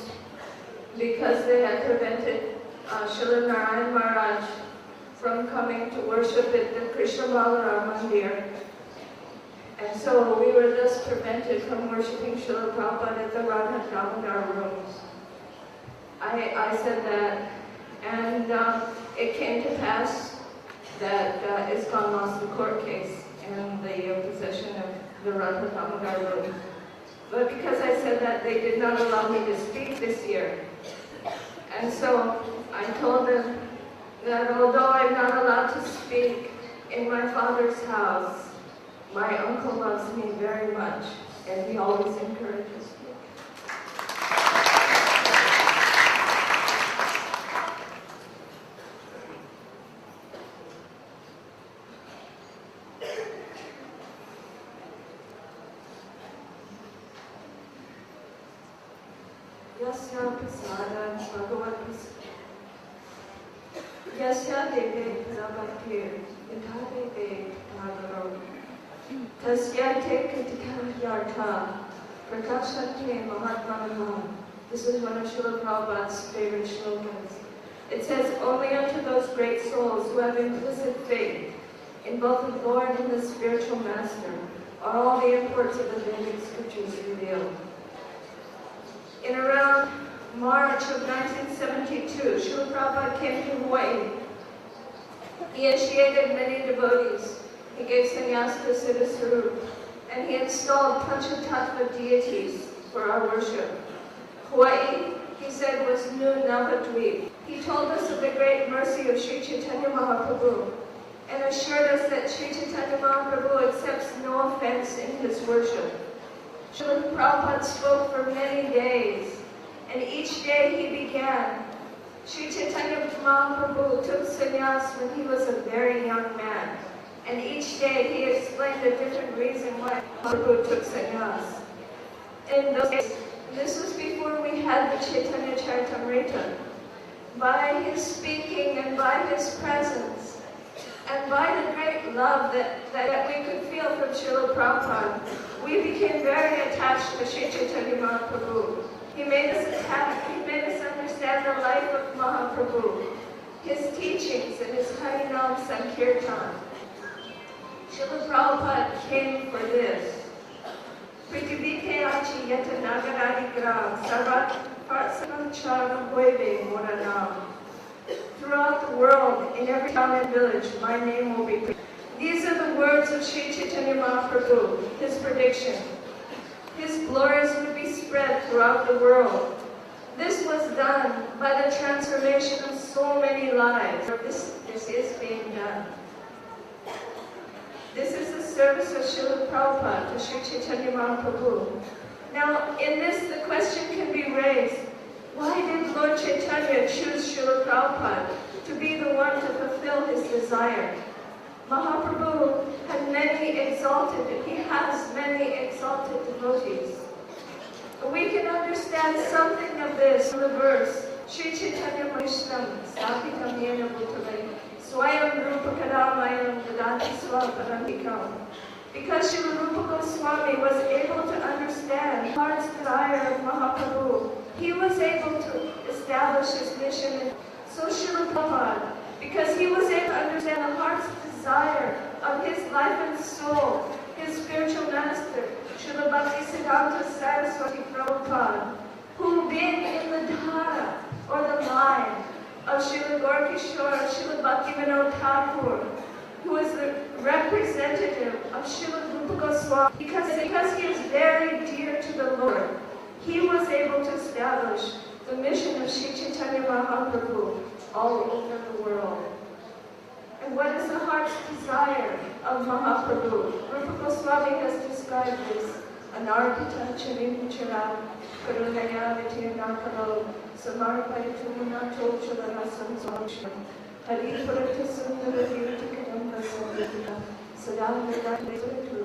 because they had prevented Srila Narayana Maharaj from coming to worship at the Krishna Balaram Mandir. And so we were thus prevented from worshiping Srila Prabhupada at the Radha Damodar rooms. I said that, and it came to pass that ISKCON lost the court case and the possession of the Radha Damodar rooms. But because I said that, they did not allow me to speak this year. And so I told them that although I'm not allowed to speak in my father's house, my uncle loves me very much, and he always encourages me. Yasya prasada bhagavat Yasya deve prabhaktir yadhave bhagavaram Tasya te kritika yartha prakashate mahatmanaha. This is one of Srila Prabhupada's favorite slogans. It says, only unto those great souls who have implicit faith in both the Lord and the spiritual master are all the imports of the Vedic scriptures revealed. In around March of 1972, Srila Prabhupada came to Hawaii. He initiated many devotees. He gave sannyas to Siddhasarup, and he installed Panchatattva deities for our worship. Hawaii, he said, was New Navadvip. He told us of the great mercy of Sri Chaitanya Mahaprabhu, and assured us that Sri Chaitanya Mahaprabhu accepts no offense in his worship. Srila Prabhupada spoke for many days, and each day he began, Sri Chaitanya Mahaprabhu took sannyas when he was a very young man. And each day he explained a different reason why Mahaprabhu took sannyas. In those days, this was before we had the Chaitanya Charitamrita. By his speaking and by his presence, and by the great love that we could feel from Srila Prabhupada, we became very attached to Sri Chaitanya Mahaprabhu. He made us understand the life of Mahaprabhu, his teachings and his Harinam Sankirtan. Srila Prabhupada came for this. Prithivite achi yata nagaradi gram sarvat sarvanchara hoive moranam. Throughout the world, in every town and village, my name will be preached. These are the words of Sri Chaitanya Mahaprabhu, his prediction. His glories would be spread throughout the world. This was done by the transformation of so many lives. This is being done. This is the service of Srila Prabhupada to Sri Chaitanya Mahaprabhu. Now, in this, the question can be raised, why did Lord Chaitanya choose Srila Prabhupada to be the one to fulfill his desire? Mahaprabhu had he has many exalted devotees. We can understand something of this from the verse, Sri Chaitanya Mahishtam Sapitam Yena Bhutale Swayam Rupa Kadamayam Dadati Swaparantikam. Because Srila Rupa Goswami was able to understand the heart's desire of Mahaprabhu, he was able to establish his mission. So Srila Prabhupada, because he was able to understand the heart's desire of his life and soul, his spiritual master, Srila Bhaktisiddhanta Saraswati Prabhupada, who being in the dhara, or the line, of Srila Gaurkishore, Srila Bhaktivinoda Thakur, who is the representative of Srila Rupa Goswami, because he is very dear to the Lord, he was able to establish the mission of Sri Chaitanya Mahaprabhu all over the world. And what is the heart's desire of Mahaprabhu? Rupa Goswami has described this. Anarpita charim chara karunaya vitirnakalo samarpayatuna tochalarasam samshram hari purata sundara virtikadam vasandita sadam vedatu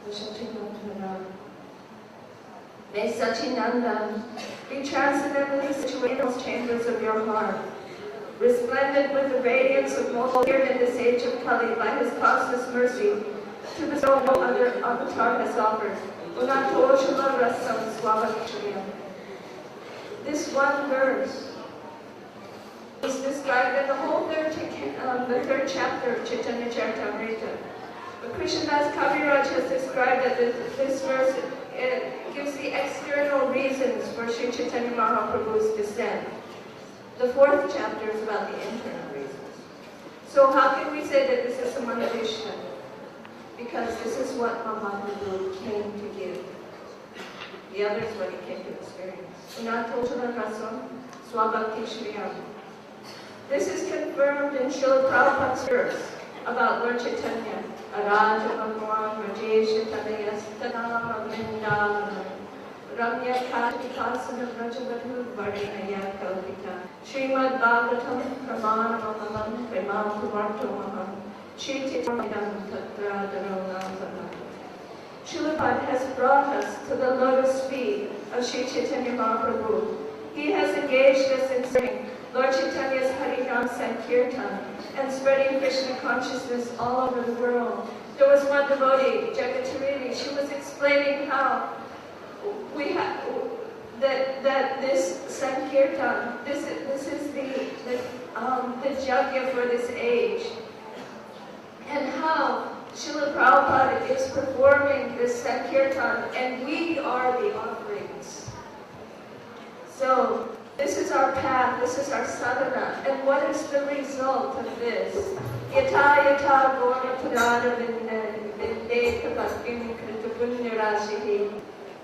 vasachinandana. May Sachinandan be transcendently situated in those chambers of your heart, resplendent with the radiance of most appeared in this age of Kali by his causeless mercy, to bestow no other avatar has offered. This one verse is described in the whole the third chapter of Chaitanya Charitamrita. But Krishnadas Kaviraj has described that this verse gives the external reasons for Sri Chaitanya Mahaprabhu's descent. The fourth chapter is about the internal reasons. So how can we say that this is a Manavishna? Because this is what Mahaprabhu came to give. The other is what he came to experience. This is confirmed in Srila Prabhupada's verse about Lord Chaitanya. Araja Bhagwan Rajesh Tadayas Tanama Vrindavanam Ramya Katikasana Vrajavadhu Varinaya Kalpita Srimad Bhagavatam Pramana Mahalam Premam Puvarto Maham Shrila Prabhupada has brought us to the lotus feet of Sri Chaitanya Mahaprabhu. He has engaged us in singing Lord Chaitanya's Harinam Sankirtan and spreading Krishna consciousness all over the world. There was one devotee, Jagatarini, she was explaining how we have that this Sankirtan, this is the Jagya for this age. And how Srila Prabhupada is performing this Sankirtan, and we are the offerings. So, this is our path, this is our sadhana, and what is the result of this? Yata yata gora padara vinde kapasvim krita punyarashihi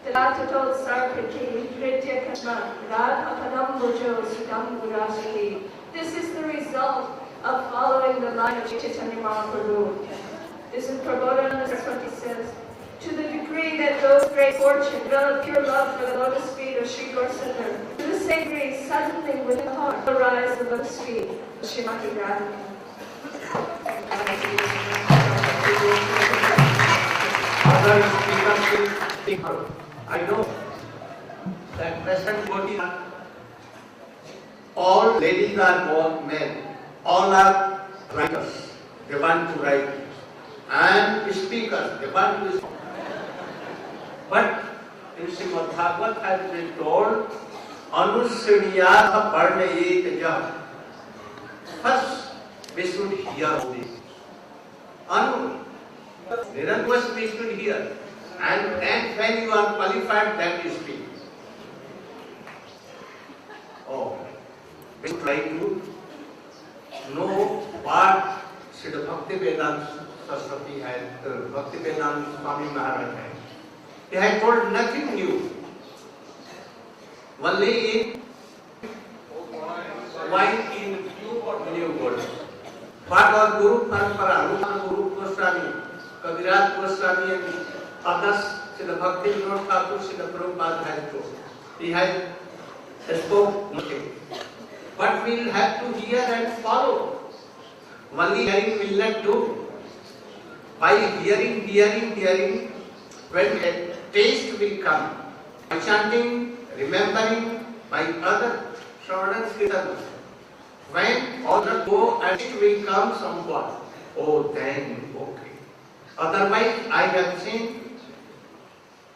tatatot sarpati kritya kashma radha padam bujo sudam gurashihi. This is the result of following the line of Chaitanya Mahaprabhu. This is Prabodhananda Saraswati says, To the degree that those great fortune develop pure love for the lotus feet of Sri Gaurasundar, to the same degree, suddenly within the heart arise the lotus feet of Srimati Radhika. Other speakers will speak. I know that present body, all ladies are born men, all are writers, they want to write, and speakers, they want to speak. But in Srimad Bhagavad has been told, Anushriyatha Parnayet Jah. First, we should hear this. Anu, Niranvas we should hear. And then when you are qualified, then you speak. Oh, we try to know what Srila Bhakti Vedanta Saraswati had, Bhakti Vedanta Swami Maharaj had. He had told nothing new. Only in wine in new gold. What was Guru Parampara, Rupa Guru Goswami, Kaviraj Goswami and others, Srila Bhakti Vinod Thakur, Srila Prabhupada had told. He had spoke nothing. But we will have to hear and follow. Only hearing will not do. By hearing, when a taste will come, by chanting, remembering, by other Shravan Kirtan, when all the go and it will come somewhat, oh then okay. Otherwise, I have seen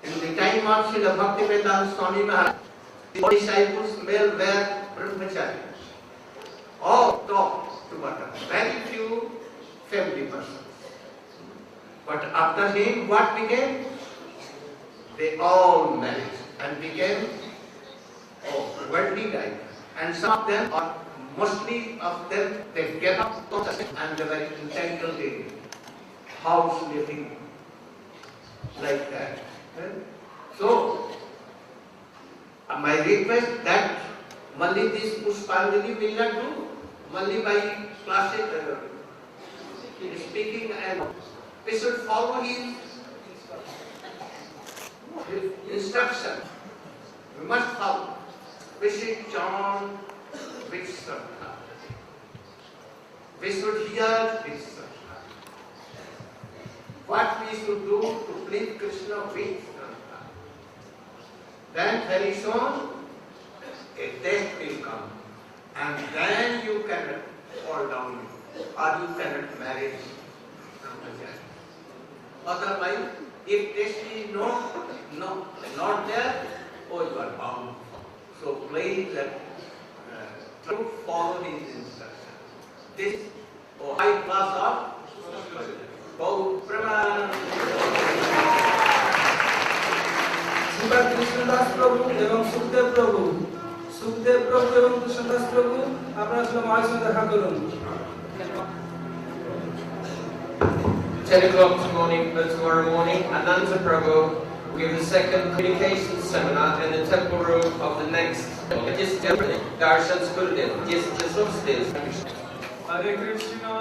in the time of Srila Bhakti Vedanta Swami Maharaj, the disciples were brahmachari. All top to bottom, very few family persons. But after him, what became? They all married and became worldly life. And some of them, or mostly of them, they gave up and they were entitled in house living like that. So, my request that only this Pushpanjali will not do, only by classic speaking, and we should follow his instruction. We must follow. We should chant with Shraddha. We should hear with Shraddha. What we should do to please Krishna with Shraddha. Then very soon a death will come, and then you cannot fall down or you cannot marry brahmachari. Otherwise, if this is not there, oh, you are bound. So please try to follow his instruction. This high class of Gaur Praman. শ্রীপাদ Krishnadas প্রভু এবং সুখদেব প্রভু এবং কৃষ্ণদাস প্রভু আপনারা ছিল মহার সঙ্গে দেখা করুন। 10 o'clock tomorrow morning, Ananta Prabhu will give the second communication seminar in the temple room of the next Darshan Gurudev. Just upstairs. Hare Krishna.